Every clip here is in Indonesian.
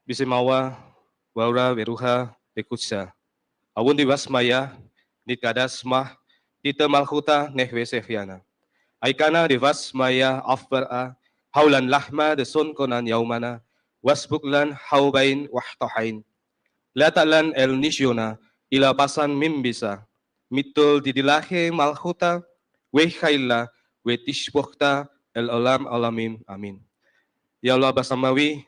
Bisimawa, Waura, Veruha, Bekutsa. Awun Divasmaya, Nikadasmah, Tita Malhuta, Nehwe Sefiana. Aikana Divasmaya, Afbara, Haulan Lahma, the Sun Konan Yaumana, Wasbuklan, Haubain, Wahtahain. Latalan El Nisiona, Ila Pasan Mimbisa, Mitul Didilahe Malhuta, Wehaila, Wetishbokta, El Olam Alamim, Amin. Ya Allah Basamawi,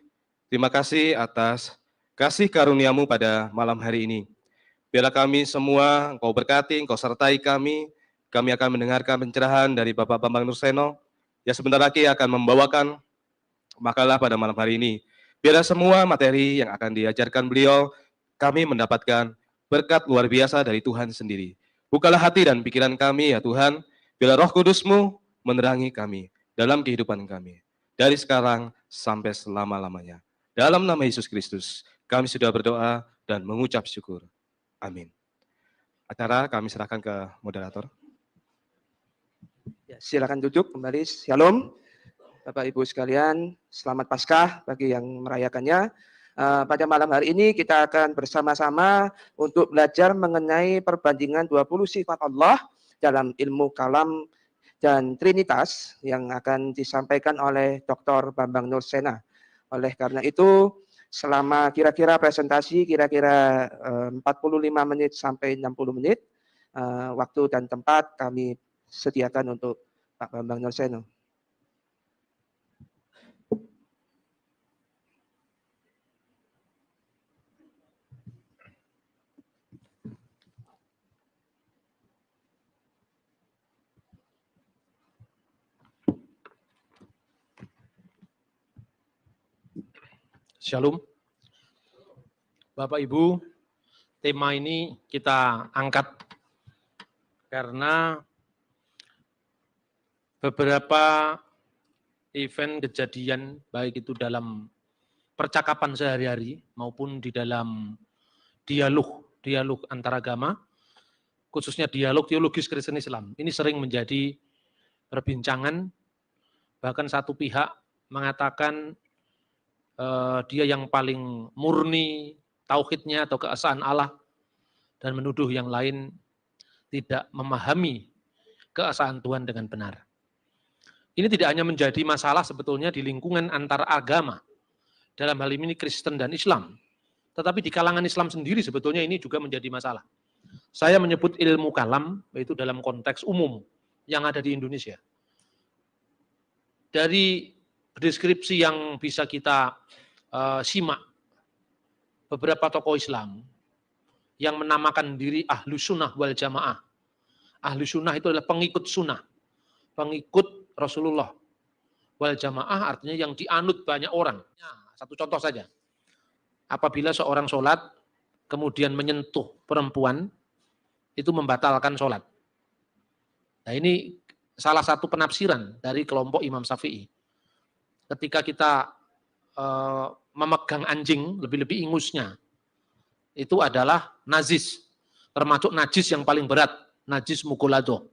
terima kasih atas kasih karuniamu pada malam hari ini. Biarlah kami semua Engkau berkati, Engkau sertai kami akan mendengarkan pencerahan dari Bapak Bambang Nurseno, yang sebentar lagi akan membawakan makalah pada malam hari ini. Biarlah semua materi yang akan diajarkan beliau, kami mendapatkan berkat luar biasa dari Tuhan sendiri. Bukalah hati dan pikiran kami ya Tuhan, biarlah Roh Kudus-Mu menerangi kami dalam kehidupan kami. Dari sekarang sampai selama-lamanya. Dalam nama Yesus Kristus, kami sudah berdoa dan mengucap syukur. Amin. Acara kami serahkan ke moderator. Ya, silakan duduk kembali. Shalom, Bapak Ibu sekalian. Selamat Paskah bagi yang merayakannya. Pada malam hari ini kita akan bersama-sama untuk belajar mengenai perbandingan 20 sifat Allah dalam ilmu kalam dan Trinitas yang akan disampaikan oleh Dr. Bambang Nursena. Oleh karena itu, selama kira-kira presentasi kira-kira 45 menit sampai 60 menit, waktu dan tempat kami sediakan untuk Pak Bambang Nurseno. Shalom. Bapak Ibu, tema ini kita angkat karena beberapa event kejadian baik itu dalam percakapan sehari-hari maupun di dalam dialog antar agama, khususnya dialog teologis Kristen Islam. Ini sering menjadi perbincangan, bahkan satu pihak mengatakan dia yang paling murni tauhidnya atau keesaan Allah dan menuduh yang lain tidak memahami keesaan Tuhan dengan benar. Ini tidak hanya menjadi masalah sebetulnya di lingkungan antar agama, dalam hal ini Kristen dan Islam, tetapi di kalangan Islam sendiri sebetulnya ini juga menjadi masalah. Saya menyebut ilmu kalam, yaitu dalam konteks umum yang ada di Indonesia. Dari deskripsi yang bisa kita simak, beberapa tokoh Islam yang menamakan diri ahlu sunnah wal jamaah. Ahlu sunnah itu adalah pengikut sunnah, pengikut Rasulullah. Wal jamaah artinya yang dianut banyak orang. Satu contoh saja, apabila seorang sholat, kemudian menyentuh perempuan, itu membatalkan sholat. Nah ini salah satu penafsiran dari kelompok Imam Syafi'i. Ketika kita memegang anjing, lebih-lebih ingusnya, itu adalah najis, termasuk najis yang paling berat, najis mugolado.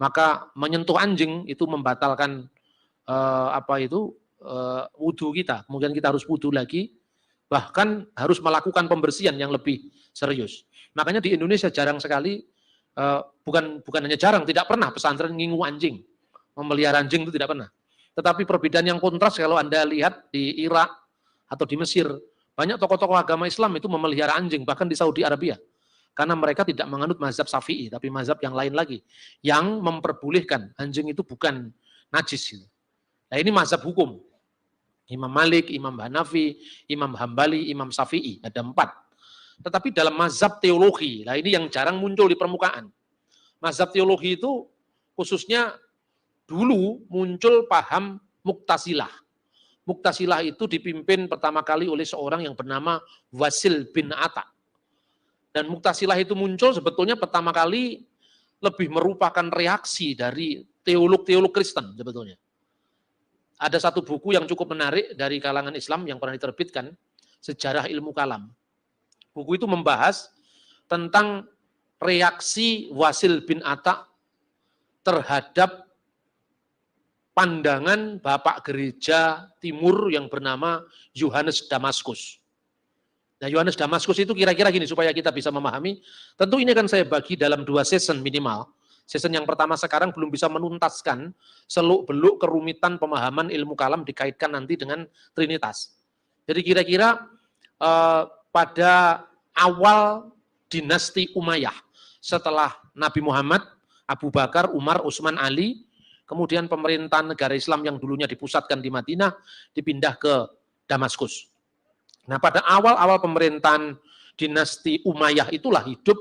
Maka menyentuh anjing itu membatalkan wudhu kita, kemudian kita harus wudhu lagi, bahkan harus melakukan pembersihan yang lebih serius. Makanya di Indonesia jarang sekali, bukan hanya jarang, tidak pernah pesantren ngingu anjing, memelihara anjing itu tidak pernah. Tetapi perbedaan yang kontras kalau Anda lihat di Irak atau di Mesir, banyak tokoh-tokoh agama Islam itu memelihara anjing, bahkan di Saudi Arabia. Karena mereka tidak menganut mazhab Syafi'i, tapi mazhab yang lain lagi, yang memperbolehkan anjing itu bukan najis. Nah ini mazhab hukum. Imam Malik, Imam Hanafi, Imam Hambali, Imam Syafi'i, ada 4. Tetapi dalam mazhab teologi, nah ini yang jarang muncul di permukaan. Mazhab teologi itu khususnya dulu muncul paham Mu'tazilah. Mu'tazilah itu dipimpin pertama kali oleh seorang yang bernama Wasil bin Atta. Dan Mu'tazilah itu muncul sebetulnya pertama kali lebih merupakan reaksi dari teolog-teolog Kristen sebetulnya. Ada satu buku yang cukup menarik dari kalangan Islam yang pernah diterbitkan, Sejarah Ilmu Kalam. Buku itu membahas tentang reaksi Wasil bin Atta terhadap pandangan Bapak Gereja Timur yang bernama Yohanes Damaskus. Nah, Yohanes Damaskus itu kira-kira gini supaya kita bisa memahami. Tentu ini akan saya bagi dalam 2 season minimal. Season yang pertama sekarang belum bisa menuntaskan seluk-beluk kerumitan pemahaman ilmu kalam dikaitkan nanti dengan Trinitas. Jadi kira-kira pada awal dinasti Umayyah, setelah Nabi Muhammad, Abu Bakar, Umar, Utsman, Ali, kemudian pemerintahan negara Islam yang dulunya dipusatkan di Madinah, dipindah ke Damaskus. Nah, pada awal-awal pemerintahan dinasti Umayyah itulah hidup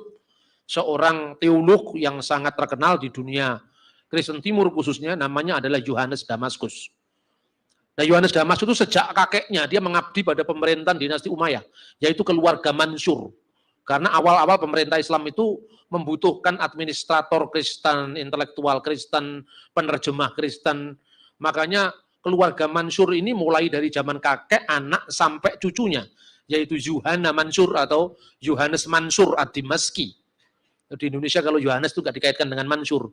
seorang teolog yang sangat terkenal di dunia Kristen Timur khususnya, namanya adalah Yohanes Damaskus. Nah, Yohanes Damaskus itu sejak kakeknya dia mengabdi pada pemerintahan dinasti Umayyah, yaitu keluarga Mansur. Karena awal-awal pemerintah Islam itu membutuhkan administrator Kristen, intelektual Kristen, penerjemah Kristen. Makanya keluarga Mansur ini mulai dari zaman kakek, anak, sampai cucunya, yaitu Yuhanna Mansur atau Yohanes Mansur ad-Dimaski. Di Indonesia kalau Yohanes itu nggak dikaitkan dengan Mansur.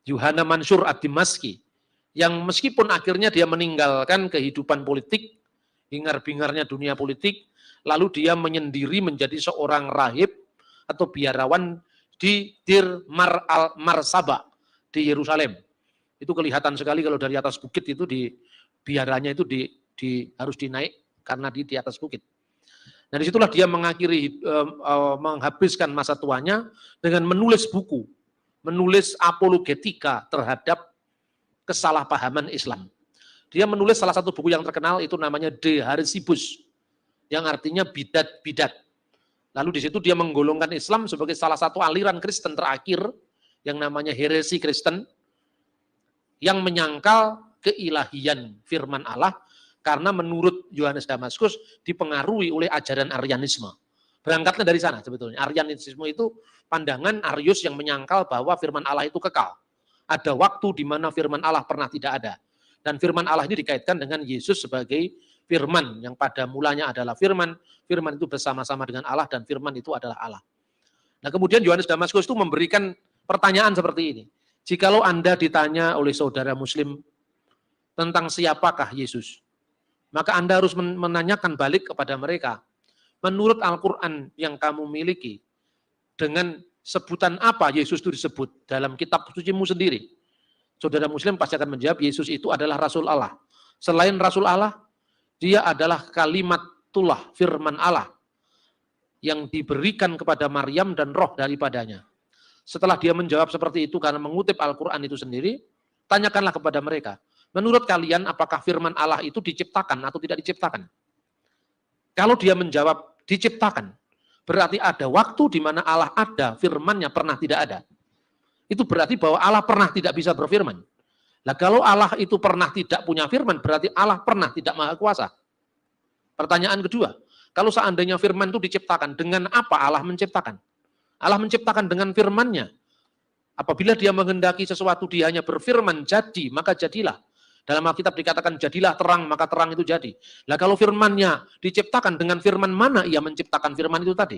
Yuhanna Mansur ad-Dimaski, yang meskipun akhirnya dia meninggalkan kehidupan politik, hingar-bingarnya dunia politik, lalu dia menyendiri menjadi seorang rahib atau biarawan di Dir Marsaba di Yerusalem. Itu kelihatan sekali kalau dari atas bukit itu di biaranya itu harus dinaik karena di atas bukit. Nah, disitulah dia mengakhiri menghabiskan masa tuanya dengan menulis buku, menulis apologetika terhadap kesalahpahaman Islam. Dia menulis salah satu buku yang terkenal itu namanya De Harisibus, yang artinya bidat-bidat. Lalu di situ dia menggolongkan Islam sebagai salah satu aliran Kristen terakhir yang namanya heresi Kristen, yang menyangkal keilahian firman Allah karena menurut Yohanes Damaskus dipengaruhi oleh ajaran Arianisme. Berangkatnya dari sana sebetulnya. Arianisme itu pandangan Arius yang menyangkal bahwa firman Allah itu kekal. Ada waktu di mana firman Allah pernah tidak ada. Dan firman Allah ini dikaitkan dengan Yesus sebagai firman yang pada mulanya adalah firman. Firman itu bersama-sama dengan Allah dan firman itu adalah Allah. Nah, kemudian Yohanes Damaskus itu memberikan pertanyaan seperti ini. Jikalau Anda ditanya oleh saudara Muslim tentang siapakah Yesus, maka Anda harus menanyakan balik kepada mereka, menurut Al-Quran yang kamu miliki, dengan sebutan apa Yesus itu disebut dalam kitab sucimu sendiri? Saudara Muslim pasti akan menjawab, Yesus itu adalah Rasul Allah. Selain Rasul Allah, dia adalah kalimatullah, firman Allah, yang diberikan kepada Maryam dan roh daripadanya. Setelah dia menjawab seperti itu karena mengutip Al-Quran itu sendiri, tanyakanlah kepada mereka, menurut kalian apakah firman Allah itu diciptakan atau tidak diciptakan? Kalau dia menjawab diciptakan, berarti ada waktu di mana Allah ada, firman-Nya pernah tidak ada. Itu berarti bahwa Allah pernah tidak bisa berfirman. Nah, kalau Allah itu pernah tidak punya firman, berarti Allah pernah tidak maha kuasa. Pertanyaan kedua, kalau seandainya firman itu diciptakan, dengan apa Allah menciptakan? Allah menciptakan dengan firman-Nya. Apabila dia menghendaki sesuatu, dia hanya berfirman, jadi, maka jadilah. Dalam Alkitab dikatakan, jadilah terang, maka terang itu jadi. Nah, kalau firman-Nya diciptakan, dengan firman mana ia menciptakan firman itu tadi?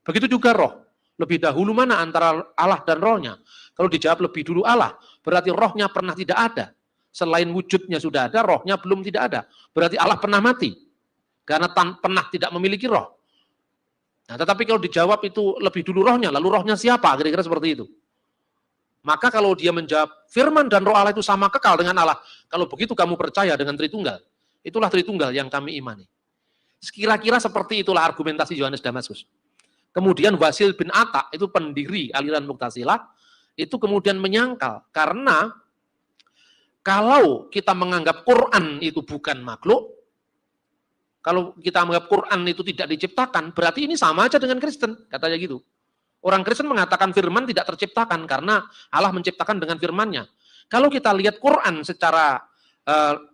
Begitu juga roh. Lebih dahulu mana antara Allah dan rohnya? Kalau dijawab lebih dulu Allah, berarti rohnya pernah tidak ada. Selain wujudnya sudah ada, rohnya belum tidak ada. Berarti Allah pernah mati. Karena pernah tidak memiliki roh. Nah, tetapi kalau dijawab itu lebih dulu rohnya, lalu rohnya siapa? Kira-kira seperti itu. Maka kalau dia menjawab, firman dan roh Allah itu sama kekal dengan Allah. Kalau begitu kamu percaya dengan Tritunggal. Itulah Tritunggal yang kami imani. Kira-kira seperti itulah argumentasi Yohanes Damaskus. Kemudian Wasil bin Atta, itu pendiri aliran Mu'tazilah, itu kemudian menyangkal. Karena kalau kita menganggap Quran itu bukan makhluk, kalau kita menganggap Quran itu tidak diciptakan, berarti ini sama aja dengan Kristen, katanya gitu. Orang Kristen mengatakan firman tidak terciptakan karena Allah menciptakan dengan firman-Nya. Kalau kita lihat Quran secara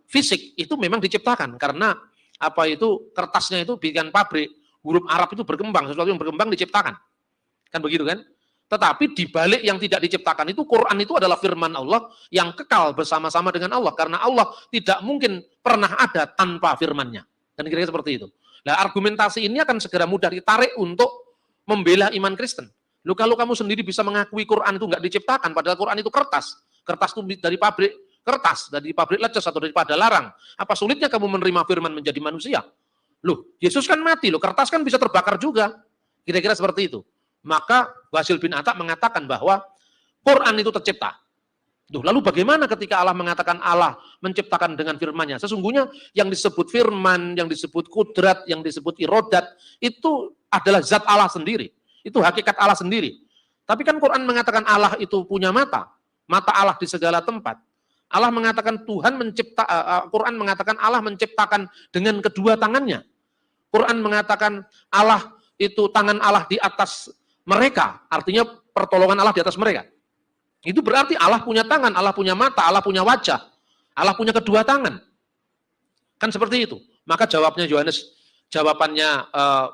fisik itu memang diciptakan karena apa itu kertasnya itu bikin pabrik, huruf Arab itu berkembang, sesuatu yang berkembang diciptakan. Kan begitu kan? Tetapi di balik yang tidak diciptakan itu Quran itu adalah firman Allah yang kekal bersama-sama dengan Allah karena Allah tidak mungkin pernah ada tanpa firman-Nya. Dan kira-kira seperti itu. Nah, argumentasi ini akan segera mudah ditarik untuk membela iman Kristen. Loh, kalau kamu sendiri bisa mengakui Quran itu nggak diciptakan, padahal Quran itu kertas. Kertas itu dari pabrik kertas, dari pabrik lecas atau daripada larang. Apa sulitnya kamu menerima firman menjadi manusia? Loh, Yesus kan mati loh, kertas kan bisa terbakar juga. Kira-kira seperti itu. Maka Basil bin Atta mengatakan bahwa Quran itu tercipta. Duh, lalu bagaimana ketika Allah mengatakan Allah menciptakan dengan firman-Nya? Sesungguhnya yang disebut firman, yang disebut kudrat, yang disebut irodat, itu adalah zat Allah sendiri. Itu hakikat Allah sendiri. Tapi kan Quran mengatakan Allah itu punya mata. Mata Allah di segala tempat. Allah mengatakan Quran mengatakan Allah menciptakan dengan kedua tangannya. Quran mengatakan Allah itu tangan Allah di atas mereka. Artinya pertolongan Allah di atas mereka. Itu berarti Allah punya tangan, Allah punya mata, Allah punya wajah, Allah punya kedua tangan. Kan seperti itu. Maka jawabannya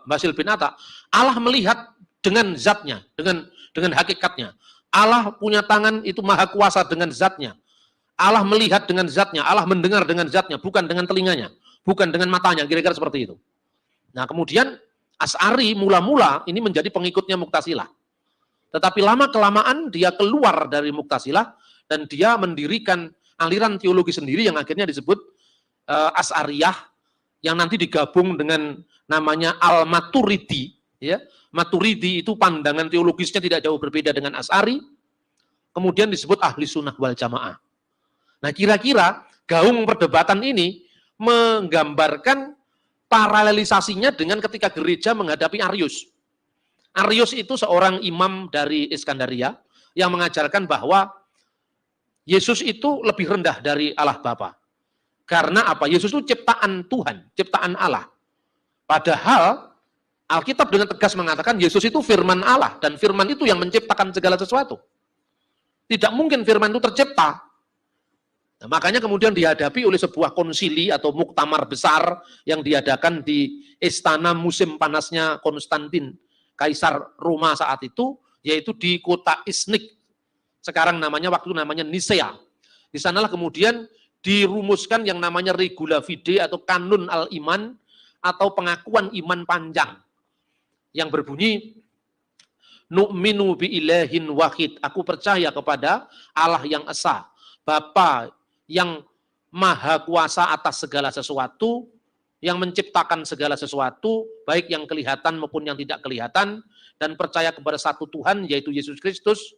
Basil bin Atta, Allah melihat dengan zatnya, dengan hakikatnya. Allah punya tangan itu maha kuasa dengan zatnya. Allah melihat dengan zatnya, Allah mendengar dengan zatnya, bukan dengan telinganya, bukan dengan matanya, kira-kira seperti itu. Nah kemudian Asy'ari mula-mula ini menjadi pengikutnya Mu'tazilah. Tetapi lama-kelamaan dia keluar dari Mu'tazilah dan dia mendirikan aliran teologi sendiri yang akhirnya disebut Asy'ariyah yang nanti digabung dengan namanya Al-Maturidi. Ya. Maturidi itu pandangan teologisnya tidak jauh berbeda dengan Asy'ari. Kemudian disebut Ahli Sunnah wal Jamaah. Nah kira-kira gaung perdebatan ini menggambarkan paralelisasinya dengan ketika gereja menghadapi Arius. Arius itu seorang imam dari Iskandaria yang mengajarkan bahwa Yesus itu lebih rendah dari Allah Bapa. Karena apa? Yesus itu ciptaan Tuhan, ciptaan Allah. Padahal Alkitab dengan tegas mengatakan Yesus itu firman Allah dan firman itu yang menciptakan segala sesuatu. Tidak mungkin firman itu tercipta. Nah, makanya kemudian dihadapi oleh sebuah konsili atau muktamar besar yang diadakan di istana musim panasnya Konstantin, Kaisar Roma saat itu, yaitu di kota Iznik. Sekarang waktu namanya Nisea. Di sanalah kemudian dirumuskan yang namanya regula fide atau kanun al-iman atau pengakuan iman panjang. Yang berbunyi, nu'minu bi ilahin wahid. Aku percaya kepada Allah yang esa, Bapa yang maha kuasa atas segala sesuatu, yang menciptakan segala sesuatu, baik yang kelihatan maupun yang tidak kelihatan, dan percaya kepada satu Tuhan, yaitu Yesus Kristus,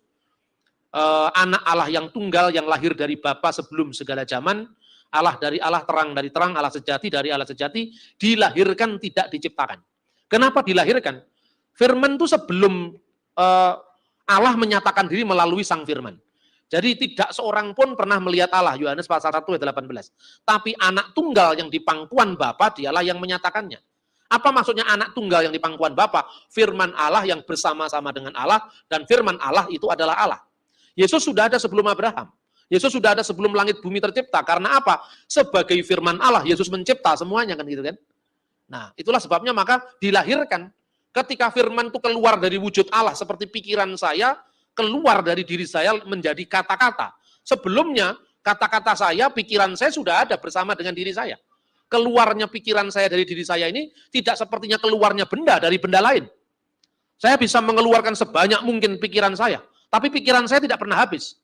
anak Allah yang tunggal, yang lahir dari Bapa sebelum segala zaman, Allah dari Allah, terang dari terang, Allah sejati dari Allah sejati, dilahirkan tidak diciptakan. Kenapa dilahirkan? Firman itu sebelum Allah menyatakan diri melalui sang firman. Jadi tidak seorang pun pernah melihat Allah, Yohanes pasal 1 ayat 18. Tapi anak tunggal yang di pangkuan Bapa, dialah yang menyatakannya. Apa maksudnya anak tunggal yang di pangkuan Bapa? Firman Allah yang bersama-sama dengan Allah, dan firman Allah itu adalah Allah. Yesus sudah ada sebelum Abraham. Yesus sudah ada sebelum langit bumi tercipta. Karena apa? Sebagai firman Allah, Yesus mencipta semuanya, kan gitu kan. Nah, itulah sebabnya maka dilahirkan. Ketika firman itu keluar dari wujud Allah seperti pikiran saya, keluar dari diri saya menjadi kata-kata. Sebelumnya, kata-kata saya, pikiran saya sudah ada bersama dengan diri saya. Keluarnya pikiran saya dari diri saya ini tidak sepertinya keluarnya benda dari benda lain. Saya bisa mengeluarkan sebanyak mungkin pikiran saya, tapi pikiran saya tidak pernah habis.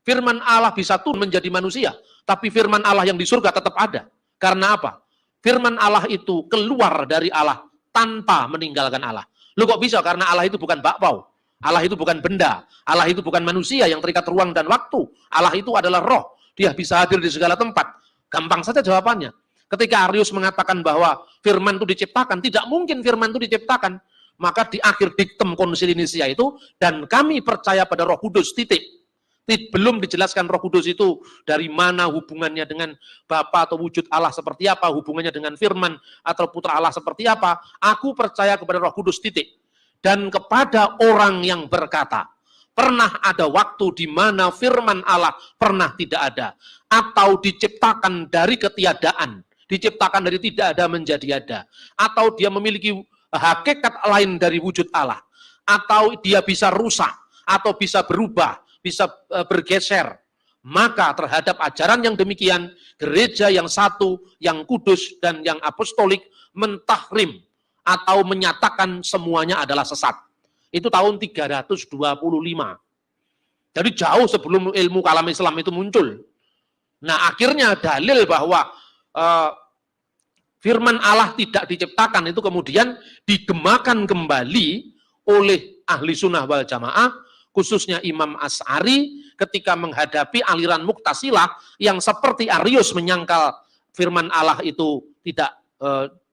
Firman Allah bisa turun menjadi manusia, tapi firman Allah yang di surga tetap ada. Karena apa? Firman Allah itu keluar dari Allah tanpa meninggalkan Allah. Lu kok bisa? Karena Allah itu bukan bakpao. Allah itu bukan benda, Allah itu bukan manusia yang terikat ruang dan waktu. Allah itu adalah roh, dia bisa hadir di segala tempat. Gampang saja jawabannya. Ketika Arius mengatakan bahwa firman itu diciptakan, tidak mungkin firman itu diciptakan. Maka di akhir diktum konsili Nicea itu, dan kami percaya pada Roh Kudus, titik. Belum dijelaskan Roh Kudus itu dari mana hubungannya dengan Bapa atau wujud Allah seperti apa, hubungannya dengan firman atau putra Allah seperti apa. Aku percaya kepada Roh Kudus, titik. Dan kepada orang yang berkata, pernah ada waktu di mana firman Allah pernah tidak ada, atau diciptakan dari ketiadaan, diciptakan dari tidak ada menjadi ada, atau dia memiliki hakikat lain dari wujud Allah, atau dia bisa rusak, atau bisa berubah, bisa bergeser. Maka terhadap ajaran yang demikian, gereja yang satu, yang kudus, dan yang apostolik mentahrim, atau menyatakan semuanya adalah sesat. Itu tahun 325. Jadi jauh sebelum ilmu kalam Islam itu muncul. Nah akhirnya dalil bahwa firman Allah tidak diciptakan itu kemudian digemakan kembali oleh ahli sunnah wal jamaah, khususnya Imam Asy'ari ketika menghadapi aliran Mu'tazilah yang seperti Arius menyangkal firman Allah itu tidak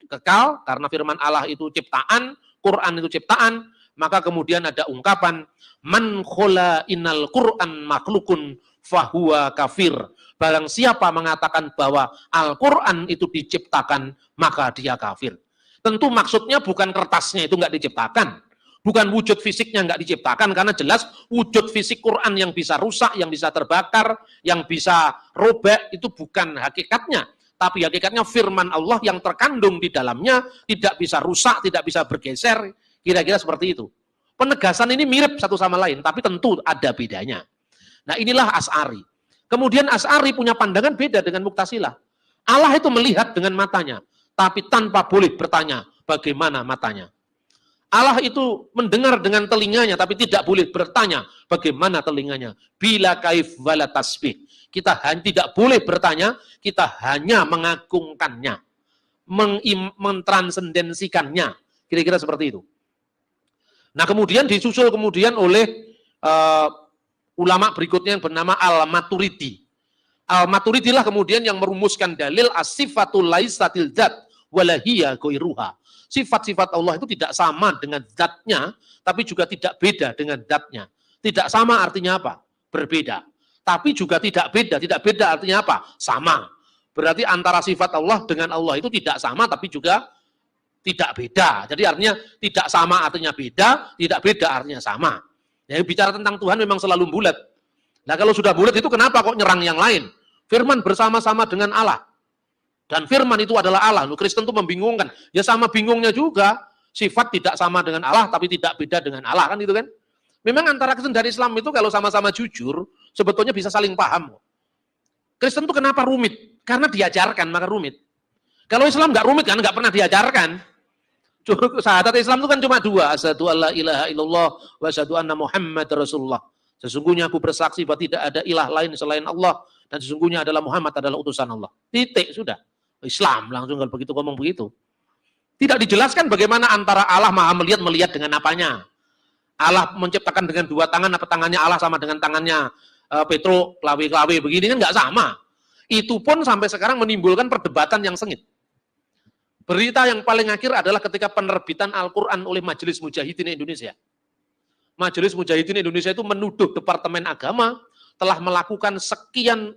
kekal karena firman Allah itu ciptaan, Quran itu ciptaan, maka kemudian ada ungkapan man khola innal Quran makhlukun fahuwa kafir. Barang siapa mengatakan bahwa Al-Quran itu diciptakan, maka dia kafir. Tentu maksudnya bukan kertasnya itu nggak diciptakan, bukan wujud fisiknya nggak diciptakan, karena jelas wujud fisik Quran yang bisa rusak, yang bisa terbakar, yang bisa robek, itu bukan hakikatnya. Tapi hakikatnya firman Allah yang terkandung di dalamnya tidak bisa rusak, tidak bisa bergeser, kira-kira seperti itu. Penegasan ini mirip satu sama lain, tapi tentu ada bedanya. Nah inilah Asy'ari. Kemudian Asy'ari punya pandangan beda dengan Mu'tazilah. Allah itu melihat dengan matanya, tapi tanpa boleh bertanya bagaimana matanya. Allah itu mendengar dengan telinganya, tapi tidak boleh bertanya bagaimana telinganya. Bila kaif wala tasbih. Kita tidak boleh bertanya, kita hanya mengagungkannya, mentransendensikannya. Kira-kira seperti itu. Nah kemudian disusul kemudian oleh ulama berikutnya yang bernama Al-Maturidi. Al-Maturidi lah kemudian yang merumuskan dalil as-sifatul laisatil dzat walahiyya ghairuha. Sifat-sifat Allah itu tidak sama dengan zatnya, tapi juga tidak beda dengan zatnya. Tidak sama artinya apa? Berbeda. Tapi juga tidak beda. Tidak beda artinya apa? Sama. Berarti antara sifat Allah dengan Allah itu tidak sama, tapi juga tidak beda. Jadi artinya tidak sama artinya beda, tidak beda artinya sama. Ya, bicara tentang Tuhan memang selalu bulat. Nah kalau sudah bulat itu kenapa kok nyerang yang lain? Firman bersama-sama dengan Allah. Dan firman itu adalah Allah. Kristen itu membingungkan. Ya sama bingungnya juga. Sifat tidak sama dengan Allah, tapi tidak beda dengan Allah. Kan itu kan? Memang antara Kristen dan Islam itu kalau sama-sama jujur, sebetulnya bisa saling paham. Kristen itu kenapa rumit? Karena diajarkan, maka rumit. Kalau Islam nggak rumit kan, nggak pernah diajarkan. Syahadat Islam itu kan cuma dua, asyhadu alla ilaha illallah wa asyhadu anna Muhammad Rasulullah. Sesungguhnya aku bersaksi bahwa tidak ada ilah lain selain Allah dan sesungguhnya adalah Muhammad adalah utusan Allah. Titik sudah. Islam langsung kalau begitu ngomong begitu. Tidak dijelaskan bagaimana antara Allah Maha melihat dengan apanya. Allah menciptakan dengan dua tangan, apa tangannya Allah sama dengan tangannya Petro, klawe-klawe begini kan nggak sama. Itu pun sampai sekarang menimbulkan perdebatan yang sengit. Berita yang paling akhir adalah ketika penerbitan Al-Quran oleh Majelis Mujahidin Indonesia. Majelis Mujahidin Indonesia itu menuduh Departemen Agama telah melakukan sekian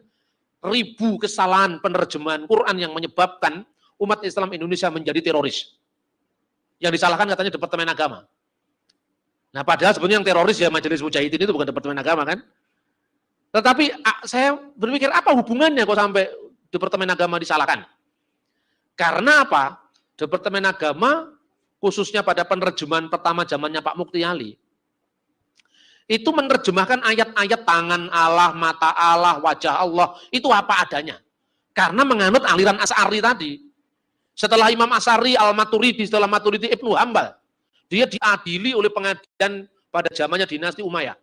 ribu kesalahan penerjemahan Quran yang menyebabkan umat Islam Indonesia menjadi teroris. Yang disalahkan katanya Departemen Agama. Nah padahal sebenarnya yang teroris ya Majelis Mujahidin itu bukan Departemen Agama kan. Tetapi saya berpikir apa hubungannya kok sampai Departemen Agama disalahkan? Karena apa? Departemen Agama, khususnya pada penerjemahan pertama zamannya Pak Mukti Ali, itu menerjemahkan ayat-ayat tangan Allah, mata Allah, wajah Allah, itu apa adanya. Karena menganut aliran Asy'ari tadi. Setelah Imam Asy'ari, Al-Maturidi, setelah Maturidi Ibnu Hambal, dia diadili oleh pengadilan pada zamannya dinasti Umayyah.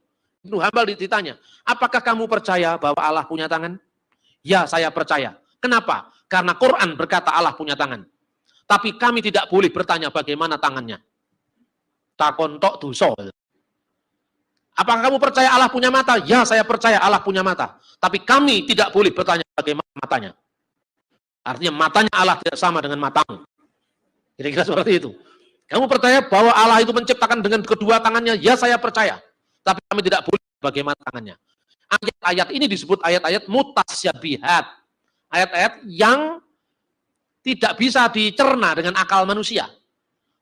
Ibnu Hambal ditanya, apakah kamu percaya bahwa Allah punya tangan? Ya, saya percaya. Kenapa? Karena Quran berkata Allah punya tangan. Tapi kami tidak boleh bertanya bagaimana tangannya. Takon tok dosa. Apakah kamu percaya Allah punya mata? Ya, saya percaya Allah punya mata. Tapi kami tidak boleh bertanya bagaimana matanya. Artinya matanya Allah tidak sama dengan matamu. Kira-kira seperti itu. Kamu percaya bahwa Allah itu menciptakan dengan kedua tangannya? Ya, saya percaya. Tapi kami tidak boleh bagaimana tangannya. Ayat-ayat ini disebut ayat-ayat mutasyabihat. Ayat-ayat yang tidak bisa dicerna dengan akal manusia.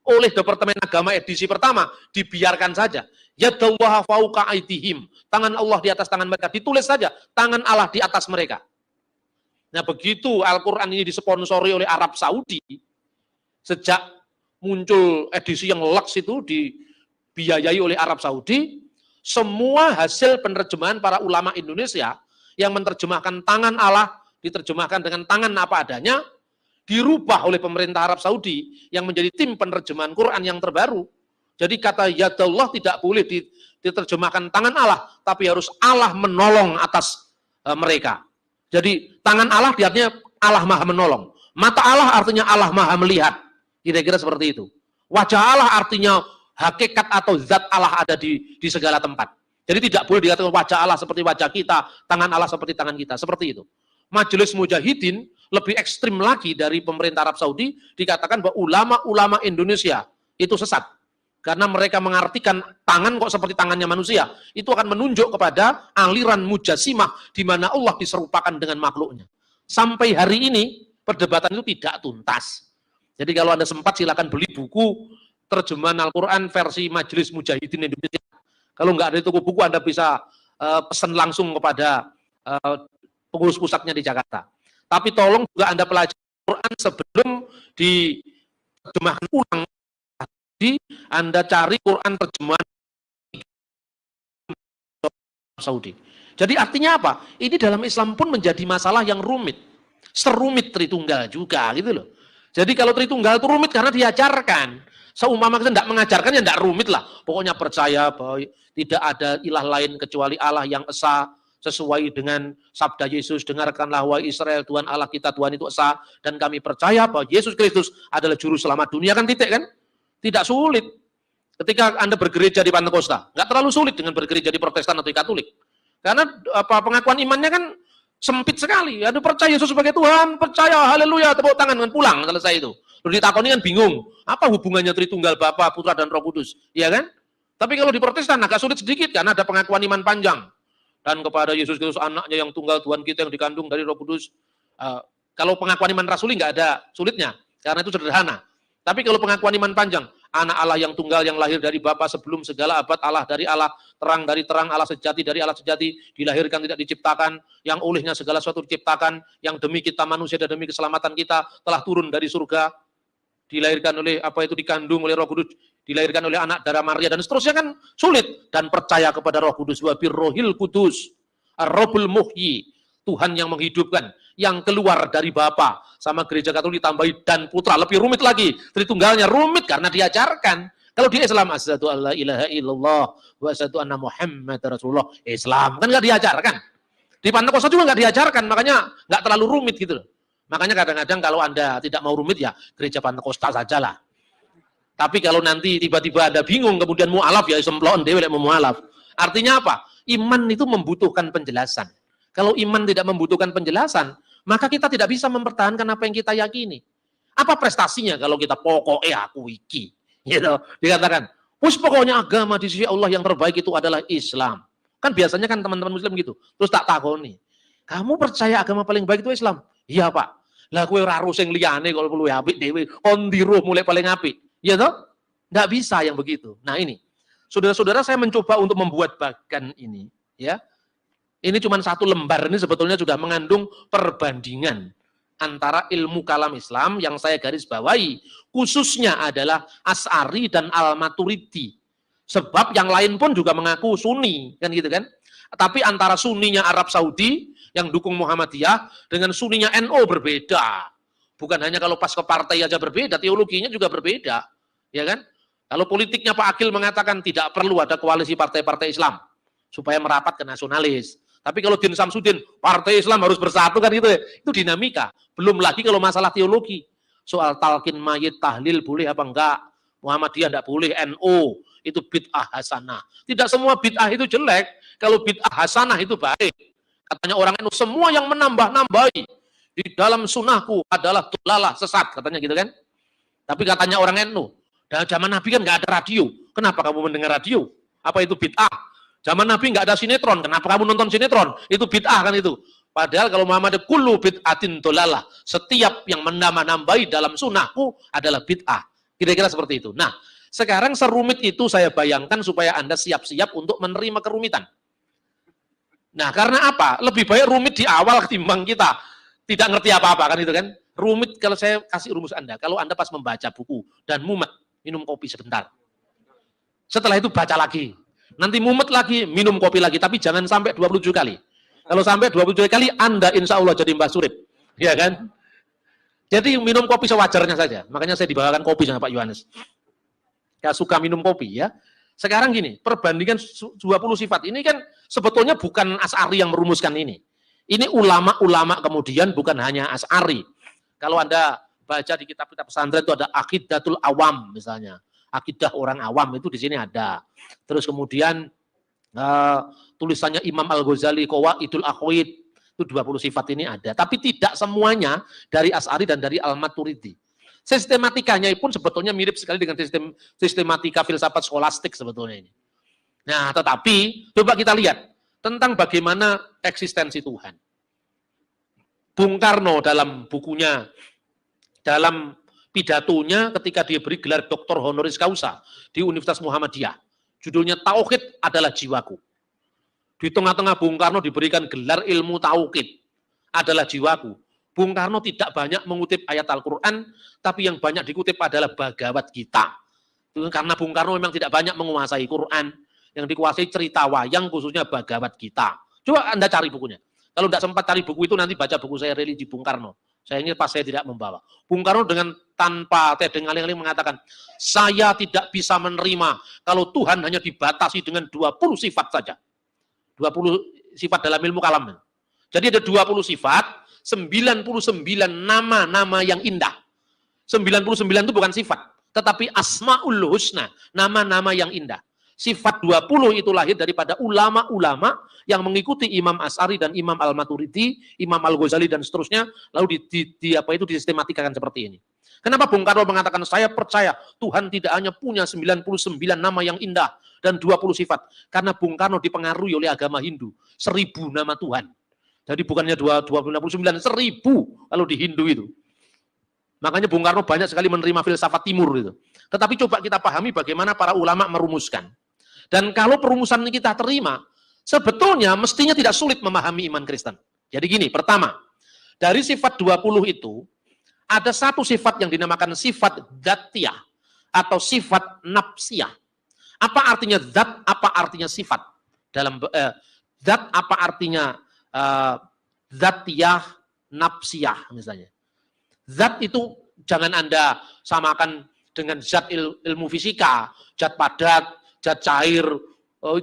Oleh Departemen Agama edisi pertama, dibiarkan saja. Yadallaha fauqa aydihim. Tangan Allah di atas tangan mereka. Ditulis saja, tangan Allah di atas mereka. Nah begitu Al-Quran ini disponsori oleh Arab Saudi, sejak muncul edisi yang laks itu dibiayai oleh Arab Saudi, semua hasil penerjemahan para ulama Indonesia yang menerjemahkan tangan Allah, diterjemahkan dengan tangan apa adanya, dirubah oleh pemerintah Arab Saudi yang menjadi tim penerjemahan Quran yang terbaru. Jadi kata yadallah tidak boleh diterjemahkan tangan Allah, tapi harus Allah menolong atas mereka. Jadi tangan Allah artinya Allah Maha menolong. Mata Allah artinya Allah maha melihat. Kira-kira seperti itu. Wajah Allah artinya hakikat atau zat Allah ada di segala tempat. Jadi tidak boleh dikatakan wajah Allah seperti wajah kita, tangan Allah seperti tangan kita. Seperti itu. Majelis Mujahidin lebih ekstrim lagi dari pemerintah Arab Saudi, dikatakan bahwa ulama-ulama Indonesia itu sesat. Karena mereka mengartikan tangan kok seperti tangannya manusia. Itu akan menunjuk kepada aliran mujassimah di mana Allah diserupakan dengan makhluknya. Sampai hari ini, perdebatan itu tidak tuntas. Jadi kalau Anda sempat silakan beli buku terjemahan Al-Quran versi Majelis Mujahidin Indonesia. Kalau nggak ada di toko buku, Anda bisa pesan langsung kepada pengurus pusatnya di Jakarta. Tapi tolong juga Anda pelajari Al-Quran sebelum diterjemahkan ulang. Anda cari Quran terjemahan Saudi. Jadi artinya apa? Ini dalam Islam pun menjadi masalah yang rumit. Serumit Tritunggal juga gitu loh. Jadi kalau Tritunggal itu rumit karena diajarkan. Seumpama kita tidak mengajarkan ya tidak rumit lah. Pokoknya percaya bahwa tidak ada ilah lain kecuali Allah yang esa, sesuai dengan sabda Yesus, dengarkanlah wahai Israel, Tuhan Allah kita, Tuhan itu esa, dan kami percaya bahwa Yesus Kristus adalah juru selamat dunia, kan titik kan? Tidak sulit. Ketika Anda bergereja di Pantekosta, nggak terlalu sulit dengan bergereja di Protestan atau di Katolik. Karena pengakuan imannya kan sempit sekali. Anda percaya Yesus sebagai Tuhan, percaya, haleluya, tepuk tangan, dengan pulang, selesai itu. Lalu ditakoni kan bingung, apa hubungannya Tritunggal, Bapa, Putra, dan Roh Kudus? Iya kan? Tapi kalau di Protestan agak sulit sedikit, karena ada pengakuan iman panjang. Dan kepada Yesus Kristus, anaknya yang tunggal, Tuhan kita yang dikandung dari Roh Kudus. Kalau pengakuan iman rasuli nggak ada sulitnya, karena itu sederhana. Tapi kalau pengakuan iman panjang, anak Allah yang tunggal yang lahir dari Bapa sebelum segala abad, Allah dari Allah, terang dari terang, Allah sejati dari Allah sejati, dilahirkan tidak diciptakan, yang olehnya segala sesuatu diciptakan, yang demi kita manusia dan demi keselamatan kita telah turun dari surga, dilahirkan oleh dikandung oleh Roh Kudus, dilahirkan oleh anak darah Maria, dan seterusnya kan sulit. Dan percaya kepada Roh Kudus, wa birrohil kudus, ar-robul muhyi, Tuhan yang menghidupkan, yang keluar dari Bapa, sama gereja Katolik ditambahi dan Putra, lebih rumit lagi. Tritunggalnya rumit karena diajarkan. Kalau di Islam, asyhadu alla ilaha illallah wa asyhadu anna Muhammadar Rasulullah, Islam kan nggak diajarkan. Di Pantekosta juga nggak diajarkan, makanya nggak terlalu rumit gitu loh. Makanya kadang-kadang kalau Anda tidak mau rumit ya gereja Pantekosta sajalah. Tapi kalau nanti tiba-tiba Anda bingung kemudian mu'alaf ya semplon dewe mau mu'alaf. Artinya apa? Iman itu membutuhkan penjelasan. Kalau iman tidak membutuhkan penjelasan, maka kita tidak bisa mempertahankan apa yang kita yakini. Apa prestasinya kalau kita pokoknya aku iki? Gitu. Dikatakan, "Wis pokoknya agama di sisi Allah yang terbaik itu adalah Islam." Kan biasanya kan teman-teman muslim gitu. Terus tak takoni, "Kamu percaya agama paling baik itu Islam?" "Iya, Pak." "Lah kowe ora harus sing liyane kalau perlu apik dhewe, kon ndiruh mulai paling apik." Ya toh? Enggak bisa yang begitu. Nah, ini. Saudara-saudara, saya mencoba untuk membuat bagan ini, ya. Ini cuma satu lembar, ini sebetulnya sudah mengandung perbandingan antara ilmu kalam Islam yang saya garis bawahi, khususnya adalah Asy'ari dan Al-Maturidi. Sebab yang lain pun juga mengaku Sunni, kan gitu kan? Tapi antara Sunninya Arab Saudi yang dukung Muhammadiyah dengan Sunninya NU berbeda. Bukan hanya kalau pas ke partai aja berbeda, teologinya juga berbeda, ya kan? Kalau politiknya Pak Akil mengatakan tidak perlu ada koalisi partai-partai Islam supaya merapat ke nasionalis. Tapi kalau Din Samsudin, partai Islam harus bersatu kan gitu ya. Itu dinamika. Belum lagi kalau masalah teologi. Soal talqin mayit, tahlil boleh apa enggak? Muhammadiyah enggak boleh, NU itu bid'ah hasanah. Tidak semua bid'ah itu jelek. Kalau bid'ah hasanah itu baik. Katanya orang NU, semua yang menambah-nambahi di dalam sunnahku adalah dolalah, sesat. Katanya gitu kan. Tapi katanya orang NU, dan zaman Nabi kan enggak ada radio. Kenapa kamu mendengar radio? Apa itu bid'ah? Zaman Nabi nggak ada sinetron, kenapa kamu nonton sinetron? Itu bid'ah kan itu. Padahal kalau Muhammad kullu bid'atin dolalah, setiap yang menambah-nambahi dalam sunnahku adalah bid'ah. Kira-kira seperti itu. Nah, sekarang serumit itu saya bayangkan supaya Anda siap-siap untuk menerima kerumitan. Nah, karena apa? Lebih baik rumit di awal ketimbang kita tidak ngerti apa-apa kan itu kan. Rumit kalau saya kasih rumus Anda. Kalau Anda pas membaca buku dan mumet, minum kopi sebentar. Setelah itu baca lagi. Nanti mumet lagi, minum kopi lagi, tapi jangan sampai 27 kali. Kalau sampai 27 kali, Anda insya Allah jadi Mbah Surip. Ya kan? Jadi minum kopi sewajarnya saja. Makanya saya dibawakan kopi sama Pak Yohanes. Gak suka minum kopi ya. Sekarang gini, perbandingan 20 sifat. Ini kan sebetulnya bukan Asy'ari yang merumuskan ini. Ini ulama-ulama kemudian bukan hanya Asy'ari. Kalau Anda baca di kitab-kitab pesantren itu ada Aqidatul Awam misalnya. Akidah orang awam itu di sini ada. Terus kemudian tulisannya Imam Al-Ghazali Qawaidul Aqwaid itu 20 sifat ini ada. Tapi tidak semuanya dari Asy'ari dan dari Al-Maturidi. Sistematikanya pun sebetulnya mirip sekali dengan sistematika filsafat skolastik sebetulnya ini. Nah, tetapi coba kita lihat tentang bagaimana eksistensi Tuhan. Bung Karno dalam bukunya, dalam pidatonya ketika dia beri gelar Doktor Honoris Causa di Universitas Muhammadiyah, judulnya Tauhid adalah Jiwaku. Di tengah-tengah Bung Karno diberikan gelar ilmu tauhid adalah jiwaku. Bung Karno tidak banyak mengutip ayat Al-Quran, tapi yang banyak dikutip adalah Bhagavad Gita. Karena Bung Karno memang tidak banyak menguasai Quran, yang dikuasai cerita wayang khususnya Bhagavad Gita. Coba Anda cari bukunya. Kalau tidak sempat cari buku itu, nanti baca buku saya Religi Bung Karno. Saya ini pas saya tidak membawa. Bung Karno dengan tanpa tedeng aling-aling mengatakan, saya tidak bisa menerima kalau Tuhan hanya dibatasi dengan 20 sifat saja. 20 sifat dalam ilmu kalam. Jadi ada 20 sifat, 99 nama-nama yang indah. 99 itu bukan sifat, tetapi asmaul husna, nama-nama yang indah. Sifat 20 itu lahir daripada ulama-ulama yang mengikuti Imam Asy'ari dan Imam Al-Maturidi, Imam Al-Ghazali dan seterusnya, lalu disistematikan seperti ini. Kenapa Bung Karno mengatakan saya percaya Tuhan tidak hanya punya 99 nama yang indah dan 20 sifat, karena Bung Karno dipengaruhi oleh agama Hindu, 1000 nama Tuhan. Jadi bukannya 99, 1000 kalau di Hindu itu. Makanya Bung Karno banyak sekali menerima filsafat timur itu. Tetapi coba kita pahami bagaimana para ulama merumuskan. Dan kalau perumusan ini kita terima, sebetulnya mestinya tidak sulit memahami iman Kristen. Jadi gini, pertama, dari sifat 20 itu, ada satu sifat yang dinamakan sifat dzatiyah atau sifat nafsiyah. Apa artinya zat, apa artinya sifat? Dalam zat apa artinya dzatiyah, nafsiyah misalnya. Zat itu jangan Anda samakan dengan zat ilmu fisika, zat padat, zat cair,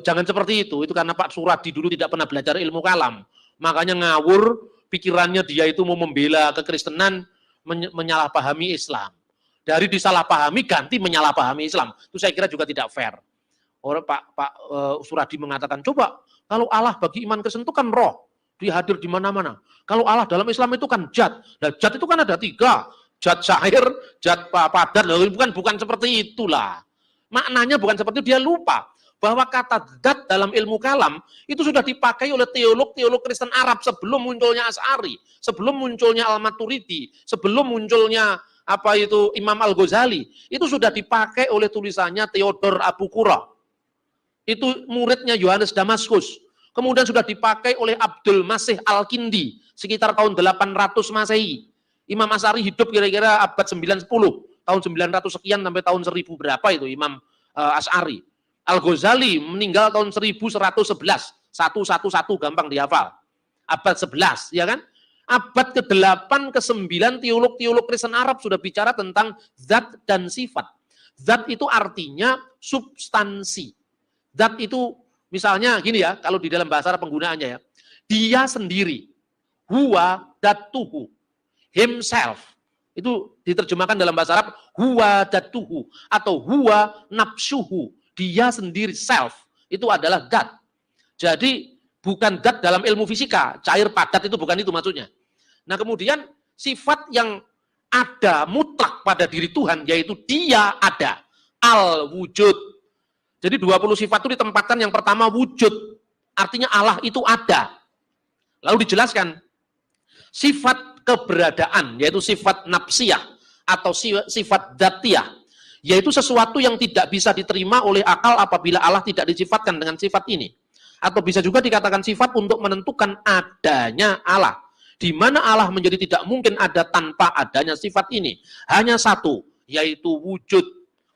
jangan seperti itu. Itu karena Pak Suradi dulu tidak pernah belajar ilmu kalam. Makanya ngawur, pikirannya dia itu mau membela kekristenan, menyalahpahami Islam. Dari disalahpahami, ganti menyalahpahami Islam. Itu saya kira juga tidak fair. Orang Pak Suradi mengatakan, coba kalau Allah bagi iman Kristen itu kan roh, dia hadir di mana-mana. Kalau Allah dalam Islam itu kan zat. Nah, zat itu kan ada 3. Zat cair, zat padat, bukan seperti itulah. Maknanya bukan seperti itu, dia lupa bahwa kata zat dalam ilmu kalam itu sudah dipakai oleh teolog Kristen Arab sebelum munculnya Asy'ari, sebelum munculnya Al-Maturidi, sebelum munculnya Imam Al-Ghazali. Itu sudah dipakai oleh tulisannya Theodor Abu Qura. Itu muridnya Yohanes Damaskus. Kemudian sudah dipakai oleh Abdul Masih Al-Kindi sekitar tahun 800 Masehi. Imam Asy'ari hidup kira-kira abad 910, tahun 900 sekian sampai tahun 1000 berapa itu Imam Asy'ari. Al-Ghazali meninggal tahun 1111, 111 gampang dihafal. Abad 11, ya kan? Abad ke-8, ke-9 teolog Kristen Arab sudah bicara tentang zat dan sifat. Zat itu artinya substansi. Zat itu misalnya gini ya, kalau di dalam bahasa Arab penggunaannya ya, dia sendiri, huwa datuhu, himself. Itu diterjemahkan dalam bahasa Arab, huwa datuhu, atau huwa nafsuhu, dia sendiri, self. Itu adalah dat. Jadi bukan dat dalam ilmu fisika, cair padat itu bukan itu maksudnya. Nah kemudian sifat yang ada mutlak pada diri Tuhan, yaitu dia ada, al-wujud. Jadi 20 sifat itu ditempatkan yang pertama wujud, artinya Allah itu ada. Lalu dijelaskan, sifat keberadaan, yaitu sifat nafsiyah, atau sifat dzatiyah, yaitu sesuatu yang tidak bisa diterima oleh akal apabila Allah tidak disifatkan dengan sifat ini. Atau bisa juga dikatakan sifat untuk menentukan adanya Allah. Di mana Allah menjadi tidak mungkin ada tanpa adanya sifat ini. Hanya satu, yaitu wujud.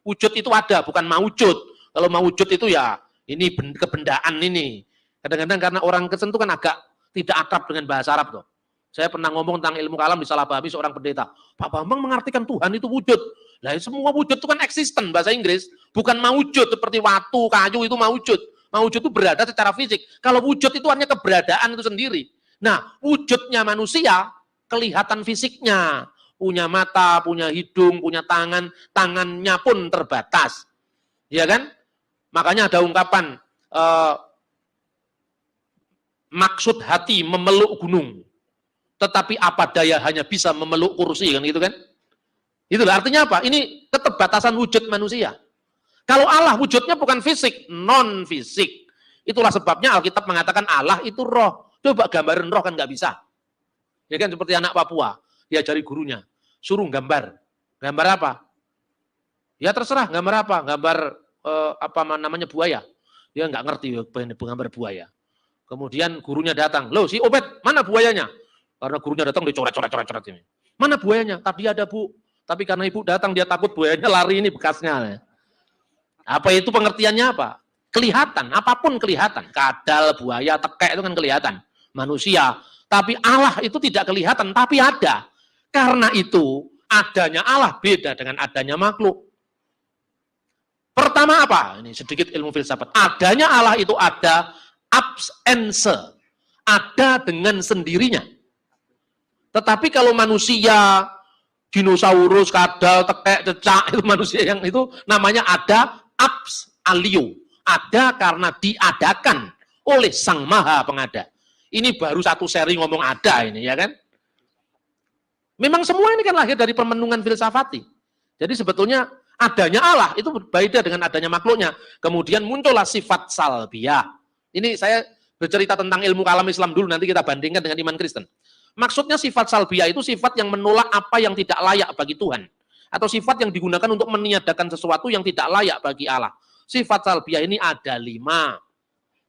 Wujud itu ada, bukan mawujud. Kalau mawujud itu ya, ini kebendaan ini. Kadang-kadang karena orang Kristen itu kan agak tidak akrab dengan bahasa Arab tuh. Saya pernah ngomong tentang ilmu kalam disalahpahami seorang pendeta. Pak Bambang mengartikan Tuhan itu wujud. Lah semua wujud itu kan eksisten bahasa Inggris. Bukan mawujud seperti watu, kayu itu mawujud. Mawujud itu berada secara fisik. Kalau wujud itu hanya keberadaan itu sendiri. Nah, wujudnya manusia kelihatan fisiknya. punya mata, punya hidung, punya tangan, tangannya pun terbatas. Ya kan? Makanya ada ungkapan, maksud hati memeluk gunung, tetapi apa daya hanya bisa memeluk kursi, kan gitu kan? Itulah artinya apa? Ini keterbatasan wujud manusia. Kalau Allah wujudnya bukan fisik, non fisik. Itulah sebabnya Alkitab mengatakan Allah itu roh. Coba gambarin roh kan nggak bisa. Ya kan seperti anak Papua, diajari gurunya, suruh gambar. Gambar apa? Ya terserah, gambar apa? Gambar apa namanya buaya. Dia nggak ngerti gambar buaya. Kemudian gurunya datang, loh si Obed, mana buayanya? Karena gurunya datang, dia coret-coret ini. Mana buayanya? Tadi ada bu, tapi karena ibu datang dia takut buayanya lari, ini bekasnya. Apa itu pengertiannya apa? Kelihatan, apapun kelihatan. Kadal, buaya, tekek itu kan kelihatan. Manusia. Tapi Allah itu tidak kelihatan, tapi ada. Karena itu, adanya Allah beda dengan adanya makhluk. Pertama apa? Ini sedikit ilmu filsafat. Adanya Allah itu ada absence, ada dengan sendirinya. Tetapi kalau manusia, dinosaurus, kadal, tekek, cecak, itu manusia yang itu namanya ada abs alio, ada karena diadakan oleh Sang Maha Pengada. Ini baru satu seri ngomong ada ini, ya kan? Memang semua ini kan lahir dari permenungan filsafati. Jadi sebetulnya adanya Allah itu berbeda dengan adanya makhluknya. Kemudian muncullah sifat salbiyah. Ini saya bercerita tentang ilmu kalam Islam dulu, nanti kita bandingkan dengan iman Kristen. Maksudnya sifat salbiyah itu sifat yang menolak apa yang tidak layak bagi Tuhan. Atau sifat yang digunakan untuk meniadakan sesuatu yang tidak layak bagi Allah. Sifat salbiyah ini ada 5.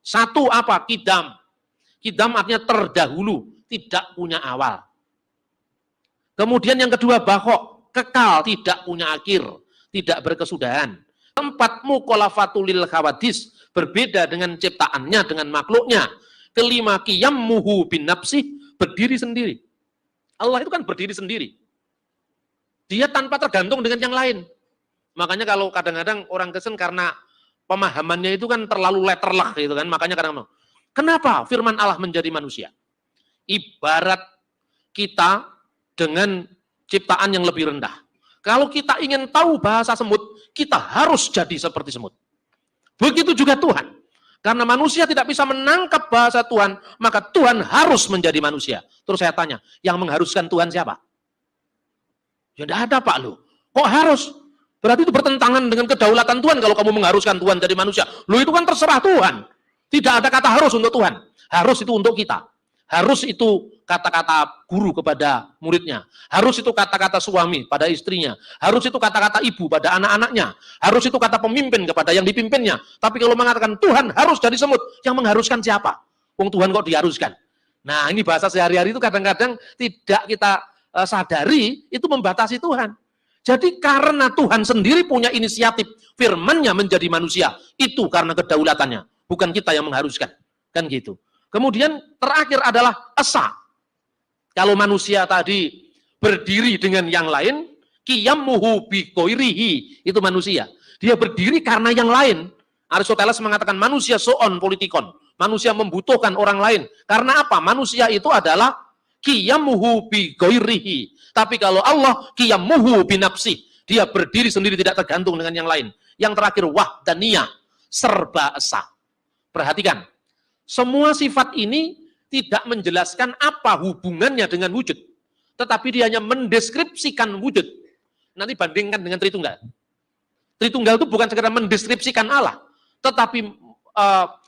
1 apa? Kidam. Kidam artinya terdahulu, tidak punya awal. Kemudian yang kedua bakhok, kekal, tidak punya akhir, tidak berkesudahan. 4 mukhalafatulil khawadis, berbeda dengan ciptaannya, dengan makhluknya. 5 qiyammuhu bin nafsih, berdiri sendiri. Allah itu kan berdiri sendiri. Dia tanpa tergantung dengan yang lain. Makanya kalau kadang-kadang orang Kristen karena pemahamannya itu kan terlalu letterlah gitu kan, makanya kadang-kadang kenapa firman Allah menjadi manusia? Ibarat kita dengan ciptaan yang lebih rendah. Kalau kita ingin tahu bahasa semut, kita harus jadi seperti semut. Begitu juga Tuhan. Karena manusia tidak bisa menangkap bahasa Tuhan, maka Tuhan harus menjadi manusia. Terus saya tanya, yang mengharuskan Tuhan siapa? Ya tidak ada Pak lu. Kok harus? Berarti itu bertentangan dengan kedaulatan Tuhan kalau kamu mengharuskan Tuhan jadi manusia. Lu itu kan terserah Tuhan. Tidak ada kata harus untuk Tuhan. Harus itu untuk kita. Harus itu kata-kata guru kepada muridnya. Harus itu kata-kata suami pada istrinya. Harus itu kata-kata ibu pada anak-anaknya. Harus itu kata pemimpin kepada yang dipimpinnya. Tapi kalau mengatakan Tuhan harus jadi semut, yang mengharuskan siapa? Wong Tuhan kok diharuskan? Nah ini bahasa sehari-hari itu kadang-kadang tidak kita sadari, itu membatasi Tuhan. Jadi karena Tuhan sendiri punya inisiatif, firman-Nya menjadi manusia. Itu karena kedaulatannya. Bukan kita yang mengharuskan. Kan gitu. Kemudian terakhir adalah esa. Kalau manusia tadi berdiri dengan yang lain, qiyammuhu biqoirihi, itu manusia. Dia berdiri karena yang lain. Aristoteles mengatakan manusia soon politikon. Manusia membutuhkan orang lain. Karena apa? Manusia itu adalah qiyammuhu biqoirihi. Tapi kalau Allah qiyammuhu binafsih. Dia berdiri sendiri tidak tergantung dengan yang lain. Yang terakhir wahdaniyah, serba esa. Perhatikan. Semua sifat ini tidak menjelaskan apa hubungannya dengan wujud. Tetapi dia hanya mendeskripsikan wujud. Nanti bandingkan dengan Tritunggal. Tritunggal itu bukan sekedar mendeskripsikan Allah. Tetapi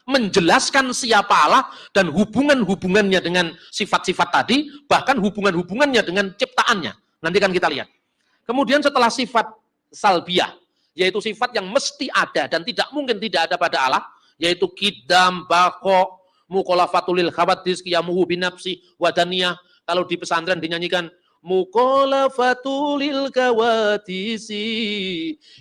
menjelaskan siapa Allah dan hubungan-hubungannya dengan sifat-sifat tadi. Bahkan hubungan-hubungannya dengan ciptaannya. Nanti kan kita lihat. Kemudian setelah sifat salbiyah. Yaitu sifat yang mesti ada dan tidak mungkin tidak ada pada Allah. Yaitu kidam, bako, mukhalafatulil khawadis, qiyamuhu binafsi, wadaniyah. Kalau di pesantren dinyanyikan mukhalafatulil khawadisi,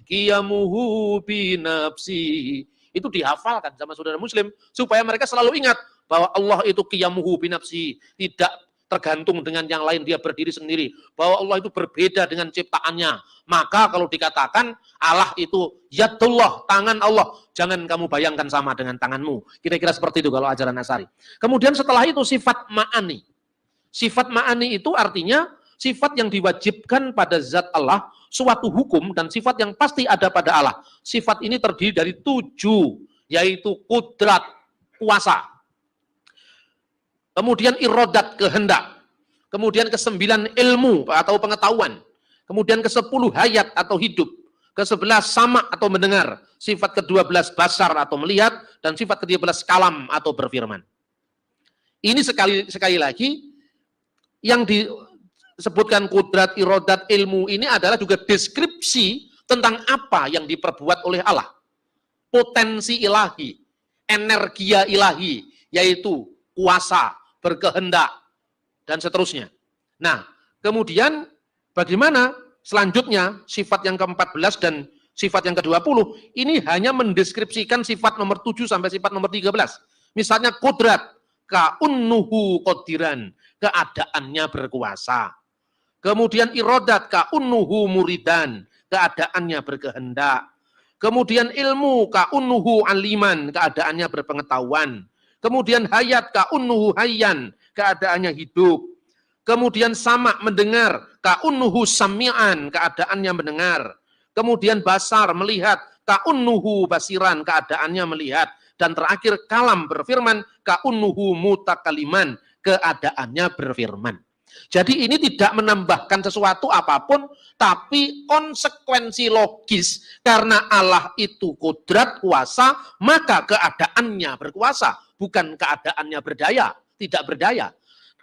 qiyamuhu binafsi. Itu dihafalkan sama saudara muslim supaya mereka selalu ingat bahwa Allah itu qiyamuhu binafsi, tidak tergantung dengan yang lain, dia berdiri sendiri. Bahwa Allah itu berbeda dengan ciptaannya. Maka kalau dikatakan Allah itu yadullah, tangan Allah, jangan kamu bayangkan sama dengan tanganmu. Kira-kira seperti itu kalau ajaran Asy'ari. Kemudian setelah itu sifat ma'ani. Sifat ma'ani itu artinya sifat yang diwajibkan pada zat Allah, suatu hukum dan sifat yang pasti ada pada Allah. Sifat ini terdiri dari 7, yaitu kudrat, kuasa. Kemudian irodat, kehendak. Kemudian ke-9 ilmu atau pengetahuan. Kemudian ke-10 hayat atau hidup. Ke-11 sama atau mendengar. Sifat ke-12 basar atau melihat. Dan sifat ke-13 kalam atau berfirman. Ini sekali lagi yang disebutkan kudrat, irodat, ilmu ini adalah juga deskripsi tentang apa yang diperbuat oleh Allah. Potensi ilahi, energia ilahi, yaitu kuasa, berkehendak, dan seterusnya. Nah, kemudian bagaimana selanjutnya sifat yang ke-14 dan sifat yang ke-20, ini hanya mendeskripsikan sifat nomor 7 sampai sifat nomor 13. Misalnya kudrat, ka'unnuhu qadiran, keadaannya berkuasa. Kemudian irodat, ka'unnuhu muridan, keadaannya berkehendak. Kemudian ilmu, ka'unnuhu aliman, keadaannya berpengetahuan. Kemudian hayat, ka'unnuhu hayyan, keadaannya hidup. Kemudian sama, mendengar, ka'unnuhu sami'an, keadaannya mendengar. Kemudian basar, melihat, ka'unnuhu basiran, keadaannya melihat. Dan terakhir kalam, berfirman, ka'unnuhu mutakaliman, keadaannya berfirman. Jadi ini tidak menambahkan sesuatu apapun, tapi konsekuensi logis. Karena Allah itu kudrat, kuasa, maka keadaannya berkuasa. Bukan keadaannya berdaya, tidak berdaya.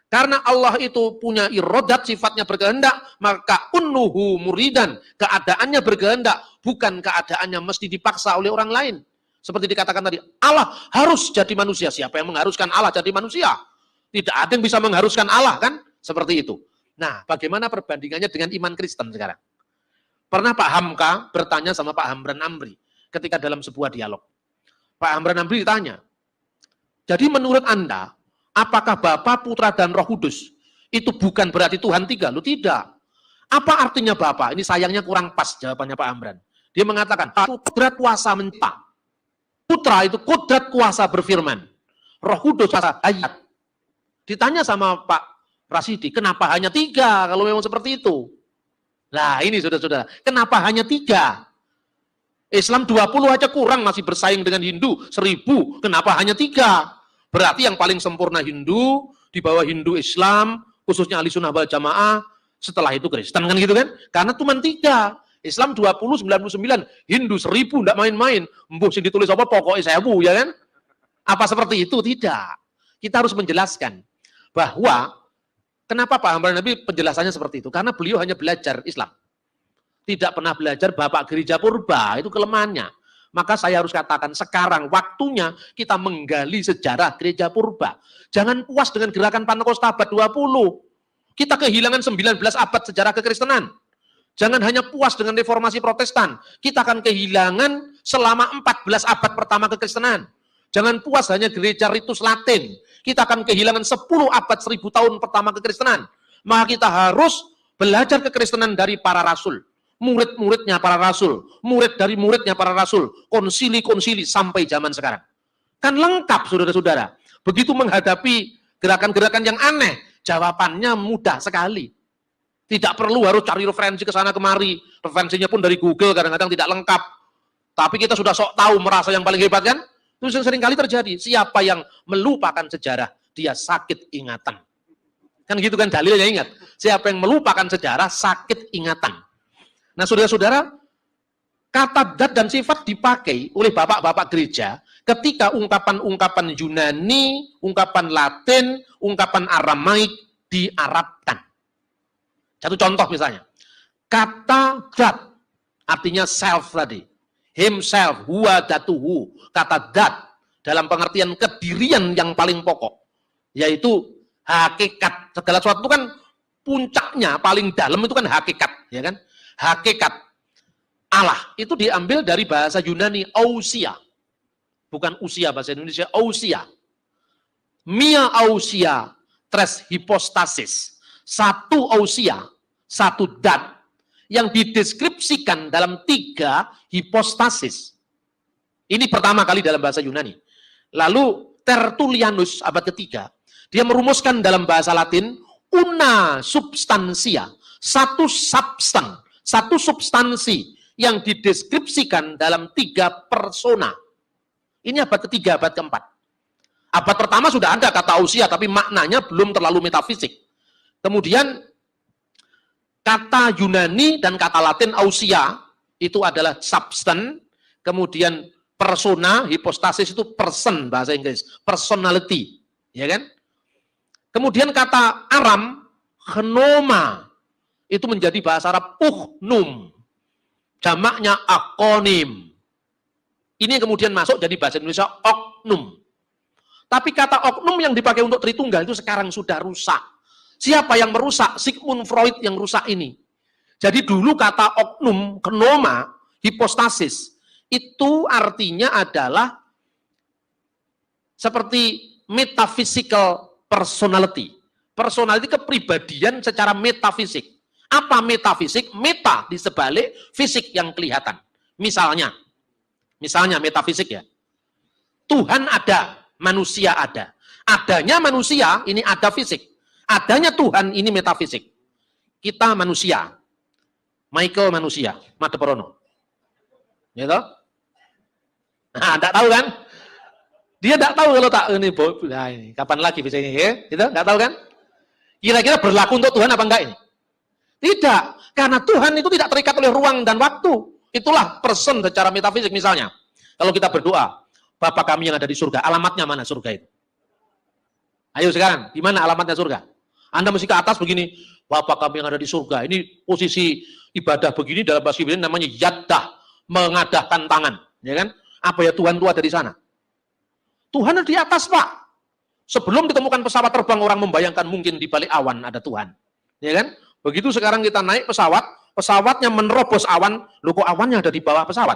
Karena Allah itu punya irodat, sifatnya berkehendak, maka unnuhu muridan, keadaannya berkehendak, bukan keadaannya mesti dipaksa oleh orang lain. Seperti dikatakan tadi, Allah harus jadi manusia. Siapa yang mengharuskan Allah jadi manusia? Tidak ada yang bisa mengharuskan Allah, kan? Seperti itu. Nah, bagaimana perbandingannya dengan iman Kristen sekarang? Pernah Pak Hamka bertanya sama Pak Hamran Amri ketika dalam sebuah dialog. Pak Hamran Amri ditanya, jadi menurut Anda, apakah Bapa, Putra, dan Roh Kudus itu bukan berarti Tuhan 3? Lu tidak. Apa artinya Bapa? Ini sayangnya kurang pas jawabannya Pak Hamran. Dia mengatakan, kudrat kuasa mencipta. Putra itu kudrat kuasa berfirman. Roh Kudus kuasa hayat. Ditanya sama Pak Rasidi, kenapa hanya 3 kalau memang seperti itu? Nah ini saudara-saudara, kenapa hanya 3? Islam 20 aja kurang, masih bersaing dengan Hindu 1000, kenapa hanya 3? Berarti yang paling sempurna Hindu, di bawah Hindu Islam, khususnya Ahli Sunnah wal Jamaah, setelah itu Kristen, kan gitu kan? Karena cuma 3. Islam 20, 99, Hindu 1000, enggak main-main. Mbuh sing ditulis apa pokoknya 1000, ya kan? Apa seperti itu? Tidak. Kita harus menjelaskan bahwa kenapa Pak Hamran Nabi penjelasannya seperti itu? Karena beliau hanya belajar Islam. Tidak pernah belajar Bapak Gereja Purba, itu kelemahannya. Maka saya harus katakan sekarang waktunya kita menggali sejarah Gereja Purba. Jangan puas dengan gerakan Pentakosta abad 20. Kita kehilangan 19 abad sejarah kekristenan. Jangan hanya puas dengan reformasi Protestan. Kita akan kehilangan selama 14 abad pertama kekristenan. Jangan puas hanya gereja ritus Latin. Kita akan kehilangan 10 abad 1000 tahun pertama kekristenan. Maka kita harus belajar kekristenan dari para rasul. Murid-muridnya para rasul. Murid dari muridnya para rasul. Konsili-konsili sampai zaman sekarang. Kan lengkap saudara-saudara. Begitu menghadapi gerakan-gerakan yang aneh, jawabannya mudah sekali. Tidak perlu harus cari referensi ke sana kemari. Referensinya pun dari Google kadang-kadang tidak lengkap. Tapi kita sudah sok tahu merasa yang paling hebat kan? Itu sering kali terjadi. Siapa yang melupakan sejarah, dia sakit ingatan. Kan gitu kan dalilnya, ingat. Siapa yang melupakan sejarah, sakit ingatan. Nah saudara-saudara, kata dat dan sifat dipakai oleh bapak-bapak gereja ketika ungkapan-ungkapan Yunani, ungkapan Latin, ungkapan Aramaik diarabkan. Satu contoh misalnya, kata dat artinya self tadi, himself, huwa datuhu, kata dat dalam pengertian kedirian yang paling pokok, yaitu hakikat. Segala sesuatu kan puncaknya paling dalam itu kan hakikat, ya kan? Hakikat Allah itu diambil dari bahasa Yunani ousia, bukan usia bahasa Indonesia, ousia. Mia ousia tres hipostasis, satu ousia, satu dat yang dideskripsikan dalam 3 hipostasis. Ini pertama kali dalam bahasa Yunani. Lalu Tertullianus abad ketiga, dia merumuskan dalam bahasa Latin una substansia, satu substansi yang dideskripsikan dalam 3 persona. Ini abad ketiga, abad keempat. Abad pertama sudah ada kata ousia, tapi maknanya belum terlalu metafisik. Kemudian kata Yunani dan kata Latin ousia itu adalah substance, kemudian persona, hipostasis itu person bahasa Inggris, personality, ya kan? Kemudian kata Aram, genoma, itu menjadi bahasa Arab uknum, jamaknya akonim. Ini kemudian masuk jadi bahasa Indonesia oknum. Tapi kata oknum yang dipakai untuk Tritunggal itu sekarang sudah rusak. Siapa yang merusak? Sigmund Freud yang rusak ini. Jadi dulu kata oknum, genoma, hipostasis, itu artinya adalah seperti metaphysical personality. Personality kepribadian secara metafisik. Apa metafisik? Meta di sebalik fisik yang kelihatan. Misalnya metafisik ya. Tuhan ada, manusia ada. Adanya manusia, ini ada fisik. Adanya Tuhan, ini metafisik. Kita manusia. Michael manusia. Madeprono. Ya toh? Nah, enggak tahu kan? Dia enggak tahu kalau tak ini, nah, ini kapan lagi bisa ini ya? Gitu? Enggak tahu kan? Kira-kira berlaku untuk Tuhan apa enggak ini? Tidak, karena Tuhan itu tidak terikat oleh ruang dan waktu. Itulah person secara metafisik misalnya. Kalau kita berdoa, Bapa kami yang ada di surga, alamatnya mana surga itu? Ayo sekarang, di mana alamatnya surga? Anda mesti ke atas begini, Bapa kami yang ada di surga. Ini posisi ibadah begini dalam bahasa Ibrani namanya yaddah, mengadahkan tangan, ya kan? Apa ya Tuhan itu ada di sana? Tuhan ada di atas, Pak. Sebelum ditemukan pesawat terbang, orang membayangkan mungkin di balik awan ada Tuhan, ya kan? Begitu sekarang kita naik pesawat, pesawatnya menerobos awan, loh kok awannya ada di bawah pesawat?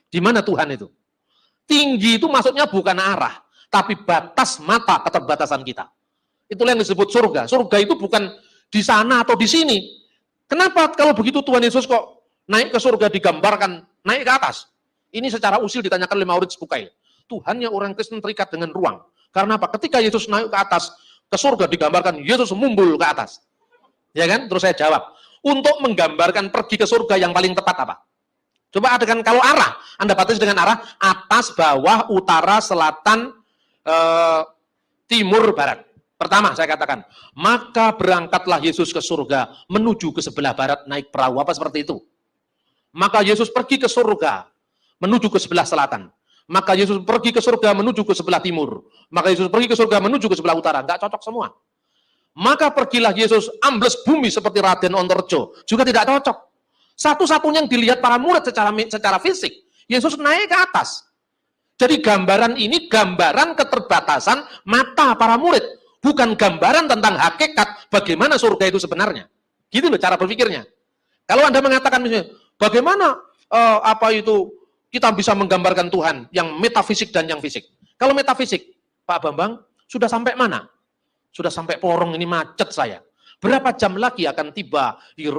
Di mana Tuhan itu? Tinggi itu maksudnya bukan arah, tapi batas mata keterbatasan kita. Itulah yang disebut surga. Surga itu bukan di sana atau di sini. Kenapa kalau begitu Tuhan Yesus kok naik ke surga digambarkan naik ke atas? Ini secara usil ditanyakan oleh Maurits Bucaille. Tuhannya orang Kristen terikat dengan ruang. Karena apa? Ketika Yesus naik ke atas, ke surga digambarkan Yesus mumbul ke atas. Ya kan? Terus saya jawab, untuk menggambarkan pergi ke surga yang paling tepat apa? Coba adegan kalau arah, Anda batasi dengan arah atas, bawah, utara, selatan, timur, barat. Pertama saya katakan, maka berangkatlah Yesus ke surga menuju ke sebelah barat naik perahu. Apa seperti itu? Maka Yesus pergi ke surga menuju ke sebelah selatan. Maka Yesus pergi ke surga menuju ke sebelah timur. Maka Yesus pergi ke surga menuju ke sebelah utara. Enggak cocok semua. Maka pergilah Yesus ambles bumi seperti Raden Ontorjo. Juga tidak cocok. Satu-satunya yang dilihat para murid secara fisik, Yesus naik ke atas. Jadi gambaran ini gambaran keterbatasan mata para murid. Bukan gambaran tentang hakikat bagaimana surga itu sebenarnya. Gitu loh cara berpikirnya. Kalau Anda mengatakan misalnya, bagaimana kita bisa menggambarkan Tuhan yang metafisik dan yang fisik. Kalau metafisik, Pak Bambang, sudah sampai mana? Sudah sampai Porong, ini macet saya. Berapa jam lagi akan tiba di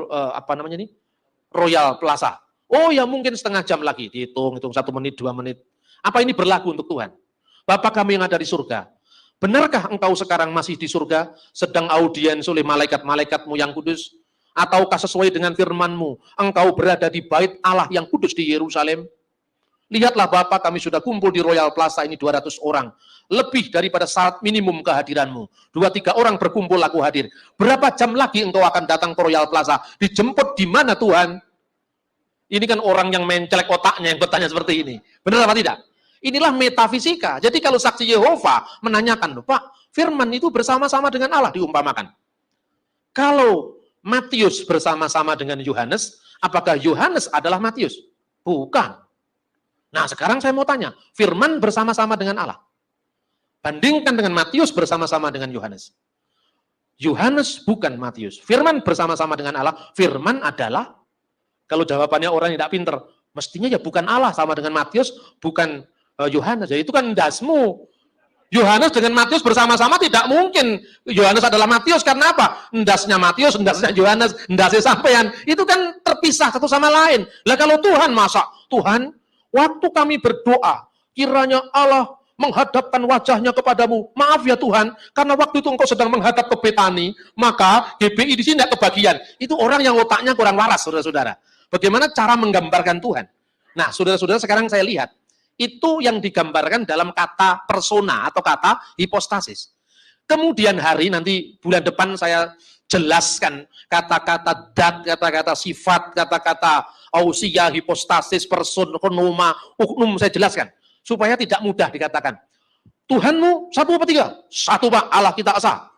Royal Plaza? Oh ya mungkin setengah jam lagi. Dihitung 1 menit, 2 menit. Apa ini berlaku untuk Tuhan? Bapa kami yang ada di surga. Benarkah engkau sekarang masih di surga, sedang audiens oleh malaikat-malaikatmu yang kudus? Ataukah sesuai dengan firman-Mu, engkau berada di bait Allah yang kudus di Yerusalem? Lihatlah Bapak, kami sudah kumpul di Royal Plaza ini 200 orang. Lebih daripada syarat minimum kehadiranmu. 2-3 orang berkumpul aku hadir. Berapa jam lagi engkau akan datang ke Royal Plaza? Dijemput di mana Tuhan? Ini kan orang yang mencelek otaknya yang bertanya seperti ini. Benar apa tidak? Inilah metafisika. Jadi kalau saksi Yehova menanyakan, Pak, firman itu bersama-sama dengan Allah diumpamakan. Kalau Matius bersama-sama dengan Yohanes, apakah Yohanes adalah Matius? Bukan. Nah, sekarang saya mau tanya, firman bersama-sama dengan Allah. Bandingkan dengan Matius bersama-sama dengan Yohanes. Yohanes bukan Matius. Firman bersama-sama dengan Allah. Firman adalah, kalau jawabannya orang yang tidak pinter, mestinya ya bukan Allah sama dengan Matius, bukan Yohanes. Ya itu kan ndasmu. Yohanes dengan Matius bersama-sama tidak mungkin. Yohanes adalah Matius karena apa? Ndasnya Matius, ndasnya Yohanes, ndasnya sampean. Itu kan terpisah satu sama lain. Lah kalau Tuhan, masa Tuhan, waktu kami berdoa, kiranya Allah menghadapkan wajahnya kepadamu. Maaf ya Tuhan, karena waktu itu engkau sedang menghadap ke Betani, maka GBI di sini tidak kebagian. Itu orang yang otaknya kurang waras, saudara-saudara. Bagaimana cara menggambarkan Tuhan? Nah, saudara-saudara, sekarang saya lihat. Itu yang digambarkan dalam kata persona atau kata hipostasis. Kemudian hari, nanti bulan depan saya jelaskan kata-kata dat, kata-kata sifat, kata-kata ausia, hipostasis, person, konoma, uknum, saya jelaskan. Supaya tidak mudah dikatakan. Tuhanmu satu apa tiga? Satu Pak, Allah kita esa.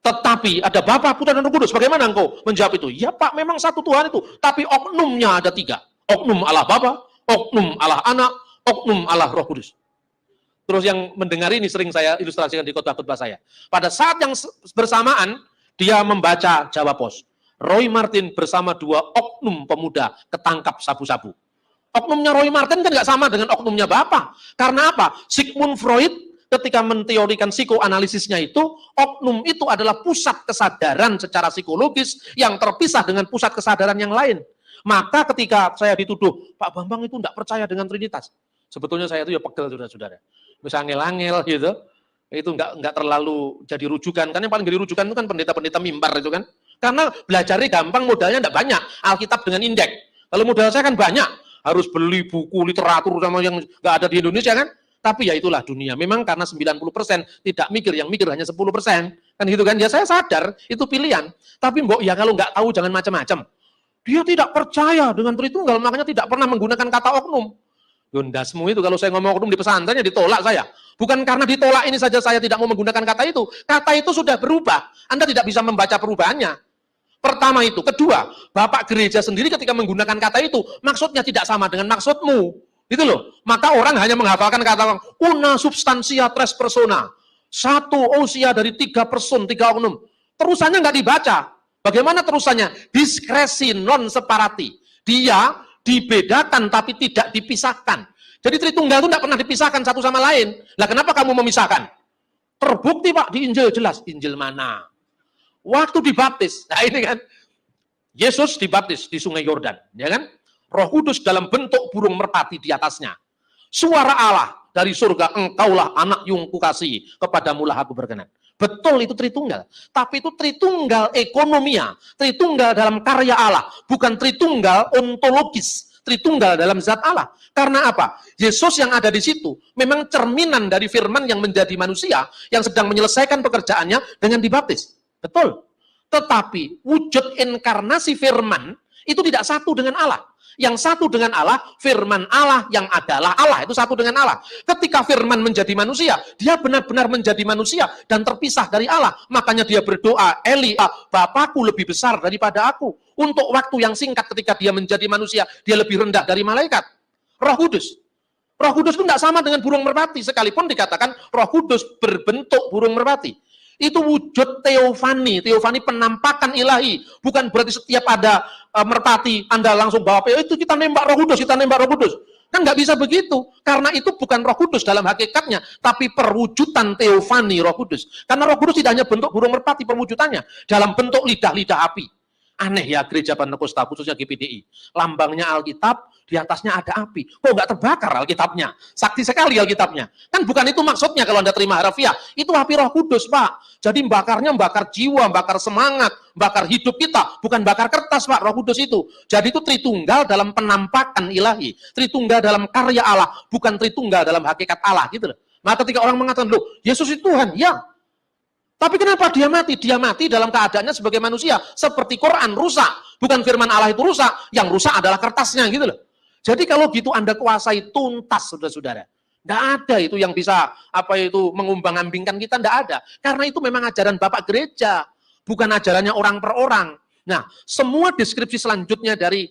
Tetapi ada Bapa, Putra, dan Roh Kudus. Bagaimana engkau menjawab itu? Ya Pak, memang satu Tuhan itu. Tapi oknumnya ada tiga. Oknum Allah Bapa, oknum Allah Anak, oknum Allah Roh Kudus. Terus yang mendengar ini sering saya ilustrasikan di khotbah-khotbah saya. Pada saat yang bersamaan, dia membaca Jawa Pos. Roy Martin bersama dua oknum pemuda ketangkap sabu-sabu. Oknumnya Roy Martin kan nggak sama dengan oknumnya Bapak. Karena apa? Sigmund Freud ketika menteorikan psikoanalisisnya itu, oknum itu adalah pusat kesadaran secara psikologis yang terpisah dengan pusat kesadaran yang lain. Maka ketika saya dituduh, Pak Bambang itu nggak percaya dengan Trinitas. Sebetulnya saya itu ya pegel, saudara-saudara. Bisa angel-angel gitu, itu nggak terlalu jadi rujukan. Kan yang paling jadi rujukan itu kan pendeta-pendeta mimbar itu kan. Karena belajarnya gampang, modalnya nggak banyak. Alkitab dengan indeks. Kalau modal saya kan banyak. Harus beli buku literatur sama yang nggak ada di Indonesia kan. Tapi ya itulah dunia. Memang karena 90% tidak mikir, yang mikir hanya 10%. Kan gitu kan. Ya saya sadar, itu pilihan. Tapi mbok ya kalau nggak tahu jangan macam-macam. Dia tidak percaya dengan Tritunggal, makanya tidak pernah menggunakan kata oknum. Yondasmu itu kalau saya ngomong oknum di pesantrennya ditolak saya. Bukan karena ditolak ini saja saya tidak mau menggunakan kata itu. Kata itu sudah berubah. Anda tidak bisa membaca perubahannya. Pertama itu. Kedua, Bapak gereja sendiri ketika menggunakan kata itu, maksudnya tidak sama dengan maksudmu. Gitu loh. Maka orang hanya menghafalkan kata una substantia tres persona. Satu ousia dari tiga person, tiga oknum. Terusannya nggak dibaca. Bagaimana terusannya? Diskresi non separati. Dia dibedakan tapi tidak dipisahkan. Jadi Tritunggal itu tidak pernah dipisahkan satu sama lain. Lah kenapa kamu memisahkan? Terbukti Pak di Injil jelas. Injil mana? Waktu dibaptis. Nah ini kan. Yesus dibaptis di Sungai Yordan, ya kan? Roh Kudus dalam bentuk burung merpati di atasnya. Suara Allah dari surga, engkaulah anak yang kukasihi, kepadamulah aku berkenan. Betul itu Tritunggal. Tapi itu Tritunggal ekonomia, Tritunggal dalam karya Allah, bukan Tritunggal ontologis, Tritunggal dalam zat Allah. Karena apa? Yesus yang ada di situ memang cerminan dari firman yang menjadi manusia, yang sedang menyelesaikan pekerjaannya dengan dibaptis. Betul. Tetapi wujud inkarnasi firman itu tidak satu dengan Allah. Yang satu dengan Allah, firman Allah yang adalah Allah, itu satu dengan Allah. Ketika firman menjadi manusia, dia benar-benar menjadi manusia dan terpisah dari Allah. Makanya dia berdoa, Eli, Bapakku lebih besar daripada aku. Untuk waktu yang singkat ketika dia menjadi manusia, dia lebih rendah dari malaikat. Roh Kudus. Roh Kudus itu tidak sama dengan burung merpati, sekalipun dikatakan Roh Kudus berbentuk burung merpati. Itu wujud teofani penampakan ilahi. Bukan berarti setiap ada merpati, Anda langsung bawa itu kita nembak Roh Kudus, kita nembak Roh Kudus. Kan nggak bisa begitu, karena itu bukan Roh Kudus dalam hakikatnya, tapi perwujudan teofani Roh Kudus. Karena Roh Kudus tidak hanya bentuk burung merpati perwujudannya, dalam bentuk lidah-lidah api. Aneh ya gereja Pentakosta, khususnya GPDI. Lambangnya Alkitab, di atasnya ada api. Kok nggak terbakar Alkitabnya? Sakti sekali Alkitabnya. Kan bukan itu maksudnya kalau Anda terima harafiah. Itu api Roh Kudus, Pak. Jadi bakarnya bakar jiwa, bakar semangat, bakar hidup kita. Bukan bakar kertas, Pak, Roh Kudus itu. Jadi itu Tritunggal dalam penampakan ilahi. Tritunggal dalam karya Allah, bukan Tritunggal dalam hakikat Allah, gitu loh. Nah, ketika orang mengatakan, loh, Yesus itu Tuhan, ya. Tapi kenapa dia mati? Dia mati dalam keadaannya sebagai manusia. Seperti Quran, rusak. Bukan firman Allah itu rusak. Yang rusak adalah kertasnya, gitu loh. Jadi kalau gitu Anda kuasai tuntas, saudara-saudara. Tidak ada itu yang bisa mengumbang-ambingkan kita, tidak ada. Karena itu memang ajaran Bapak Gereja. Bukan ajarannya orang per orang. Nah, semua deskripsi selanjutnya dari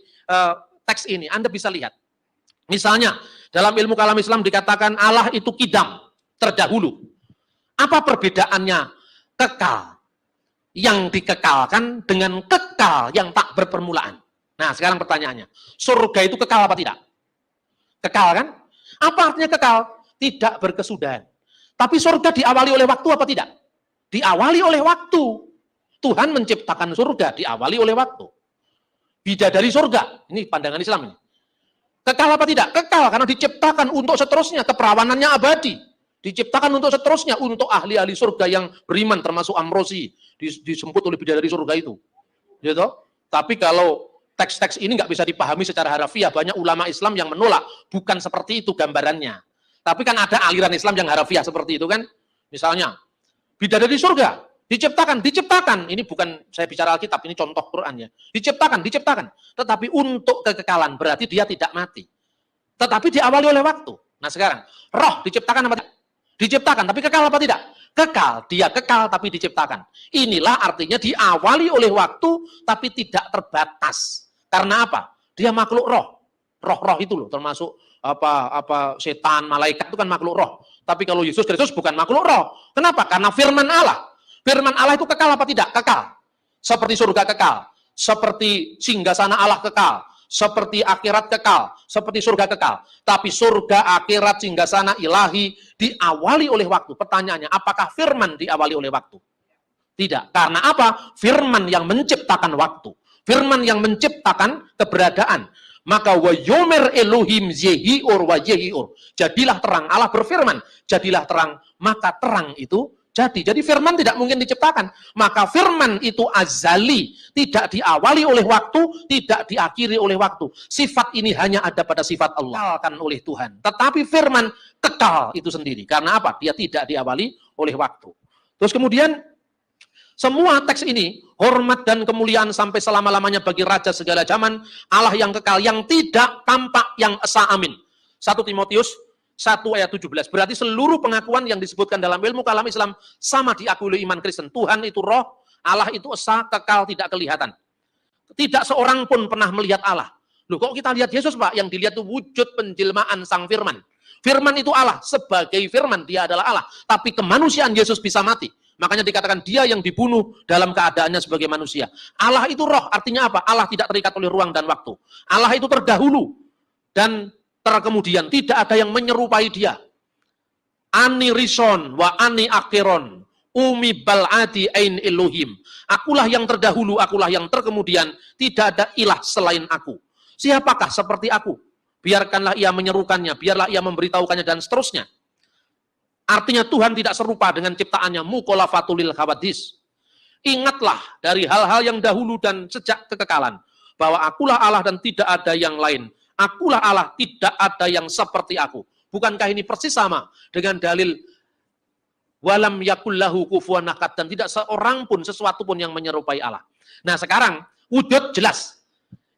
teks ini, Anda bisa lihat. Misalnya, dalam ilmu kalam Islam dikatakan Allah itu kidam, terdahulu. Apa perbedaannya? Kekal yang dikekalkan dengan kekal yang tak berpermulaan. Nah, sekarang pertanyaannya, surga itu kekal apa tidak? Kekal kan? Apa artinya kekal? Tidak berkesudahan. Tapi surga diawali oleh waktu apa tidak? Diawali oleh waktu. Tuhan menciptakan surga diawali oleh waktu. Bidadari surga, ini pandangan Islam ini. Kekal apa tidak? Kekal karena diciptakan untuk seterusnya, keperawanannya abadi. Diciptakan untuk seterusnya, untuk ahli-ahli surga yang beriman, termasuk Amrosi, disebut oleh bidadari surga itu. Gitu. Tapi kalau teks-teks ini nggak bisa dipahami secara harafiah, banyak ulama Islam yang menolak, bukan seperti itu gambarannya. Tapi kan ada aliran Islam yang harafiah seperti itu kan. Misalnya, bidadari surga, diciptakan. Ini bukan saya bicara Alkitab, ini contoh Quran ya. Diciptakan. Tetapi untuk kekekalan, berarti dia tidak mati. Tetapi diawali oleh waktu. Nah sekarang, roh diciptakan apa tidak? Diciptakan, tapi kekal apa tidak? Kekal, dia kekal tapi diciptakan. Inilah artinya diawali oleh waktu tapi tidak terbatas. Karena apa? Dia makhluk roh. Roh-roh itu loh, termasuk apa setan, malaikat itu kan makhluk roh. Tapi kalau Yesus Kristus bukan makhluk roh. Kenapa? Karena firman Allah. Firman Allah itu kekal apa tidak? Kekal. Seperti surga kekal, seperti singgasana Allah kekal, seperti akhirat kekal, seperti surga kekal. Tapi surga, akhirat, singgasana ilahi diawali oleh waktu. Pertanyaannya, apakah firman diawali oleh waktu? Tidak. Karena apa? Firman yang menciptakan waktu. Firman yang menciptakan keberadaan. Maka wa yomer Elohim yehiur wa yehiur. Jadilah terang, Allah berfirman. Jadilah terang, maka terang itu jadi firman tidak mungkin diciptakan. Maka firman itu azali, tidak diawali oleh waktu, tidak diakhiri oleh waktu. Sifat ini hanya ada pada sifat Allah, kan oleh Tuhan. Tetapi firman kekal itu sendiri. Karena apa? Dia tidak diawali oleh waktu. Terus kemudian semua teks ini hormat dan kemuliaan sampai selama-lamanya bagi raja segala zaman, Allah yang kekal, yang tidak tampak, yang esa, amin. 1 Timotius 1 ayat 17. Berarti seluruh pengakuan yang disebutkan dalam ilmu kalam Islam sama diakui oleh iman Kristen. Tuhan itu roh, Allah itu esa, kekal, tidak kelihatan. Tidak seorang pun pernah melihat Allah. Loh, kok kita lihat Yesus, Pak? Yang dilihat itu wujud penjelmaan sang firman. Firman itu Allah. Sebagai firman, dia adalah Allah. Tapi kemanusiaan Yesus bisa mati. Makanya dikatakan dia yang dibunuh dalam keadaannya sebagai manusia. Allah itu roh. Artinya apa? Allah tidak terikat oleh ruang dan waktu. Allah itu terdahulu. Dan terkemudian tidak ada yang menyerupai dia. Ani rison wa ani akhiron umi bal'adi ain Elohim. Akulah yang terdahulu, akulah yang terkemudian, tidak ada ilah selain aku. Siapakah seperti aku? Biarkanlah ia menyerukannya, biarlah ia memberitahukannya, dan seterusnya. Artinya Tuhan tidak serupa dengan ciptaannya. Mukolafatulil khawadis. Ingatlah dari hal-hal yang dahulu dan sejak kekekalan, bahwa akulah Allah dan tidak ada yang lain. Akulah Allah, tidak ada yang seperti aku. Bukankah ini persis sama dengan dalil walam yakullahu kufuwan ahad, dan tidak seorang pun, sesuatu pun yang menyerupai Allah. Nah sekarang wujud jelas.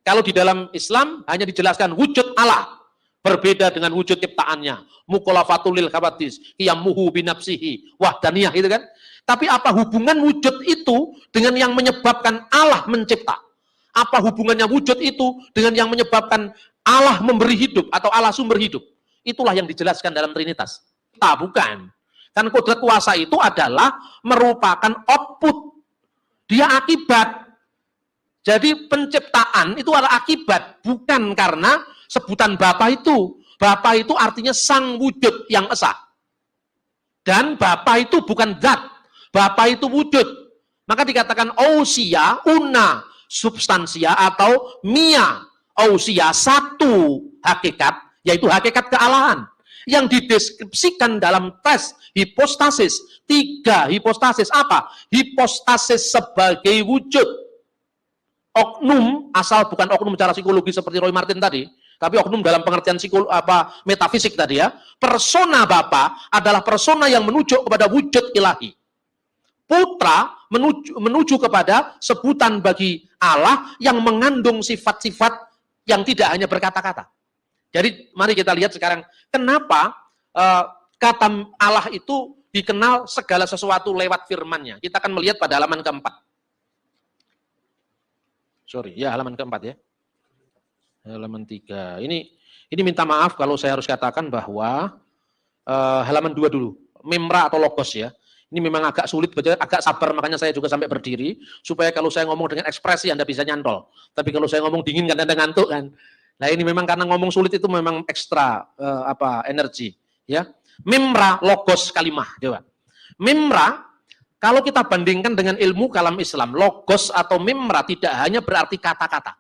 Kalau di dalam Islam hanya dijelaskan wujud Allah, berbeda dengan wujud ciptaannya. Mukolafatulil khawadis, qiyamuhu binafsihi, wahdaniyah, itu kan. Tapi apa hubungan wujud itu dengan yang menyebabkan Allah mencipta? Apa hubungannya wujud itu dengan yang menyebabkan Allah memberi hidup atau Allah sumber hidup? Itulah yang dijelaskan dalam Trinitas. Bukan. Kan kodrat kuasa itu adalah merupakan output. Dia akibat. Jadi penciptaan itu adalah akibat. Bukan karena sebutan Bapa itu. Bapa itu artinya sang wujud yang esa. Dan Bapa itu bukan zat. Bapa itu wujud. Maka dikatakan ousia, una, substansia atau mia. Ousia, satu hakikat, yaitu hakikat kealahan. Yang dideskripsikan dalam tes hipostasis. 3 hipostasis. Apa? Hipostasis sebagai wujud. Oknum, asal bukan oknum secara psikologi seperti Roy Martin tadi, tapi oknum dalam pengertian metafisik tadi ya. Persona Bapa adalah persona yang menuju kepada wujud ilahi. Putra menuju kepada sebutan bagi Allah yang mengandung sifat-sifat yang tidak hanya berkata-kata. Jadi mari kita lihat sekarang kenapa kata Allah itu dikenal segala sesuatu lewat firman-Nya. Kita akan melihat pada halaman keempat. Halaman keempat ya. Halaman 3. Ini minta maaf kalau saya harus katakan bahwa halaman 2 dulu. Memra atau logos ya. Ini memang agak sulit, agak sabar, makanya saya juga sampai berdiri, supaya kalau saya ngomong dengan ekspresi Anda bisa nyantol. Tapi kalau saya ngomong dingin kan Anda ngantuk kan. Nah ini memang karena ngomong sulit itu memang ekstra energi. Ya. Memra, logos, kalimah. Coba. Memra, kalau kita bandingkan dengan ilmu kalam Islam, logos atau memra tidak hanya berarti kata-kata.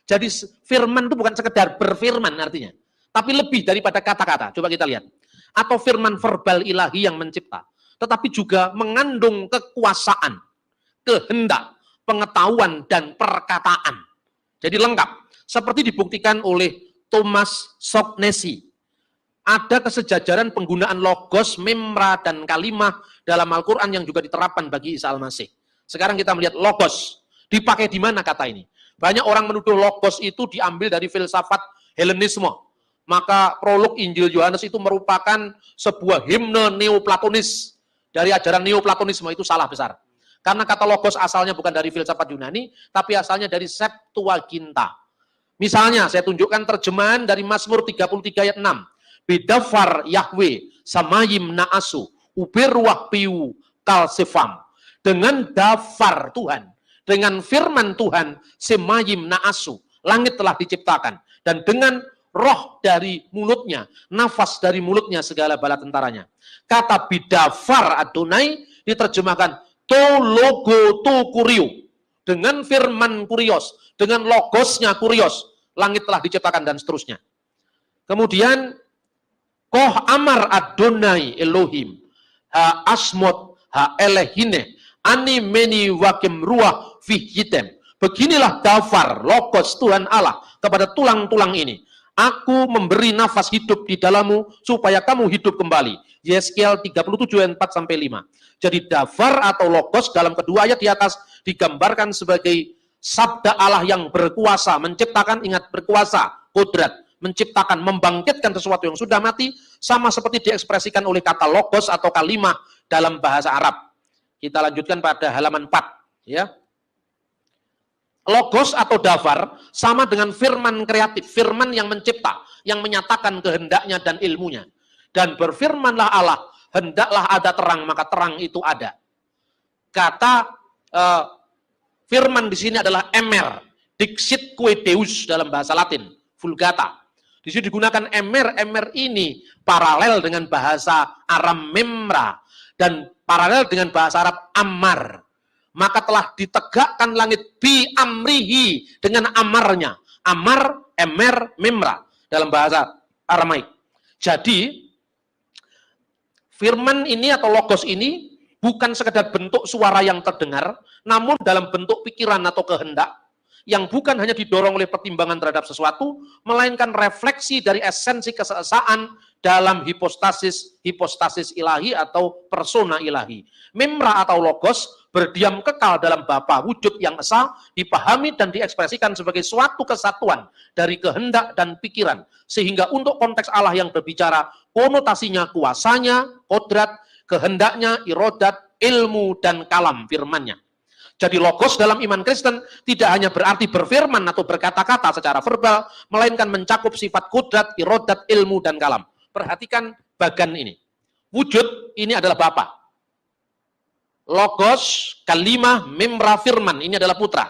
Jadi firman itu bukan sekedar berfirman artinya, tapi lebih daripada kata-kata. Coba kita lihat. atau firman verbal ilahi yang mencipta, tetapi juga mengandung kekuasaan, kehendak, pengetahuan, dan perkataan. Jadi lengkap. Seperti dibuktikan oleh Thomas Soknesi. Ada kesejajaran penggunaan logos, memra, dan kalimah dalam Al-Quran yang juga diterapkan bagi Isa Al-Masih. Sekarang kita melihat logos. Dipakai di mana kata ini? Banyak orang menuduh logos itu diambil dari filsafat Helenisme. Maka prolog Injil Yohanes itu merupakan sebuah himne neoplatonis. Dari ajaran neoplatonisme itu salah besar. Karena kata logos asalnya bukan dari filsafat Yunani, tapi asalnya dari Septuaginta. Misalnya, saya tunjukkan terjemahan dari Mazmur 33 ayat 6. Bidafar Yahweh samayim na'asu uberwah piu kalsefam. Dengan dafar Tuhan, dengan firman Tuhan, semayim na'asu, langit telah diciptakan. Dan dengan roh dari mulutnya, nafas dari mulutnya segala bala tentaranya. Kata bidafar Adonai diterjemahkan to logo to kuriu. Dengan firman kurios, dengan logosnya kurios, langit telah diciptakan dan seterusnya. Kemudian koh amar Adonai Elohim ha asmot ha elehine ani meni wakim ruah fihitem. Beginilah dafar logos Tuhan Allah kepada tulang-tulang ini. Aku memberi nafas hidup di dalammu supaya kamu hidup kembali. Yeskiel 37 ayat 4-5. Jadi dafar atau logos dalam kedua ayat di atas digambarkan sebagai sabda Allah yang berkuasa, menciptakan, ingat berkuasa, kodrat, menciptakan, membangkitkan sesuatu yang sudah mati, sama seperti diekspresikan oleh kata logos atau kalimah dalam bahasa Arab. Kita lanjutkan pada halaman 4. Ya. Logos atau dafar sama dengan firman kreatif, firman yang mencipta, yang menyatakan kehendaknya dan ilmunya. Dan berfirmanlah Allah, hendaklah ada terang, maka terang itu ada. Kata firman di sini adalah emer, dixit quo deus dalam bahasa Latin, vulgata. Di sini digunakan emer, emer ini paralel dengan bahasa Aram memra dan paralel dengan bahasa Arab ammar. Maka telah ditegakkan langit bi amrihi dengan amarnya. Amar, emer, memra dalam bahasa Aramaik. Jadi firman ini atau logos ini bukan sekedar bentuk suara yang terdengar, namun dalam bentuk pikiran atau kehendak yang bukan hanya didorong oleh pertimbangan terhadap sesuatu, melainkan refleksi dari esensi keseesaan dalam hipostasis ilahi atau persona ilahi. Memra atau logos berdiam kekal dalam Bapa, wujud yang esa, dipahami dan diekspresikan sebagai suatu kesatuan dari kehendak dan pikiran. Sehingga untuk konteks Allah yang berbicara, konotasinya kuasanya, kodrat, kehendaknya, irodat, ilmu, dan kalam firmannya. Jadi logos dalam iman Kristen tidak hanya berarti berfirman atau berkata-kata secara verbal, melainkan mencakup sifat kodrat, irodat, ilmu, dan kalam. Perhatikan bagan ini. Wujud ini adalah Bapa. Logos, kalimah, memra, firman, ini adalah putra.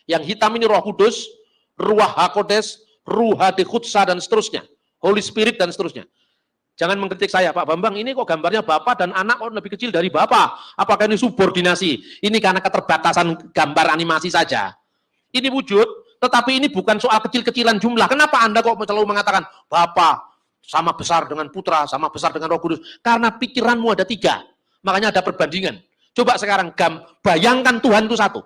Yang hitam ini Roh Kudus, Ruah HaKodes, Ruha Dekutsa, dan seterusnya. Holy Spirit, dan seterusnya. Jangan mengkritik saya, Pak Bambang, ini kok gambarnya Bapak dan anak kok lebih kecil dari Bapak. Apakah ini subordinasi? Ini karena keterbatasan gambar animasi saja. Ini wujud, tetapi ini bukan soal kecil-kecilan jumlah. Kenapa Anda kok selalu mengatakan, Bapak sama besar dengan putra, sama besar dengan Roh Kudus? Karena pikiranmu ada 3. Makanya ada perbandingan. Coba sekarang bayangkan Tuhan itu satu.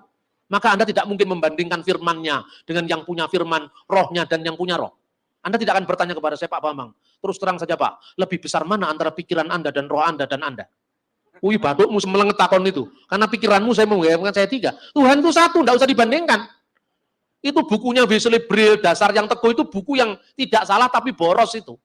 Maka Anda tidak mungkin membandingkan firman-Nya dengan yang punya firman, rohnya dan yang punya roh. Anda tidak akan bertanya kepada saya, Pak Bambang. Terus terang saja, Pak, lebih besar mana antara pikiran Anda dan roh Anda dan Anda? Wih, batukmu semelenget takon itu. Karena pikiranmu saya menggayangkan saya 3. Tuhan itu satu, tidak usah dibandingkan. Itu bukunya Wesley Brill, Dasar yang Teguh, itu buku yang tidak salah tapi boros itu.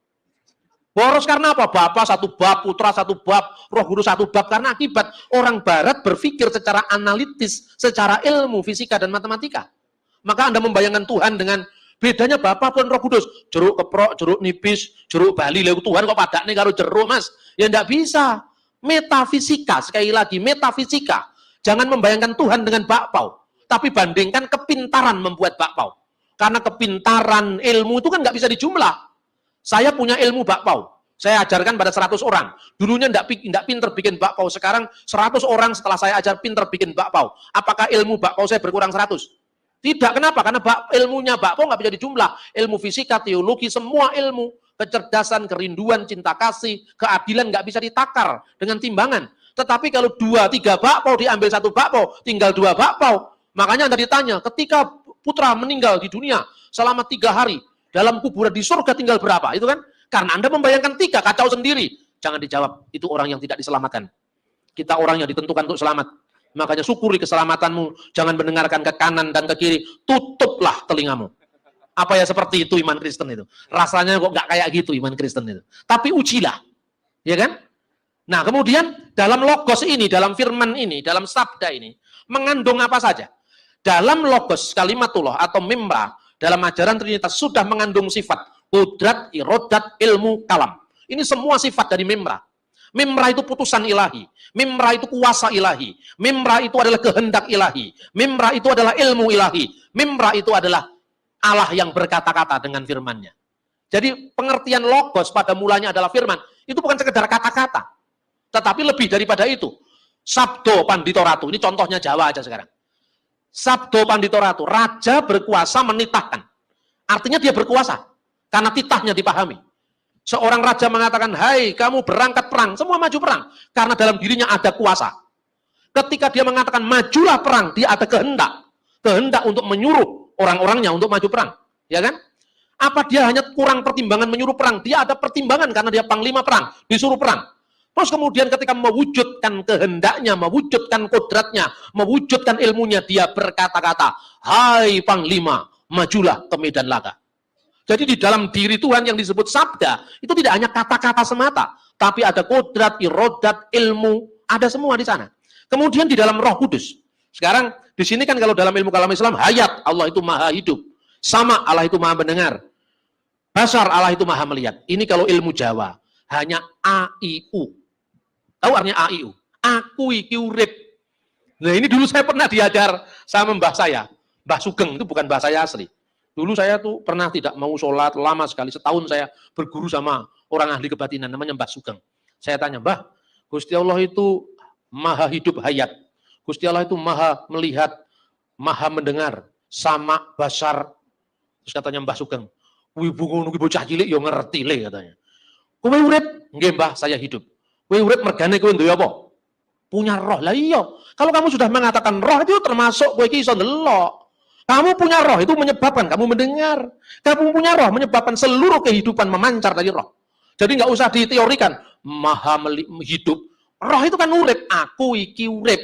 Boros karena apa? Bapa 1 bab, putra 1 bab, Roh Kudus 1 bab. Karena akibat orang barat berpikir secara analitis, secara ilmu, fisika, dan matematika. Maka Anda membayangkan Tuhan dengan bedanya Bapa pun Roh Kudus. Jeruk keprok, jeruk nipis, jeruk bali. Lalu Tuhan kok padaknya karo jeruk, Mas? Ya enggak bisa. Metafisika, sekali lagi, metafisika. Jangan membayangkan Tuhan dengan bakpao. Tapi bandingkan kepintaran membuat bakpao. Karena kepintaran ilmu itu kan nggak bisa dijumlah. Saya punya ilmu bakpao. Saya ajarkan pada 100 orang. Dulunya enggak pinter bikin bakpao. Sekarang 100 orang setelah saya ajar pinter bikin bakpao. Apakah ilmu bakpao saya berkurang 100? Tidak. Kenapa? Karena ilmunya bakpao nggak bisa dijumlah. Ilmu fisika, teologi, semua ilmu. kecerdasan, kerinduan, cinta kasih, keadilan nggak bisa ditakar dengan timbangan. Tetapi kalau 2-3 bakpao diambil 1 bakpao, tinggal 2 bakpao. Makanya Anda ditanya, ketika putra meninggal di dunia selama 3 hari, dalam kuburan di surga tinggal berapa? Itu kan? Karena Anda membayangkan 3, kacau sendiri. Jangan dijawab, itu orang yang tidak diselamatkan. Kita orang yang ditentukan untuk selamat. Makanya syukuri keselamatanmu, jangan mendengarkan ke kanan dan ke kiri, tutuplah telingamu. Apa ya seperti itu iman Kristen itu? Rasanya kok nggak kayak gitu iman Kristen itu. Tapi ujilah, ya kan? Nah kemudian dalam logos ini, dalam firman ini, dalam sabda ini, mengandung apa saja? Dalam logos kalimatullah atau memra, dalam ajaran Trinitas sudah mengandung sifat qudrat, irodat, ilmu, kalam. Ini semua sifat dari memra. Memra itu putusan ilahi. Memra itu kuasa ilahi. Memra itu adalah kehendak ilahi. Memra itu adalah ilmu ilahi. Memra itu adalah Allah yang berkata-kata dengan firman-Nya. Jadi pengertian logos pada mulanya adalah firman. Itu bukan sekedar kata-kata. Tetapi lebih daripada itu. Sabdo Pandito Ratu. Ini contohnya Jawa aja sekarang. Sabdo Pandito Ratu. Raja berkuasa menitahkan. Artinya dia berkuasa. Karena titahnya dipahami. Seorang raja mengatakan, hai kamu berangkat perang, semua maju perang. Karena dalam dirinya ada kuasa. Ketika dia mengatakan majulah perang, dia ada kehendak. Kehendak untuk menyuruh orang-orangnya untuk maju perang. Ya kan? Apa dia hanya kurang pertimbangan menyuruh perang? Dia ada pertimbangan karena dia panglima perang, disuruh perang. Terus kemudian ketika mewujudkan kehendaknya, mewujudkan kodratnya, mewujudkan ilmunya, dia berkata-kata, hai panglima, majulah ke medan laga. Jadi di dalam diri Tuhan yang disebut sabda, itu tidak hanya kata-kata semata, tapi ada kodrat, irodat, ilmu, ada semua di sana. Kemudian di dalam Roh Kudus. Sekarang di sini kan kalau dalam ilmu kalam Islam, hayat, Allah itu maha hidup. Sama, Allah itu maha mendengar. Basar, Allah itu maha melihat. Ini kalau ilmu Jawa, hanya A-I-U. Tahu artinya A-I-U? Aku iki urip. Nah ini dulu saya pernah diajar sama mbah saya. Mbah Sugeng, itu bukan mbah saya asli. Dulu saya tuh pernah tidak mau sholat lama sekali, setahun saya berguru sama orang ahli kebatinan namanya Mbah Sugeng. Saya tanya, Mbah, Gusti Allah itu maha hidup hayat. Gusti Allah itu maha melihat, maha mendengar, sama basar. Terus katanya Mbah Sugeng, wibu bocah cilik yo ngerti le katanya. Kowe urip? Nggih Mbah, saya hidup. Kowe urip mergane kowe duwe apa? Punya roh. Lah iya. Kalau kamu sudah mengatakan roh itu termasuk kowe iki iso ndelok. Kamu punya roh, itu menyebabkan kamu mendengar. Kamu punya roh, menyebabkan seluruh kehidupan memancar dari roh. Jadi nggak usah diteorikan. Maha hidup. Roh itu kan urip. Aku iki urip.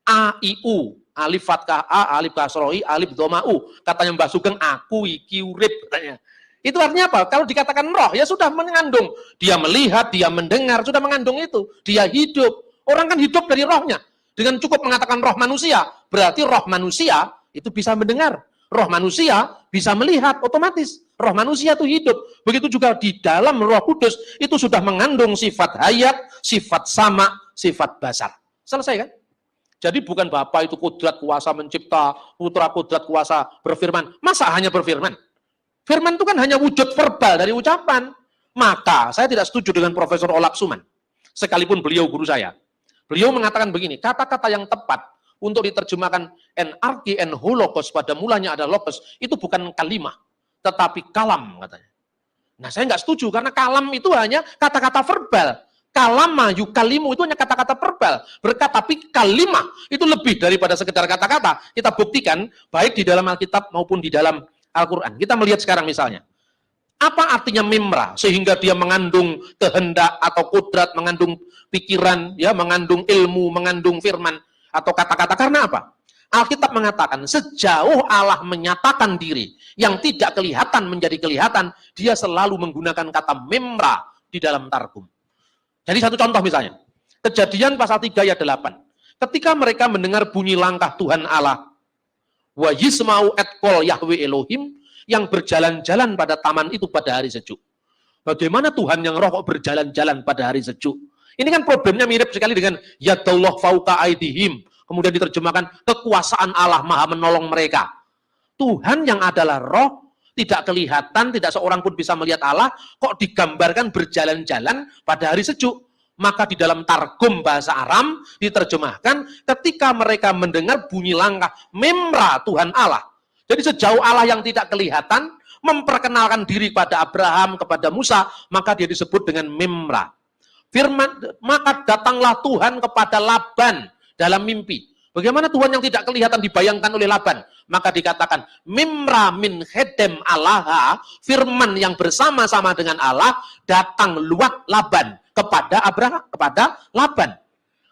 A-I-U. Alif fathah A, alif kasrohi, alif dhama'u. Katanya Mbah Sugeng, aku iki urip. Katanya. Itu artinya apa? Kalau dikatakan roh, ya sudah mengandung. Dia melihat, dia mendengar, sudah mengandung itu. Dia hidup. Orang kan hidup dari rohnya. Dengan cukup mengatakan roh manusia. Berarti roh manusia itu bisa mendengar. Roh manusia bisa melihat otomatis. Roh manusia itu hidup. Begitu juga di dalam Roh Kudus itu sudah mengandung sifat hayat, sifat sama, sifat basar. Selesai kan? Jadi bukan Bapa itu kodrat kuasa mencipta, Putra kodrat kuasa berfirman. Masa hanya berfirman? Firman itu kan hanya wujud verbal dari ucapan. Maka saya tidak setuju dengan Profesor Olak Suman. Sekalipun beliau guru saya. Beliau mengatakan begini, kata-kata yang tepat untuk diterjemahkan NRK and holokos pada mulanya ada logos, itu bukan kalimah, tetapi kalam katanya. Nah saya nggak setuju karena kalam itu hanya kata-kata verbal. Kalama yukalimu itu hanya kata-kata verbal. Berkata, tapi kalimah itu lebih daripada sekedar kata-kata. Kita buktikan baik di dalam Alkitab maupun di dalam Al-Quran. Kita melihat sekarang misalnya. Apa artinya memra? Sehingga dia mengandung kehendak atau kodrat, mengandung pikiran, ya, mengandung ilmu, mengandung firman. Atau kata-kata, karena apa? Alkitab mengatakan, sejauh Allah menyatakan diri yang tidak kelihatan menjadi kelihatan, dia selalu menggunakan kata memra di dalam Targum. Jadi satu contoh misalnya, Kejadian pasal 3 ayat 8. Ketika mereka mendengar bunyi langkah Tuhan Allah, wa yisma'u etkol Yahweh Elohim, yang berjalan-jalan pada taman itu pada hari sejuk. Bagaimana Tuhan yang roh kok berjalan-jalan pada hari sejuk? Ini kan problemnya mirip sekali dengan yadallah fauqa aidihim. Kemudian diterjemahkan kekuasaan Allah maha menolong mereka. Tuhan yang adalah roh, tidak kelihatan, tidak seorang pun bisa melihat Allah, kok digambarkan berjalan-jalan pada hari sejuk. Maka di dalam Targum bahasa Aram diterjemahkan ketika mereka mendengar bunyi langkah memra Tuhan Allah. Jadi sejauh Allah yang tidak kelihatan memperkenalkan diri kepada Abraham, kepada Musa, maka dia disebut dengan Mimra. Firman, maka datanglah Tuhan kepada Laban dalam mimpi. Bagaimana Tuhan yang tidak kelihatan dibayangkan oleh Laban? Maka dikatakan, Mimra min khedem Allaha, firman yang bersama-sama dengan Allah, datang luat Laban kepada Abraham, kepada Laban.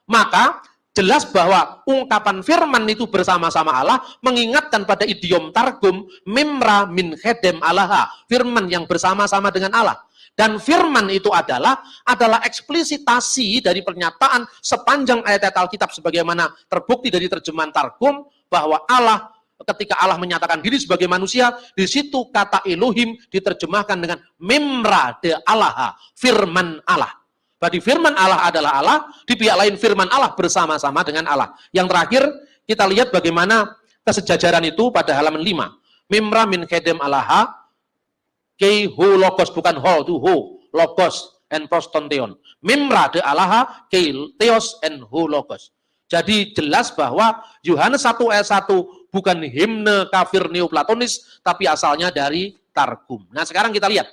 Maka jelas bahwa ungkapan firman itu bersama-sama Allah mengingatkan pada idiom targum Mimra min khedem Allaha, firman yang bersama-sama dengan Allah. Dan firman itu adalah eksplisitasi dari pernyataan sepanjang ayat-ayat Alkitab sebagaimana terbukti dari terjemahan Targum bahwa Allah, ketika Allah menyatakan diri sebagai manusia, di situ kata Elohim diterjemahkan dengan Mimra de Allah, firman Allah. Berarti firman Allah adalah Allah, di pihak lain firman Allah bersama-sama dengan Allah. Yang terakhir, kita lihat bagaimana kesejajaran itu pada halaman 5. Mimra min khedem Allaha, Kei ho logos, bukan ho, itu ho, logos and prostonteon. Mimra de Allaha, kei theos and ho logos. Jadi jelas bahwa Yohanes 1 ayat 1 bukan himne kafir neoplatonis, tapi asalnya dari Targum. Nah sekarang kita lihat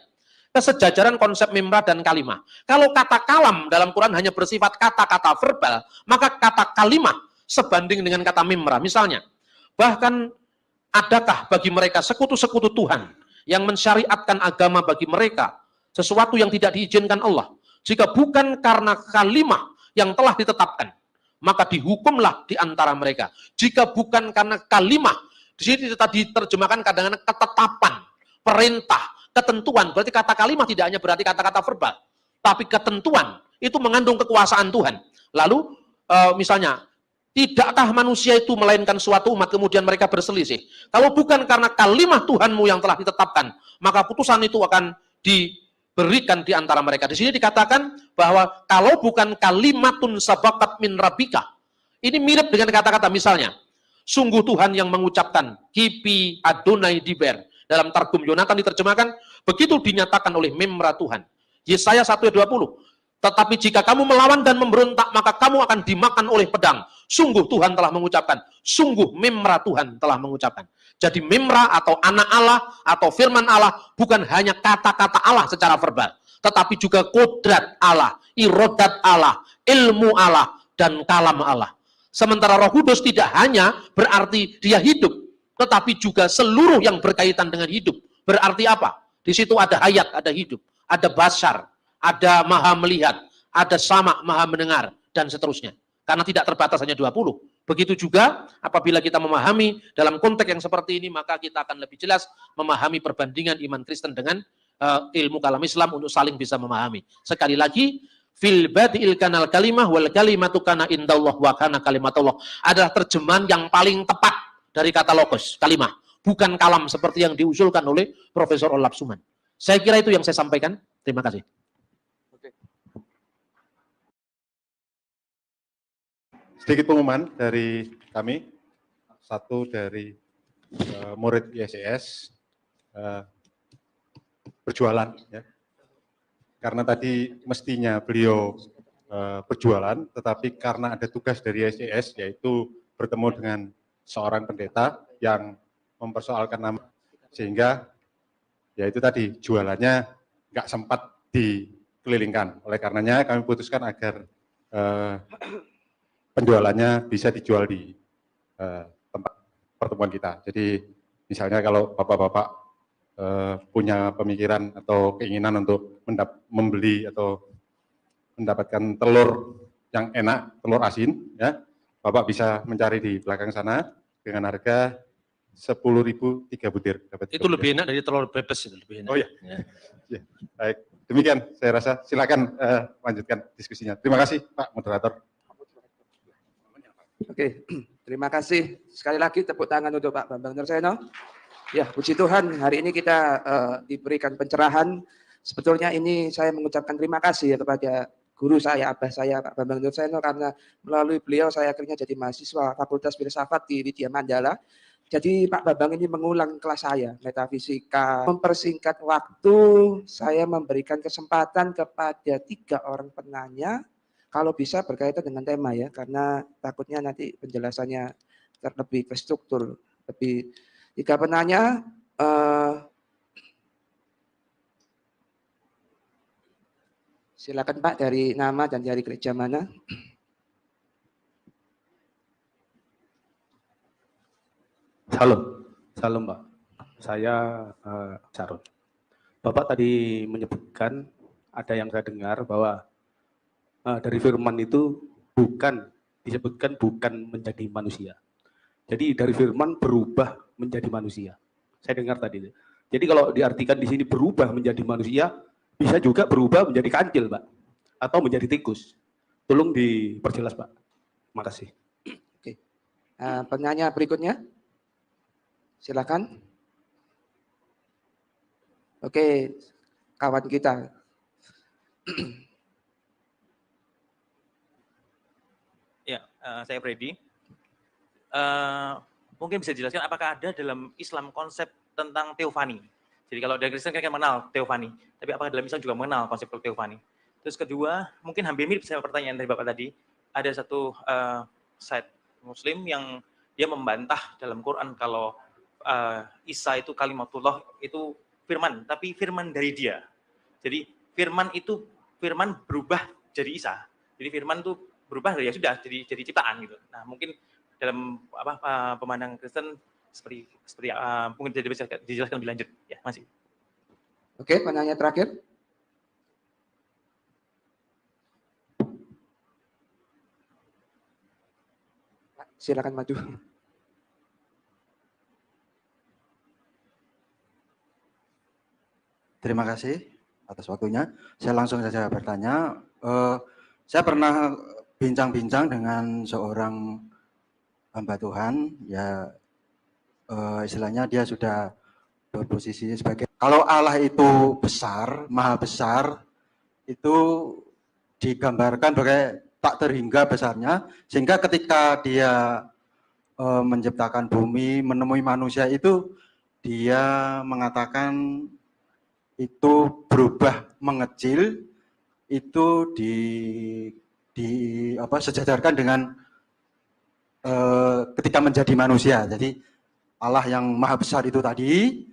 kesejajaran konsep mimra dan kalimah. Kalau kata kalam dalam Quran hanya bersifat kata-kata verbal, maka kata kalimah sebanding dengan kata mimra. Misalnya, bahkan adakah bagi mereka sekutu-sekutu Tuhan yang mensyariatkan agama bagi mereka, sesuatu yang tidak diizinkan Allah. Jika bukan karena kalimah yang telah ditetapkan, maka dihukumlah di antara mereka. Jika bukan karena kalimah, di sini diterjemahkan kadang-kadang ketetapan, perintah, ketentuan. Berarti kata kalimah tidak hanya berarti kata-kata verbal, tapi ketentuan itu mengandung kekuasaan Tuhan. Lalu misalnya, tidakkah manusia itu melainkan suatu umat kemudian mereka berselisih? Kalau bukan karena kalimah Tuhanmu yang telah ditetapkan, maka putusan itu akan diberikan di antara mereka. Di sini dikatakan bahwa kalau bukan kalimatun sabakat min rabbika, ini mirip dengan kata-kata misalnya, sungguh Tuhan yang mengucapkan Kipi Adonai Diber. Dalam Targum Yonatan diterjemahkan, begitu dinyatakan oleh Mimra Tuhan. Yesaya 1 ayat 20. Tetapi jika kamu melawan dan memberontak, maka kamu akan dimakan oleh pedang. Sungguh Tuhan telah mengucapkan. Sungguh Mimra Tuhan telah mengucapkan. Jadi Mimra atau anak Allah atau firman Allah bukan hanya kata-kata Allah secara verbal, tetapi juga kodrat Allah, irodat Allah, ilmu Allah, dan kalam Allah. Sementara Roh Kudus tidak hanya berarti dia hidup, tetapi juga seluruh yang berkaitan dengan hidup. Berarti apa? Di situ ada hayat, ada hidup, ada basar, ada maha melihat, ada sama maha mendengar, dan seterusnya. Karena tidak terbatas hanya 20. Begitu juga apabila kita memahami dalam konteks yang seperti ini, maka kita akan lebih jelas memahami perbandingan iman Kristen dengan ilmu kalam Islam untuk saling bisa memahami. Sekali lagi, fil badi'il kanal kalimah wal kalimatu kana indallah wa kana kalimatullah adalah terjemahan yang paling tepat dari kata logos, kalimah. Bukan kalam seperti yang diusulkan oleh Profesor Olaf Suman. Saya kira itu yang saya sampaikan. Terima kasih. Sedikit pengumuman dari kami, satu dari murid ISCS berjualan, ya. Karena tadi mestinya beliau berjualan, tetapi karena ada tugas dari ISCS, yaitu bertemu dengan seorang pendeta yang mempersoalkan nama, sehingga ya itu tadi jualannya nggak sempat dikelilingkan. Oleh karenanya kami putuskan agar penjualannya bisa dijual di tempat pertemuan kita. Jadi misalnya kalau bapak-bapak punya pemikiran atau keinginan untuk membeli atau mendapatkan telur yang enak, telur asin, ya, bapak bisa mencari di belakang sana dengan harga 10.000 3 butir. Itu lebih enak dari telur bebes itu, lebih enak. Oh ya. Ya. Baik, demikian saya rasa. Silakan lanjutkan diskusinya. Terima kasih Pak Moderator. Oke, terima kasih. Sekali lagi tepuk tangan untuk Pak Bambang Nurseno. Ya, puji Tuhan, hari ini kita diberikan pencerahan. Sebetulnya ini saya mengucapkan terima kasih ya kepada guru saya, abah saya, Pak Bambang Nurseno, karena melalui beliau saya akhirnya jadi mahasiswa Fakultas Filsafat di Widya Mandala. Jadi Pak Bambang ini mengulang kelas saya, metafisika. Mempersingkat waktu, saya memberikan kesempatan kepada 3 orang penanya, kalau bisa berkaitan dengan tema ya, karena takutnya nanti penjelasannya lebih ke struktur. Lebih 3 penanya, Silakan Pak, dari nama dan dari gereja mana? Salam Pak. Saya Sarun. Bapak tadi menyebutkan, ada yang saya dengar bahwa dari firman itu disebutkan bukan menjadi manusia. Jadi dari firman berubah menjadi manusia. Saya dengar tadi. Jadi kalau diartikan di sini berubah menjadi manusia, bisa juga berubah menjadi kancil, Pak, atau menjadi tikus. Tolong diperjelas, Pak. Terima kasih. Oke. Penanya berikutnya, silakan. Oke, kawan kita. Ya, saya Freddy. Mungkin bisa dijelaskan apakah ada dalam Islam konsep tentang teofani? Jadi kalau dari Kristen kan mengenal teofani, tapi apakah dalam Islam juga mengenal konsep teofani? Terus kedua, mungkin hampir mirip sama pertanyaan dari Bapak tadi, ada satu site Muslim yang dia membantah dalam Quran kalau Isa itu kalimatullah, itu firman, tapi firman dari dia. Jadi firman berubah jadi Isa. Jadi firman itu berubah ya sudah jadi ciptaan gitu. Nah, mungkin dalam pemandang Kristen seperti mungkin bisa dijelaskan lebih lanjut ya, masih. Oke, penanya terakhir. Silakan maju. Terima kasih atas waktunya. Saya langsung saja bertanya. Saya pernah bincang-bincang dengan seorang hamba Tuhan, ya istilahnya dia sudah berposisi sebagai, kalau Allah itu besar, maha besar, itu digambarkan sebagai tak terhingga besarnya, sehingga ketika dia menciptakan bumi, menemui manusia itu, dia mengatakan itu berubah mengecil, itu sejajarkan dengan ketika menjadi manusia. Jadi Allah yang maha besar itu tadi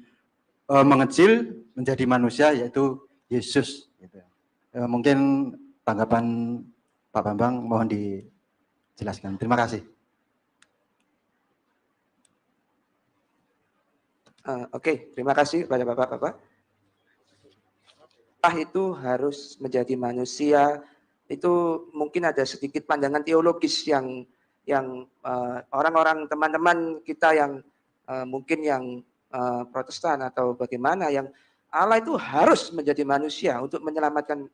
mengecil menjadi manusia, yaitu Yesus. Gitu. Mungkin tanggapan Pak Bambang mohon dijelaskan. Terima kasih. Oke, terima kasih kepada Bapak-Bapak. Allah itu harus menjadi manusia, itu mungkin ada sedikit pandangan teologis yang orang-orang teman-teman kita yang mungkin yang Protestan atau bagaimana, yang Allah itu harus menjadi manusia untuk menyelamatkan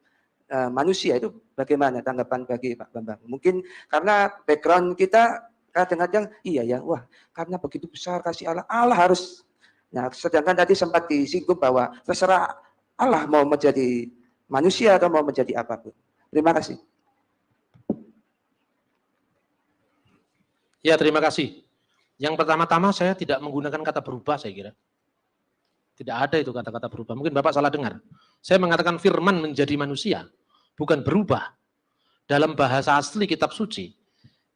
manusia. Itu bagaimana tanggapan bagi Pak Bambang? Mungkin karena background kita kadang-kadang iya ya, wah karena begitu besar kasih Allah harus. Nah, sedangkan tadi sempat disinggung bahwa terserah Allah mau menjadi manusia atau mau menjadi apapun. Terima kasih. Ya, terima kasih. Yang pertama-tama saya tidak menggunakan kata berubah, saya kira. Tidak ada itu kata-kata berubah. Mungkin Bapak salah dengar. Saya mengatakan firman menjadi manusia, bukan berubah. Dalam bahasa asli kitab suci,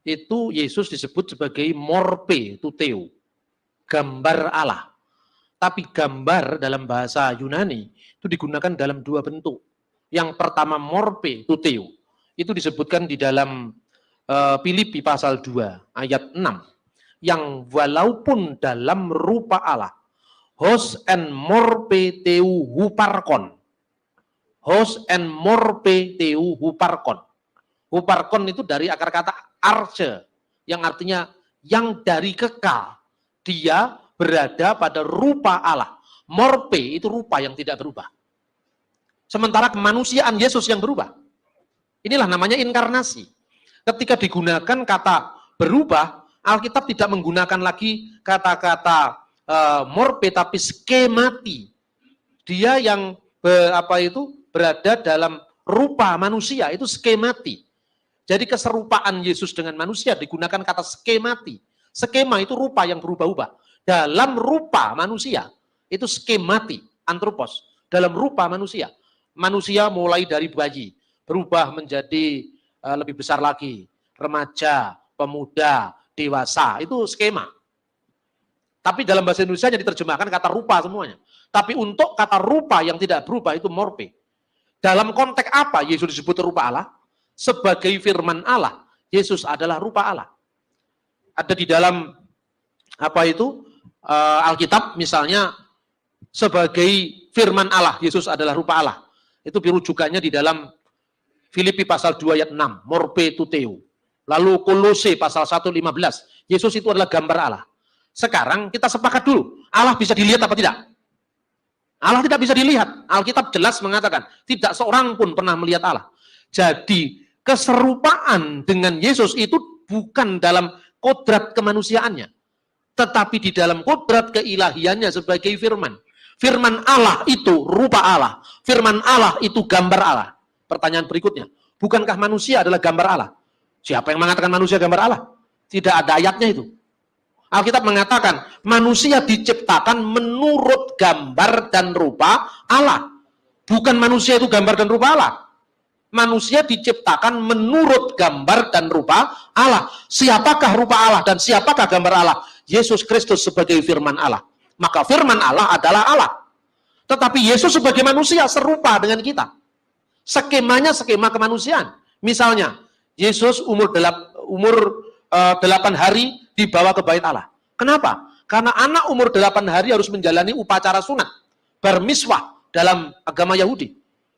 itu Yesus disebut sebagai morpe, tuteo, gambar Allah. Tapi gambar dalam bahasa Yunani itu digunakan dalam dua bentuk. Yang pertama morpe, tuteo, itu disebutkan di dalam Filipi pasal 2 ayat 6. Yang walaupun dalam rupa Allah, hos en morpe teu huparkon. Hos en morpe teu huparkon. Huparkon itu dari akar kata arche, yang artinya yang dari kekal. Dia berada pada rupa Allah. Morpe itu rupa yang tidak berubah. Sementara kemanusiaan Yesus yang berubah. Inilah namanya inkarnasi. Ketika digunakan kata berubah, Alkitab tidak menggunakan lagi kata-kata morpe, tapi skemati. Dia yang berada dalam rupa manusia, itu skemati. Jadi keserupaan Yesus dengan manusia digunakan kata skemati. Skema itu rupa yang berubah-ubah. Dalam rupa manusia, itu skemati, antropos. Dalam rupa manusia. Manusia mulai dari bayi, berubah menjadi lebih besar lagi. Remaja, pemuda, dewasa, itu skema. Tapi dalam bahasa Indonesia diterjemahkan kata rupa semuanya. Tapi untuk kata rupa yang tidak berubah itu morpe. Dalam konteks apa Yesus disebut rupa Allah? Sebagai firman Allah, Yesus adalah rupa Allah. Ada di dalam Alkitab misalnya sebagai firman Allah, Yesus adalah rupa Allah. Itu rujukannya di dalam Filipi pasal 2 ayat 6, morpe tuteo. Lalu Kolose pasal 1:15, Yesus itu adalah gambar Allah. Sekarang kita sepakat dulu, Allah bisa dilihat apa tidak? Allah tidak bisa dilihat. Alkitab jelas mengatakan, tidak seorang pun pernah melihat Allah. Jadi, keserupaan dengan Yesus itu bukan dalam kodrat kemanusiaannya, tetapi di dalam kodrat keilahiannya sebagai firman. Firman Allah itu rupa Allah. Firman Allah itu gambar Allah. Pertanyaan berikutnya, bukankah manusia adalah gambar Allah? Siapa yang mengatakan manusia gambar Allah? Tidak ada ayatnya itu. Alkitab mengatakan manusia diciptakan menurut gambar dan rupa Allah. Bukan manusia itu gambar dan rupa Allah. Manusia diciptakan menurut gambar dan rupa Allah. Siapakah rupa Allah dan siapakah gambar Allah? Yesus Kristus sebagai firman Allah. Maka firman Allah adalah Allah. Tetapi Yesus sebagai manusia serupa dengan kita. Skemanya skema kemanusiaan. Misalnya, Yesus umur 8 hari dibawa ke bait Allah. Kenapa? Karena anak umur 8 hari harus menjalani upacara sunat, bar miswah dalam agama Yahudi.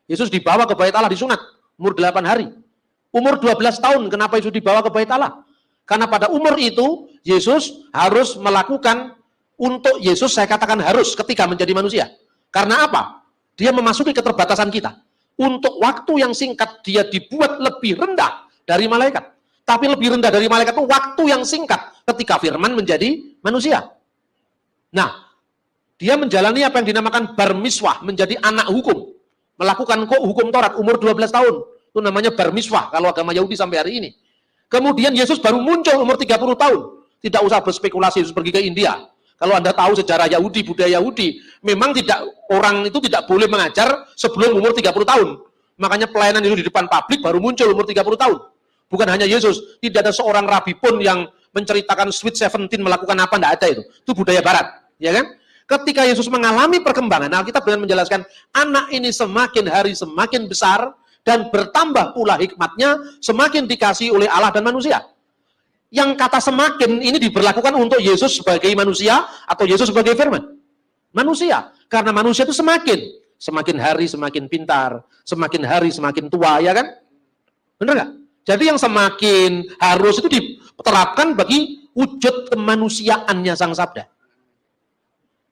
Yesus dibawa ke bait Allah disunat, umur 8 hari. Umur 12 tahun, kenapa Yesus dibawa ke bait Allah? Karena pada umur itu, Yesus harus melakukan, untuk Yesus saya katakan harus ketika menjadi manusia. Karena apa? Dia memasuki keterbatasan kita. Untuk waktu yang singkat, dia dibuat lebih rendah dari malaikat. Tapi lebih rendah dari malaikat itu waktu yang singkat ketika firman menjadi manusia. Nah, dia menjalani apa yang dinamakan bar miswah, menjadi anak hukum. Melakukan hukum Taurat umur 12 tahun. Itu namanya bar miswah kalau agama Yahudi sampai hari ini. Kemudian Yesus baru muncul umur 30 tahun. Tidak usah berspekulasi Yesus pergi ke India. Kalau Anda tahu sejarah Yahudi, budaya Yahudi, memang orang itu tidak boleh mengajar sebelum umur 30 tahun. Makanya pelayanan itu di depan publik baru muncul umur 30 tahun. Bukan hanya Yesus, tidak ada seorang rabi pun yang menceritakan Sweet 17 melakukan apa, tidak ada itu. Itu budaya barat, ya kan? Ketika Yesus mengalami perkembangan, Alkitab dengan menjelaskan, anak ini semakin hari semakin besar, dan bertambah pula hikmatnya, semakin dikasihi oleh Allah dan manusia. Yang kata semakin ini diberlakukan untuk Yesus sebagai manusia, atau Yesus sebagai firman. Manusia, karena manusia itu semakin hari semakin pintar, semakin hari semakin tua, ya kan? Benar nggak? Jadi yang semakin harus itu diterapkan bagi wujud kemanusiaannya Sang Sabda.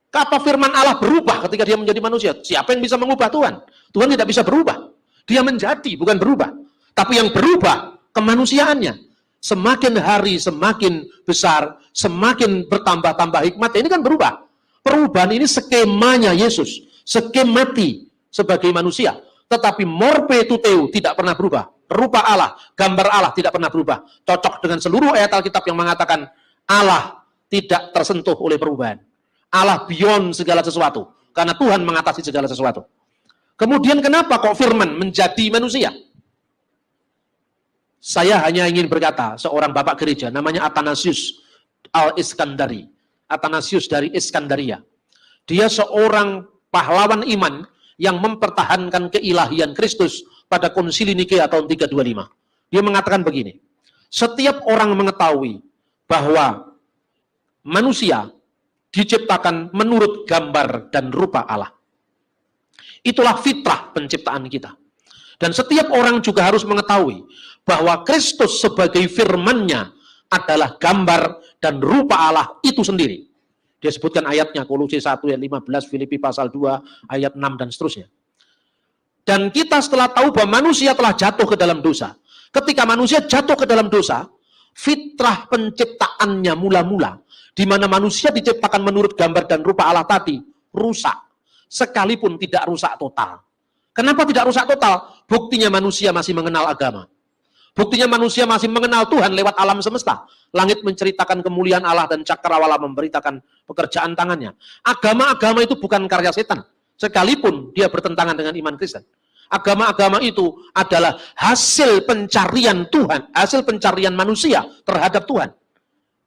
Apa firman Allah berubah ketika dia menjadi manusia? Siapa yang bisa mengubah Tuhan? Tuhan tidak bisa berubah. Dia menjadi, bukan berubah. Tapi yang berubah kemanusiaannya. Semakin hari semakin besar, semakin bertambah-tambah hikmat. Ini kan berubah. Perubahan ini skemanya Yesus. Skemati sebagai manusia. Tetapi morpe tuteu tidak pernah berubah. Rupa Allah, gambar Allah tidak pernah berubah. Cocok dengan seluruh ayat Alkitab yang mengatakan Allah tidak tersentuh oleh perubahan. Allah beyond segala sesuatu. Karena Tuhan mengatasi segala sesuatu. Kemudian kenapa kok firman menjadi manusia? Saya hanya ingin berkata, seorang bapak gereja namanya Athanasius al-Iskandari. Athanasius dari Iskandaria. Dia seorang pahlawan iman yang mempertahankan keilahian Kristus pada konsili Nikea tahun 325. Dia mengatakan begini, setiap orang mengetahui bahwa manusia diciptakan menurut gambar dan rupa Allah. Itulah fitrah penciptaan kita. Dan setiap orang juga harus mengetahui bahwa Kristus sebagai firman-Nya adalah gambar dan rupa Allah itu sendiri. Dia sebutkan ayatnya, Kolose 1 ayat 15, Filipi pasal 2 ayat 6 dan seterusnya. Dan kita setelah tahu bahwa manusia telah jatuh ke dalam dosa. Ketika manusia jatuh ke dalam dosa, fitrah penciptaannya mula-mula, di mana manusia diciptakan menurut gambar dan rupa Allah tadi, rusak. Sekalipun tidak rusak total. Kenapa tidak rusak total? Buktinya manusia masih mengenal agama. Buktinya manusia masih mengenal Tuhan lewat alam semesta. Langit menceritakan kemuliaan Allah dan cakrawala memberitakan pekerjaan tangannya. Agama-agama itu bukan karya setan. Sekalipun dia bertentangan dengan iman Kristen. Agama-agama itu adalah hasil pencarian Tuhan, hasil pencarian manusia terhadap Tuhan.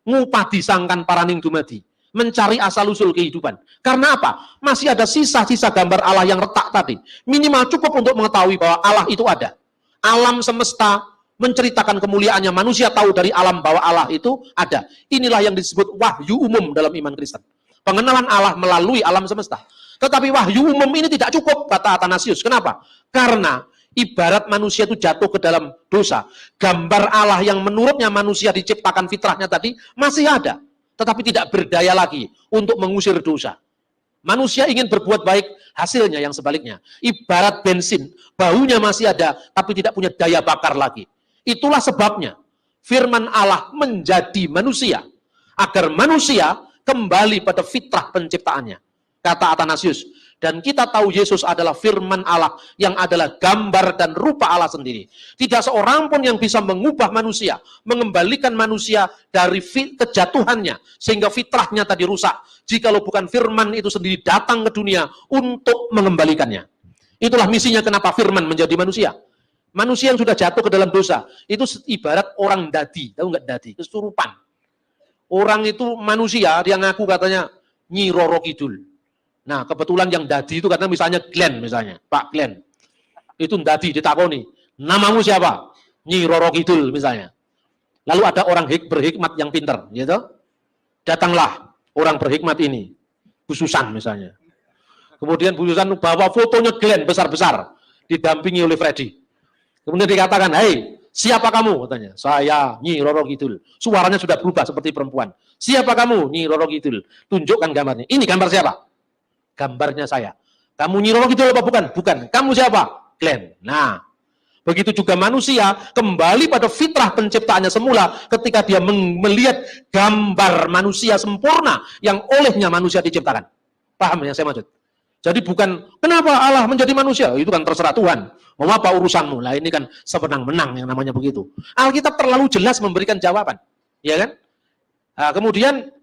Ngupadi sangkan paraning dumadi. mencari asal-usul kehidupan. Karena apa? Masih ada sisa-sisa gambar Allah yang retak tadi. Minimal cukup untuk mengetahui bahwa Allah itu ada. Alam semesta menceritakan kemuliaannya. Manusia tahu dari alam bahwa Allah itu ada. Inilah yang disebut wahyu umum dalam iman Kristen. Pengenalan Allah melalui alam semesta. Tetapi wahyu umum ini tidak cukup, kata Athanasius. Kenapa? Karena ibarat manusia itu jatuh ke dalam dosa. Gambar Allah yang menurutnya manusia diciptakan fitrahnya tadi masih ada. Tetapi tidak berdaya lagi untuk mengusir dosa. Manusia ingin berbuat baik, hasilnya yang sebaliknya. Ibarat bensin, baunya masih ada, tapi tidak punya daya bakar lagi. Itulah sebabnya firman Allah menjadi manusia, agar manusia kembali pada fitrah penciptaannya. Kata Athanasius, dan kita tahu Yesus adalah firman Allah yang adalah gambar dan rupa Allah sendiri. Tidak seorang pun yang bisa mengubah manusia, mengembalikan manusia dari kejatuhannya, sehingga fitrahnya tadi rusak. Jikalau bukan firman itu sendiri datang ke dunia untuk mengembalikannya. Itulah misinya kenapa firman menjadi manusia. Manusia yang sudah jatuh ke dalam dosa, itu ibarat orang dadi. Tahu nggak dadi? Kesurupan. Orang itu manusia, dia ngaku katanya Nyi Roro Kidul. Nah, kebetulan yang dadi itu karena misalnya Glenn, misalnya, Pak Glenn. Itu dadi, ditakoni. Namamu siapa? Nyi Roro Kidul, misalnya. Lalu ada orang berhikmat yang pintar, gitu. Datanglah orang berhikmat ini. Bu Susan, misalnya. Kemudian Bu Susan bawa fotonya Glenn besar-besar. Didampingi oleh Freddy. Kemudian dikatakan, hei, siapa kamu? Katanya, saya Nyi Roro Kidul. Suaranya sudah berubah seperti perempuan. Siapa kamu? Nyi Roro Kidul. Tunjukkan gambarnya. Ini gambar siapa? Gambarnya saya. Kamu Nyi Roro Kidul apa bukan? Bukan. Kamu siapa? Glenn. Nah, begitu juga manusia kembali pada fitrah penciptaannya semula ketika dia melihat gambar manusia sempurna yang olehnya manusia diciptakan. Paham yang saya maksud? Jadi bukan, kenapa Allah menjadi manusia? Itu kan terserah Tuhan. Mau apa urusanmu? Lah ini kan semenang-menang yang namanya begitu. Alkitab terlalu jelas memberikan jawaban. Ya kan? Nah, kemudian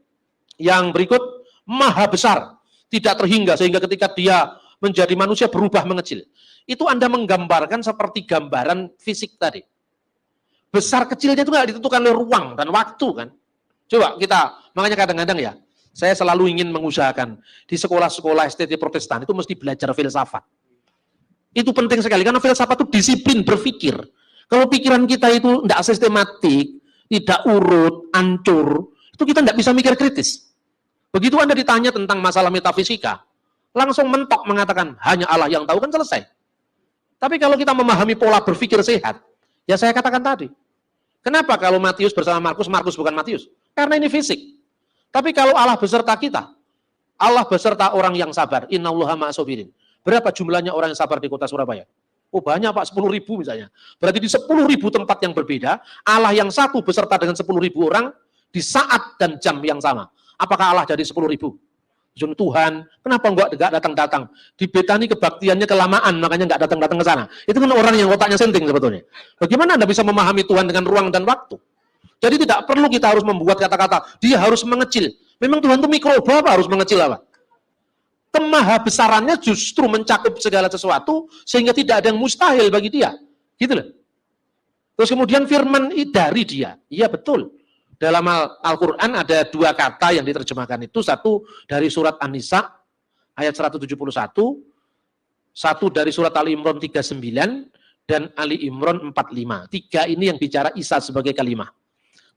yang berikut, maha besar. Tidak terhingga, sehingga ketika dia menjadi manusia berubah mengecil. Itu Anda menggambarkan seperti gambaran fisik tadi. Besar kecilnya itu nggak ditentukan oleh ruang dan waktu kan. Coba kita, makanya kadang-kadang ya, saya selalu ingin mengusahakan di sekolah-sekolah STT Protestan itu mesti belajar filsafat. Itu penting sekali, karena filsafat itu disiplin berpikir. Kalau pikiran kita itu tidak sistematik, tidak urut, hancur, itu kita tidak bisa mikir kritis. Begitu Anda ditanya tentang masalah metafisika, langsung mentok mengatakan, hanya Allah yang tahu, kan selesai. Tapi kalau kita memahami pola berpikir sehat, ya saya katakan tadi. Kenapa kalau Matius bersama Markus, Markus bukan Matius? Karena ini fisik. Tapi kalau Allah beserta kita, Allah beserta orang yang sabar, innallaha ma'as-sabirin. Berapa jumlahnya orang yang sabar di kota Surabaya? Oh banyak Pak, 10.000 misalnya. Berarti di 10.000 tempat yang berbeda, Allah yang satu beserta dengan 10.000 orang di saat dan jam yang sama. Apakah Allah jadi 10.000? Tuhan, kenapa enggak datang-datang? Di Betani kebaktiannya kelamaan, makanya enggak datang-datang ke sana. Itu kan orang yang otaknya senting sebetulnya. Bagaimana Anda bisa memahami Tuhan dengan ruang dan waktu? Jadi tidak perlu kita harus membuat kata-kata, dia harus mengecil. Memang Tuhan itu mikroba apa harus mengecil apa? Kemahabesarannya justru mencakup segala sesuatu, sehingga tidak ada yang mustahil bagi dia. Gitu loh. Terus kemudian firman dari dia. Iya betul. Dalam Al-Quran ada dua kata yang diterjemahkan itu, satu dari surat An-Nisa ayat 171, satu dari surat Ali Imran 39 dan Ali Imran 45. Tiga ini yang bicara Isa sebagai kalimah.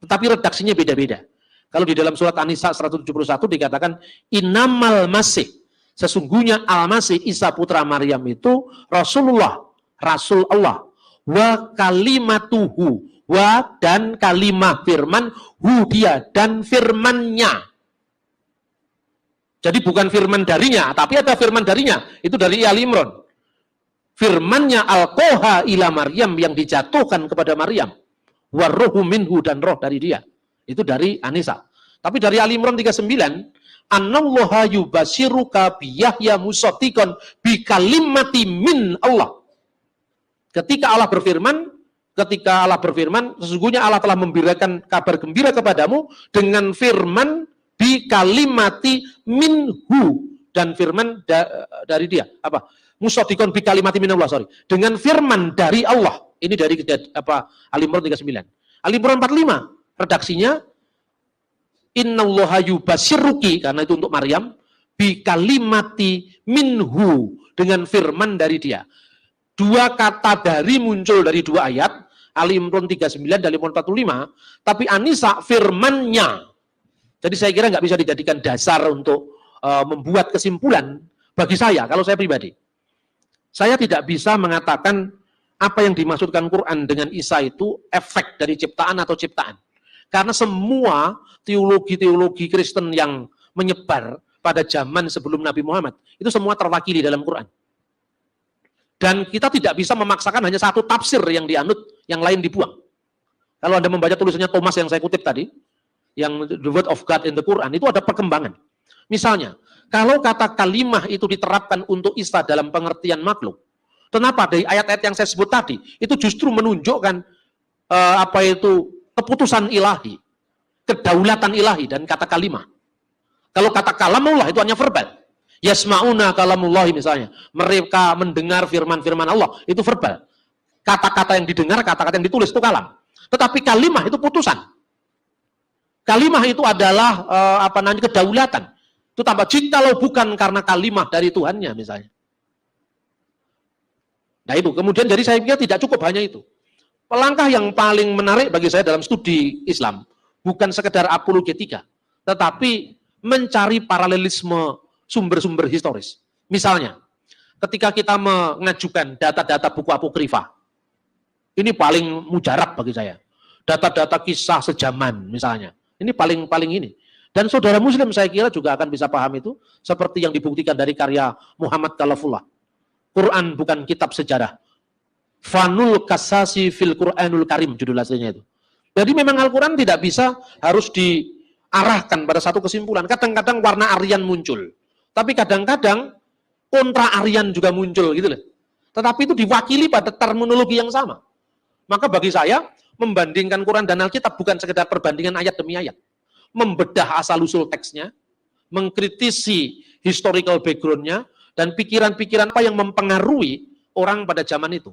Tetapi redaksinya beda-beda. Kalau di dalam surat An-Nisa 171 dikatakan innamal masih, sesungguhnya Al-Masih Isa putra Maryam itu Rasulullah, Rasul Allah, wa kalimatuhu, wa dan kalimah firman, hu dia dan firmannya. Jadi bukan firman darinya, tapi ada firman darinya. Itu dari Ali Imran. Firmannya alqoha ila Maryam, yang dijatuhkan kepada Maryam. Warruhu minhu, dan roh dari dia. Itu dari An-Nisa. Tapi dari Ali Imran 39, Anallaha yubashiruka biyahya musaddiqan bi kalimati min Allah. Ketika Allah berfirman, sesungguhnya Allah telah memberikan kabar gembira kepadamu dengan firman bi kalimati minhu, dan firman dari dia. Apa? Musaddiqan bi kalimati min Allah, sorry. Dengan firman dari Allah. Ini dari Ali Imran 39. Ali Imran 45, redaksinya innallaha yubasyiruki, karena itu untuk Maryam, bi kalimati minhu, dengan firman dari dia. Dua kata dari muncul dari dua ayat, Ali Imran 39 dan Ali Imran 45, tapi Anisa firmannya. Jadi saya kira nggak bisa dijadikan dasar untuk membuat kesimpulan bagi saya, kalau saya pribadi. Saya tidak bisa mengatakan apa yang dimaksudkan Quran dengan Isa itu efek dari ciptaan atau ciptaan. Karena semua teologi-teologi Kristen yang menyebar pada zaman sebelum Nabi Muhammad, itu semua terwakili dalam Quran. Dan kita tidak bisa memaksakan hanya satu tafsir yang dianut, yang lain dibuang. Kalau Anda membaca tulisannya Thomas yang saya kutip tadi, yang The Word of God in the Quran, itu ada perkembangan. Misalnya, kalau kata kalimah itu diterapkan untuk Isa dalam pengertian makhluk, kenapa dari ayat-ayat yang saya sebut tadi, itu justru menunjukkan keputusan ilahi, kedaulatan ilahi, dan kata kalimah. Kalau kata kalamullah itu hanya verbal. Yasma'una kalamullah misalnya. Mereka mendengar firman-firman Allah, itu verbal. Kata-kata yang didengar, kata-kata yang ditulis, itu kalam. Tetapi kalimah itu putusan. Kalimah itu adalah kedaulatan. Itu tambah, jikalau bukan karena kalimah dari Tuhannya misalnya. Nah itu, kemudian jadi saya pikir tidak cukup hanya itu. Langkah yang paling menarik bagi saya dalam studi Islam, bukan sekedar apologetika, tetapi mencari paralelisme sumber-sumber historis. Misalnya, ketika kita mengajukan data-data buku apokrifa, ini paling mujarab bagi saya. Data-data kisah sejaman misalnya, ini paling ini. Dan saudara muslim saya kira juga akan bisa paham itu, seperti yang dibuktikan dari karya Muhammad Khalafullah. Quran bukan kitab sejarah. Fanul kasasi fil Quranul Karim, judul aslinya itu. Jadi memang Al-Quran tidak bisa harus diarahkan pada satu kesimpulan. Kadang-kadang warna Aryan muncul. Tapi kadang-kadang kontra Aryan juga muncul gitu loh. Tetapi itu diwakili pada terminologi yang sama. Maka bagi saya, membandingkan Quran dan Alkitab bukan sekedar perbandingan ayat demi ayat. Membedah asal-usul teksnya, mengkritisi historical background-nya, dan pikiran-pikiran apa yang mempengaruhi orang pada zaman itu.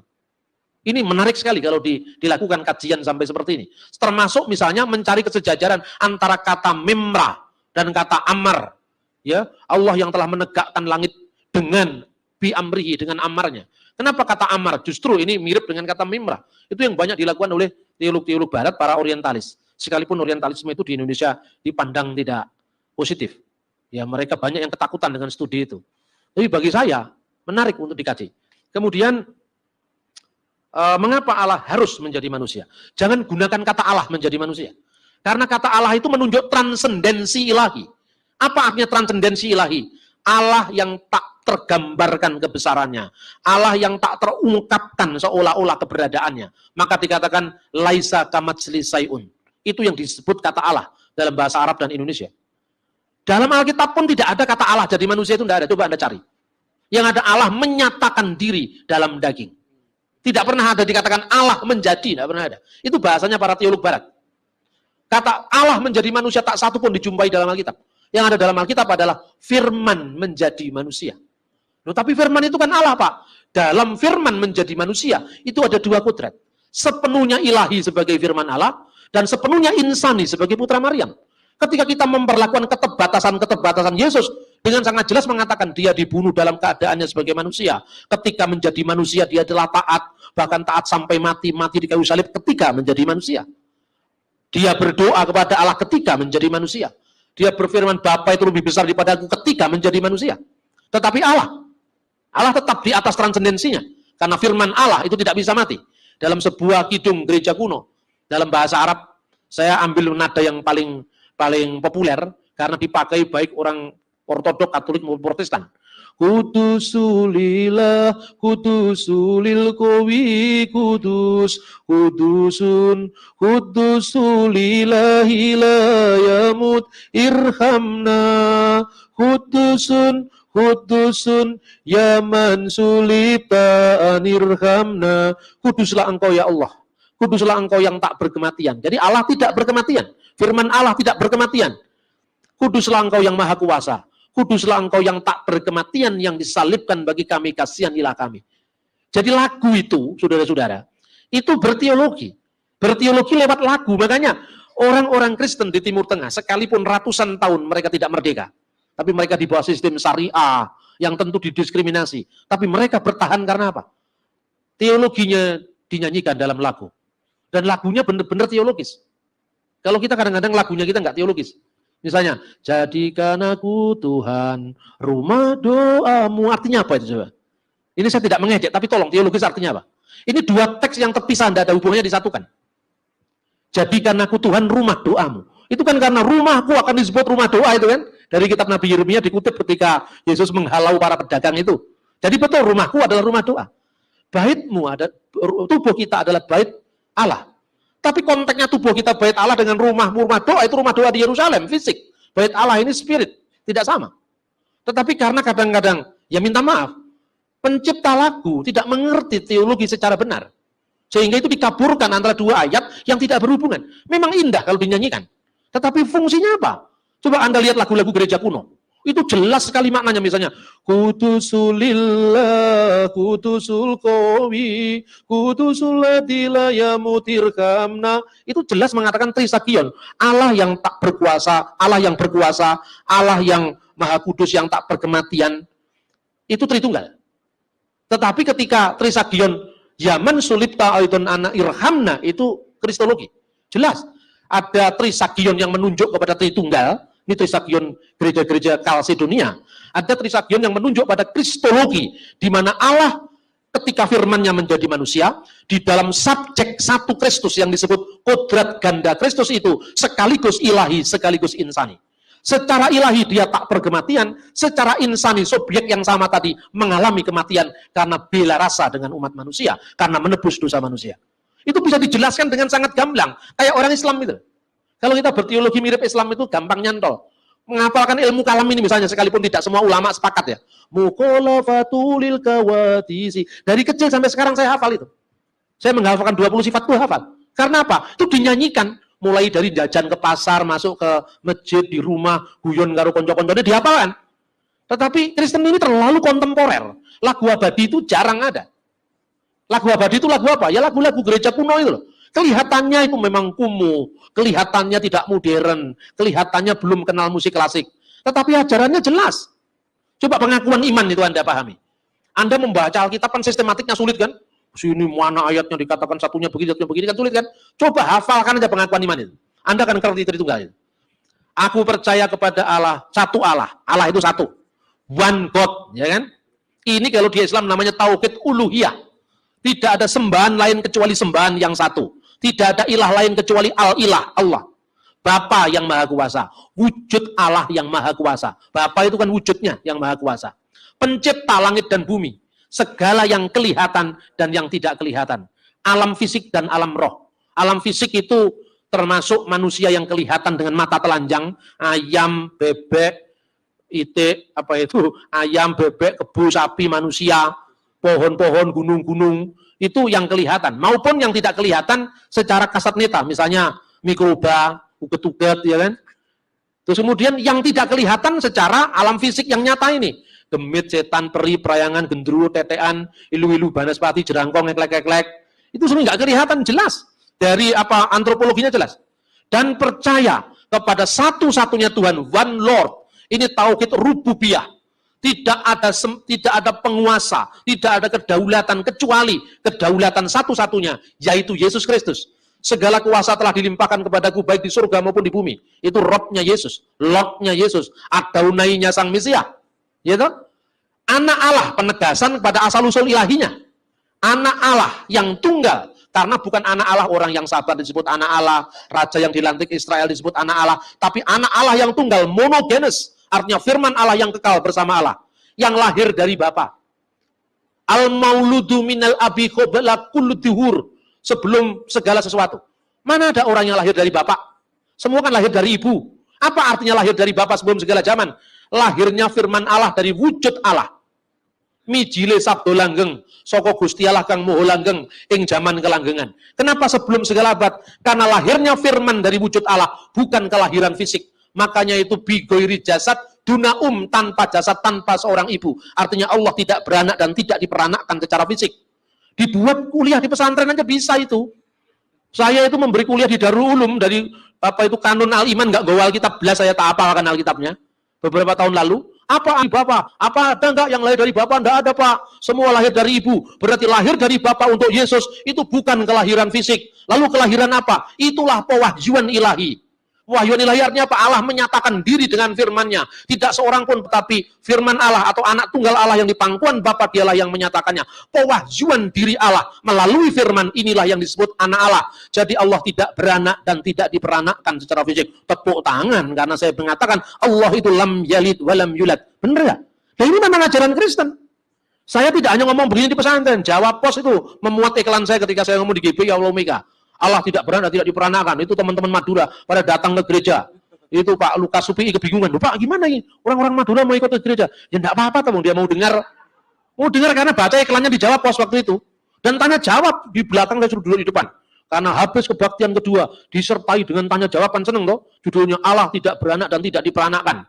Ini menarik sekali kalau dilakukan kajian sampai seperti ini. Termasuk misalnya mencari kesejajaran antara kata mimra dan kata amar. Ya, Allah yang telah menegakkan langit dengan bi'amrihi, dengan amarnya. Kenapa kata amar? Justru ini mirip dengan kata mimra. Itu yang banyak dilakukan oleh teolog-teolog barat, para orientalis. Sekalipun orientalisme itu di Indonesia dipandang tidak positif. Ya, mereka banyak yang ketakutan dengan studi itu. Tapi bagi saya, menarik untuk dikaji. Kemudian, mengapa Allah harus menjadi manusia? Jangan gunakan kata Allah menjadi manusia. Karena kata Allah itu menunjuk transendensi ilahi. Apa artinya transendensi ilahi? Allah yang tak tergambarkan kebesarannya. Allah yang tak terungkapkan seolah-olah keberadaannya. Maka dikatakan, laisa kamatsli sayun. Itu yang disebut kata Allah dalam bahasa Arab dan Indonesia. Dalam Alkitab pun tidak ada kata Allah jadi manusia, itu tidak ada. Coba Anda cari. Yang ada Allah menyatakan diri dalam daging. Tidak pernah ada dikatakan Allah menjadi, tidak pernah ada. Itu bahasanya para teolog barat. Kata Allah menjadi manusia tak satu pun dijumpai dalam Alkitab. Yang ada dalam Alkitab adalah firman menjadi manusia. Loh, tapi firman itu kan Allah, Pak. Dalam firman menjadi manusia, itu ada dua kodrat. Sepenuhnya ilahi sebagai firman Allah, dan sepenuhnya insani sebagai putra Maryam. Ketika kita memperlakukan keterbatasan Yesus, dengan sangat jelas mengatakan dia dibunuh dalam keadaannya sebagai manusia. Ketika menjadi manusia dia adalah taat, bahkan taat sampai mati di kayu salib ketika menjadi manusia. Dia berdoa kepada Allah ketika menjadi manusia. Dia berfirman, Bapa itu lebih besar daripada aku ketika menjadi manusia. Tetapi Allah tetap di atas transendensinya. Karena firman Allah itu tidak bisa mati. Dalam sebuah kidung gereja kuno, dalam bahasa Arab, saya ambil nada yang paling populer, karena dipakai baik orang Ortodok, Katolik, maupun Protestan. Kudusulillah, kudusulil kowi, kudusulillahi la yamut, irhamna, kudusun yaman sulita anirhamna. Kuduslah engkau ya Allah, kuduslah engkau yang tak berkematian. Jadi Allah tidak berkematian, firman Allah tidak berkematian. Kuduslah engkau yang maha kuasa, kuduslah engkau yang tak berkematian, yang disalibkan bagi kami, kasihanilah kami. Jadi lagu itu, saudara-saudara, itu berteologi lewat lagu. Makanya Orang-orang Kristen di Timur Tengah, sekalipun ratusan tahun mereka tidak merdeka, tapi mereka di bawah sistem syariah, yang tentu didiskriminasi. Tapi mereka bertahan karena apa? Teologinya dinyanyikan dalam lagu. Dan lagunya benar-benar teologis. Kalau kita kadang-kadang lagunya kita nggak teologis. Misalnya, jadikan aku Tuhan, rumah doamu. Artinya apa itu coba? Ini saya tidak mengejek, tapi tolong teologis artinya apa? Ini dua teks yang terpisah, tidak ada hubungannya, disatukan. Jadikan aku Tuhan rumah doamu. Itu kan karena rumahku akan disebut rumah doa itu kan. Dari kitab Nabi Yeremia dikutip ketika Yesus menghalau para pedagang itu. Jadi betul rumahku adalah rumah doa. Baitmu ada, tubuh kita adalah bait Allah. Tapi konteksnya tubuh kita bait Allah dengan rumah doa, itu rumah doa di Yerusalem, fisik. Bait Allah ini spirit, tidak sama. Tetapi karena kadang-kadang, ya minta maaf, pencipta lagu tidak mengerti teologi secara benar. Sehingga itu dikaburkan antara dua ayat yang tidak berhubungan. Memang indah kalau dinyanyikan. Tetapi fungsinya apa? Coba Anda lihat lagu-lagu gereja kuno. Itu jelas sekali maknanya, misalnya Kudusulillah, kudusul qawi, kudusul ladila ya mutirkamna. Itu jelas mengatakan Trisagion, Allah yang tak berkuasa, Allah yang berkuasa, Allah yang maha kudus yang tak berkematian. Itu Tritunggal. Tetapi ketika Trisagion Yaman sulipta aidon ana irhamna, itu kristologi. Jelas ada Trisagion yang menunjuk kepada Tritunggal. Ini Trisagion gereja-gereja Kalsedonia. Ada Trisagion yang menunjuk pada kristologi, di mana Allah ketika firman-Nya menjadi manusia, di dalam subjek satu Kristus yang disebut kodrat ganda Kristus itu sekaligus ilahi, sekaligus insani. Secara ilahi dia tak berkematian, secara insani subjek yang sama tadi mengalami kematian karena bela rasa dengan umat manusia, karena menebus dosa manusia. Itu bisa dijelaskan dengan sangat gamblang, kayak orang Islam itu. Kalau kita berteologi mirip Islam itu gampang nyantol. Menghafalkan ilmu kalam ini misalnya, sekalipun tidak semua ulama sepakat ya. Mukhalafatulil kawadisi. Dari kecil sampai sekarang saya hafal itu. Saya menghafalkan 20 sifat itu hafal. Karena apa? Itu dinyanyikan. Mulai dari jajan ke pasar, masuk ke masjid, di rumah, guyon karo konco-koncone dihafalkan. Tetapi Kristen ini terlalu kontemporer. Lagu abadi itu jarang ada. Lagu abadi itu lagu apa? Ya lagu-lagu gereja kuno itu loh. Kelihatannya itu memang kumuh, kelihatannya tidak modern, kelihatannya belum kenal musik klasik. Tetapi ajarannya jelas. Coba pengakuan iman itu Anda pahami. Anda membaca Alkitab kan sistematiknya sulit kan? Sini mana ayatnya dikatakan satunya begini kan sulit kan? Coba hafalkan aja pengakuan iman itu. Anda akan ngerti Tritunggal itu. Aku percaya kepada Allah, satu Allah. Allah itu satu. One God, ya kan? Ini kalau di Islam namanya tauhid uluhiyah. Tidak ada sembahan lain kecuali sembahan yang satu. Tidak ada ilah lain kecuali al-ilah, Allah. Bapa yang maha kuasa. Wujud Allah yang maha kuasa. Bapa itu kan wujudnya yang maha kuasa. Pencipta langit dan bumi. Segala yang kelihatan dan yang tidak kelihatan. Alam fisik dan alam roh. Alam fisik itu termasuk manusia yang kelihatan dengan mata telanjang. Ayam, bebek, itik, ayam, bebek, kebo, sapi, manusia, pohon-pohon, gunung-gunung. Itu yang kelihatan, maupun yang tidak kelihatan secara kasat mata, misalnya mikroba, uget-uget, ya kan? Terus kemudian yang tidak kelihatan secara alam fisik yang nyata ini, demit, setan, peri, perayangan, gendruwo, tetean, ilu-ilu, banaspati, jerangkong, eklek-eklek, itu semua nggak kelihatan, jelas. Dari antropologinya jelas. Dan percaya kepada satu-satunya Tuhan, one Lord, ini tauhid rububiyah. Tidak ada penguasa, tidak ada kedaulatan kecuali kedaulatan satu-satunya, yaitu Yesus Kristus. Segala kuasa telah dilimpahkan kepadaku baik di surga maupun di bumi. Itu Robnya Yesus, Lordnya Yesus, Adonainya Sang Mesias. Gitu? Anak Allah, penegasan pada asal-usul ilahinya. Anak Allah yang tunggal, karena bukan anak Allah orang yang sabar disebut anak Allah, raja yang dilantik Israel disebut anak Allah, tapi anak Allah yang tunggal, monogenes. Artinya firman Allah yang kekal bersama Allah. Yang lahir dari Bapa. Al-mauludu minal abi qabla kullu duhur. Sebelum segala sesuatu. Mana ada orang yang lahir dari Bapa? Semua kan lahir dari Ibu. Apa artinya lahir dari Bapa sebelum segala zaman? Lahirnya firman Allah dari wujud Allah. Mijile sabdo langgeng. Soko Gusti Allah kang moho langgeng. Ing zaman kelanggengan. Kenapa sebelum segala abad? Karena lahirnya firman dari wujud Allah. Bukan kelahiran fisik. Makanya itu bigoiri jasad, duna tanpa jasad, tanpa seorang ibu. Artinya Allah tidak beranak dan tidak diperanakkan secara fisik. Dibuat kuliah di pesantren aja bisa itu. Saya itu memberi kuliah di Darul Ulum dari apa itu kanun al-iman nggak gawal kitab belas, saya tak apalkan Alkitabnya beberapa tahun lalu. Apa Bapak? Apa ada nggak yang lahir dari Bapak? Nggak ada, Pak. Semua lahir dari Ibu. Berarti lahir dari Bapak untuk Yesus itu bukan kelahiran fisik. Lalu kelahiran apa? Itulah pewahyuan ilahi. Wahyuan ilahi artinya apa? Allah menyatakan diri dengan firman-Nya. Tidak seorang pun, tetapi firman Allah atau anak tunggal Allah yang di pangkuan Bapa, dialah yang menyatakannya. Pewahyuan diri Allah melalui firman, inilah yang disebut anak Allah. Jadi Allah tidak beranak dan tidak diperanakkan secara fisik. Tepuk tangan karena saya mengatakan Allah itu lam yalid walam yulad. Benar nggak? Dan ini memang ajaran Kristen. Saya tidak hanya ngomong begini di pesantren. Jawab Pos itu memuat iklan saya ketika saya ngomong di GBI Allah Omega. Allah tidak beranak, tidak diperanakan. Itu teman-teman Madura pada datang ke gereja. Itu Pak Lukas Supi kebingungan. Pak, gimana ini? Orang-orang Madura mau ikut ke gereja. Ya enggak apa-apa, teman. Dia mau dengar. Mau dengar karena baca iklannya dijawab Pos waktu itu. Dan tanya jawab di belakang, saya suruh duduk di depan. Karena habis kebaktian kedua disertai dengan tanya jawaban, seneng toh. Judulnya Allah tidak beranak dan tidak diperanakan.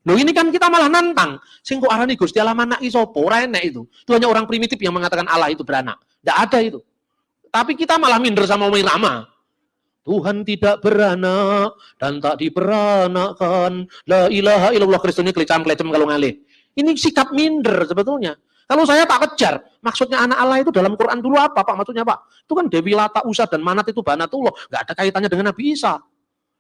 Loh, ini kan kita malah nantang. Sing kok arani Gusti Allah manaki sapa? Ora enek itu. Itu hanya orang primitif yang mengatakan Allah itu beranak. Enggak ada itu. Tapi kita malah minder sama Umi Rama. Tuhan tidak beranak dan tak diperanakkan. La ilaha illallah. Kristus ini kelecam-kelecam kalau ngalih. Ini sikap minder sebetulnya. Kalau saya tak kejar, maksudnya anak Allah itu dalam Quran dulu apa Pak? Maksudnya Pak, itu kan Dewi Lata, Usa, dan Manat itu Banatullah. Nggak ada kaitannya dengan Nabi Isa.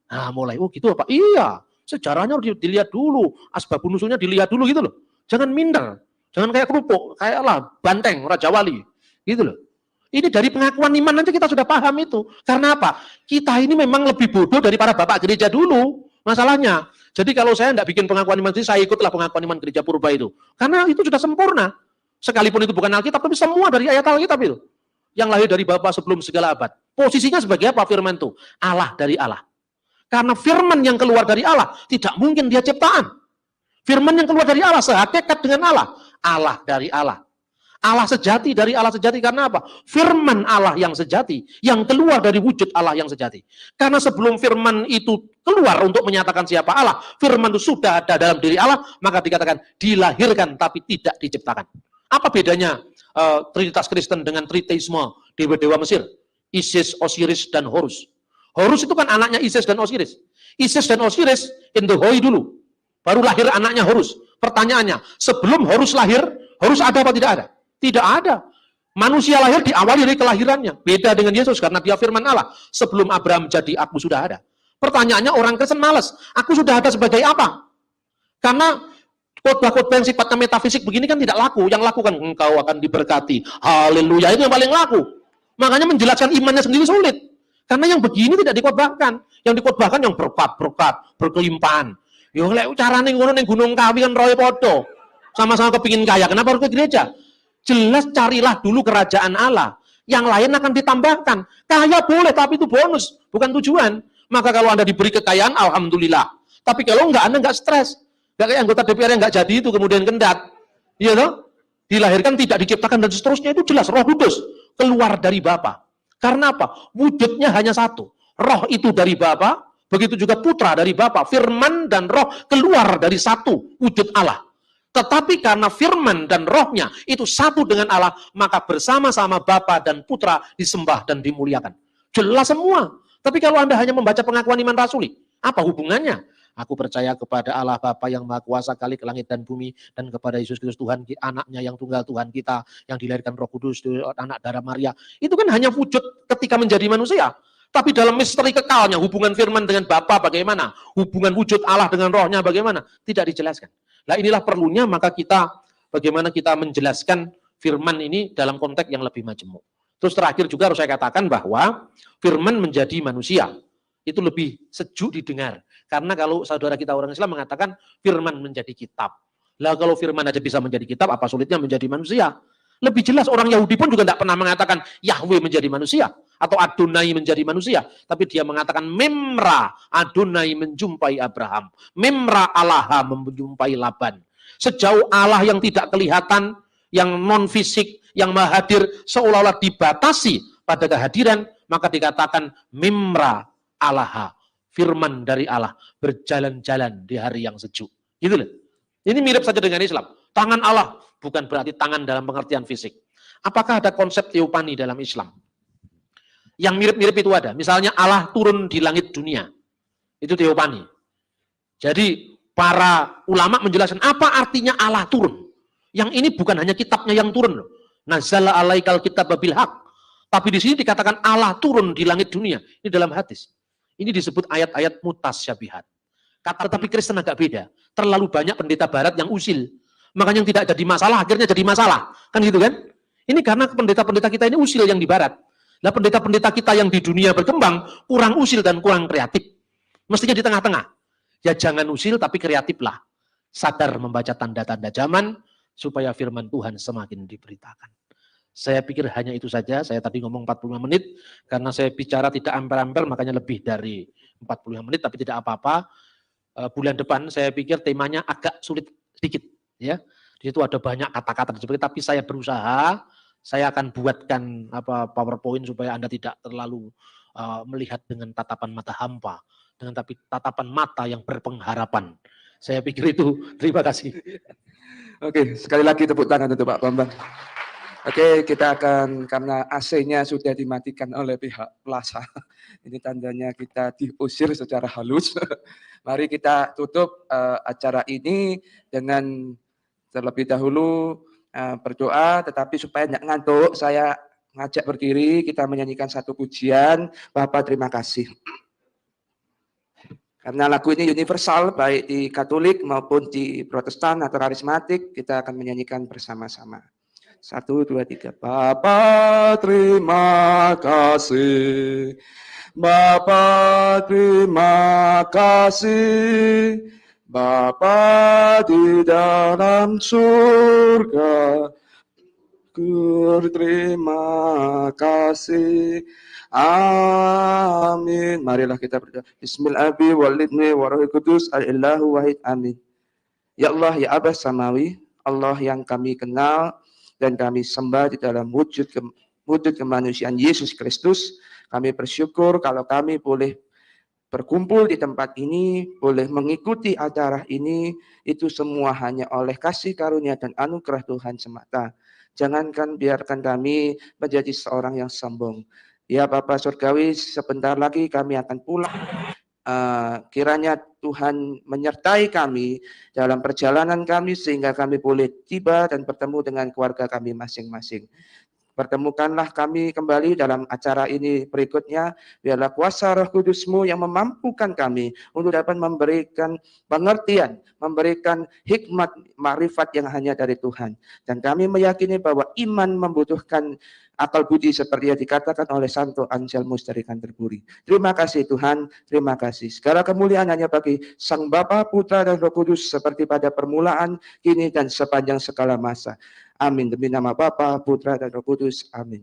Nah mulai, oh gitu Pak? Iya, sejarahnya harus dilihat dulu. Asbabun nusulnya dilihat dulu gitu loh. Jangan minder. Jangan kayak kerupuk, kayak lah banteng, Raja Wali. Gitu loh. Ini dari pengakuan iman nanti kita sudah paham itu. Karena apa? Kita ini memang lebih bodoh daripada Bapak gereja dulu. Masalahnya. Jadi kalau saya tidak bikin pengakuan iman, saya ikutlah pengakuan iman gereja purba itu. Karena itu sudah sempurna. Sekalipun itu bukan Alkitab, tapi semua dari ayat Alkitab itu. Yang lahir dari Bapa sebelum segala abad. Posisinya sebagai apa firman itu? Allah dari Allah. Karena firman yang keluar dari Allah, tidak mungkin dia ciptaan. Firman yang keluar dari Allah, sehakikat dengan Allah. Allah dari Allah. Allah sejati dari Allah sejati karena apa? Firman Allah yang sejati, yang keluar dari wujud Allah yang sejati. Karena sebelum firman itu keluar untuk menyatakan siapa Allah, firman itu sudah ada dalam diri Allah, maka dikatakan dilahirkan tapi tidak diciptakan. Apa bedanya Trinitas Kristen dengan Triteisme dewa-dewa Mesir? Isis, Osiris, dan Horus. Horus itu kan anaknya Isis dan Osiris. Isis dan Osiris Indohoi dulu. Baru lahir anaknya Horus. Pertanyaannya, sebelum Horus lahir, Horus ada apa tidak ada? Tidak ada. Manusia lahir diawali dari kelahirannya. Beda dengan Yesus karena dia firman Allah. Sebelum Abraham jadi, aku sudah ada. Pertanyaannya orang Kristen malas. Aku sudah ada sebagai apa? Karena khotbah-khotbah yang sifatnya metafisik begini kan tidak laku. Yang laku kan engkau akan diberkati. Haleluya, itu yang paling laku. Makanya menjelaskan imannya sendiri sulit. Karena yang begini tidak dikhotbahkan. Yang dikhotbahkan yang berkat-berkat, berkelimpahan. Yo lek carane ngono ning Gunung Kawi kan roe padha. Sama-sama kepingin kaya. Kenapa harus ke gereja? Jelas carilah dulu kerajaan Allah. Yang lain akan ditambahkan. Kaya boleh, tapi itu bonus, bukan tujuan. Maka kalau Anda diberi kekayaan, alhamdulillah. Tapi kalau enggak, Anda enggak stres. Enggak kayak anggota DPR yang enggak jadi itu, kemudian kendat. Iya toh? Dilahirkan, tidak diciptakan, dan seterusnya. Itu jelas, Roh Kudus keluar dari Bapa. Karena apa? Wujudnya hanya satu. Roh itu dari Bapa, begitu juga Putra dari Bapa. Firman dan Roh keluar dari satu wujud Allah. Tetapi karena firman dan rohnya itu satu dengan Allah, maka bersama-sama Bapa dan Putra disembah dan dimuliakan. Jelas semua. Tapi kalau Anda hanya membaca pengakuan iman rasuli, apa hubungannya? Aku percaya kepada Allah Bapa yang Maha Kuasa kali ke langit dan bumi, dan kepada Yesus Kristus Tuhan, anaknya yang tunggal Tuhan kita, yang dilahirkan Roh Kudus, anak darah Maria. Itu kan hanya wujud ketika menjadi manusia. Tapi dalam misteri kekalnya, hubungan firman dengan Bapa bagaimana? Hubungan wujud Allah dengan rohnya bagaimana? Tidak dijelaskan. Nah inilah perlunya maka kita, bagaimana kita menjelaskan firman ini dalam konteks yang lebih majemuk. Terus terakhir juga harus saya katakan bahwa firman menjadi manusia, itu lebih sejuk didengar. Karena kalau saudara kita orang Islam mengatakan firman menjadi kitab. Lah kalau firman aja bisa menjadi kitab, apa sulitnya menjadi manusia? Lebih jelas orang Yahudi pun juga tidak pernah mengatakan Yahweh menjadi manusia. Atau Adonai menjadi manusia. Tapi dia mengatakan Memra Adonai menjumpai Abraham. Memra Allah menjumpai Laban. Sejauh Allah yang tidak kelihatan, yang non-fisik, yang maha hadir, seolah-olah dibatasi pada kehadiran, maka dikatakan Memra Allah. Firman dari Allah berjalan-jalan di hari yang sejuk. Gitu loh. Ini mirip saja dengan Islam. Tangan Allah bukan berarti tangan dalam pengertian fisik. Apakah ada konsep teopani dalam Islam? Yang mirip-mirip itu ada. Misalnya Allah turun di langit dunia. Itu teofani. Jadi para ulama menjelaskan apa artinya Allah turun. Yang ini bukan hanya kitabnya yang turun loh. Nazzala alaikal kitab bil haq. Tapi di sini dikatakan Allah turun di langit dunia. Ini dalam hadis. Ini disebut ayat-ayat mutasyabihat. Tetapi Kristen agak beda. Terlalu banyak pendeta barat yang usil. Makanya yang tidak jadi masalah, akhirnya jadi masalah. Kan gitu kan? Ini karena pendeta-pendeta kita ini usil yang di barat. Nah pendeta-pendeta kita yang di dunia berkembang, kurang usil dan kurang kreatif. Mestinya di tengah-tengah. Ya jangan usil tapi kreatiflah. Sadar membaca tanda-tanda zaman, supaya firman Tuhan semakin diberitakan. Saya pikir hanya itu saja. Saya tadi ngomong 45 menit, karena saya bicara tidak amper-amper, makanya lebih dari 45 menit, tapi tidak apa-apa. Bulan depan saya pikir temanya agak sulit sedikit. Ya, di situ ada banyak kata-kata, tapi saya berusaha, saya akan buatkan PowerPoint supaya Anda tidak terlalu melihat dengan tatapan mata hampa, dengan tapi tatapan mata yang berpengharapan. Saya pikir itu. Terima kasih. Oke, sekali lagi tepuk tangan untuk Pak Bambang. Oke, kita akan, karena AC-nya sudah dimatikan oleh pihak Plaza. Ini tandanya kita diusir secara halus. Mari kita tutup acara ini dengan terlebih dahulu berdoa, tetapi supaya nggak ngantuk, saya ngajak berdiri, kita menyanyikan satu pujian. Bapak terima kasih. Karena lagu ini universal, baik di Katolik maupun di Protestan atau Karismatik, kita akan menyanyikan bersama-sama. 1, 2, 3. Bapa terima kasih. Bapa terima kasih. Bapa di dalam surga. Terima kasih. Amin. Marilah kita berdoa. Bismillahirrahmanirrahim. Walidni warohi kudus. Al-Ilahu wahid. Amin. Ya Allah, ya Abah Samawi, Allah yang kami kenal dan kami sembah di dalam wujud kemanusiaan Yesus Kristus. Kami bersyukur kalau kami boleh berkumpul di tempat ini, boleh mengikuti acara ini, itu semua hanya oleh kasih karunia dan anugerah Tuhan semata. Jangankan biarkan kami menjadi seorang yang sombong. Ya Bapa Surgawi, sebentar lagi kami akan pulang. Kiranya Tuhan menyertai kami dalam perjalanan kami sehingga kami boleh tiba dan bertemu dengan keluarga kami masing-masing. Pertemukanlah kami kembali dalam acara ini berikutnya. Biarlah kuasa Roh Kudus-Mu yang memampukan kami untuk dapat memberikan pengertian, memberikan hikmat, makrifat yang hanya dari Tuhan. Dan kami meyakini bahwa iman membutuhkan akal budi seperti yang dikatakan oleh Santo Anselmus dari Canterbury. Terima kasih Tuhan, terima kasih. Segala kemuliaan hanya bagi Sang Bapa, Putra, dan Roh Kudus seperti pada permulaan, kini, dan sepanjang segala masa. Amin. Demi nama Bapa, Putra, dan Roh Kudus. Amin.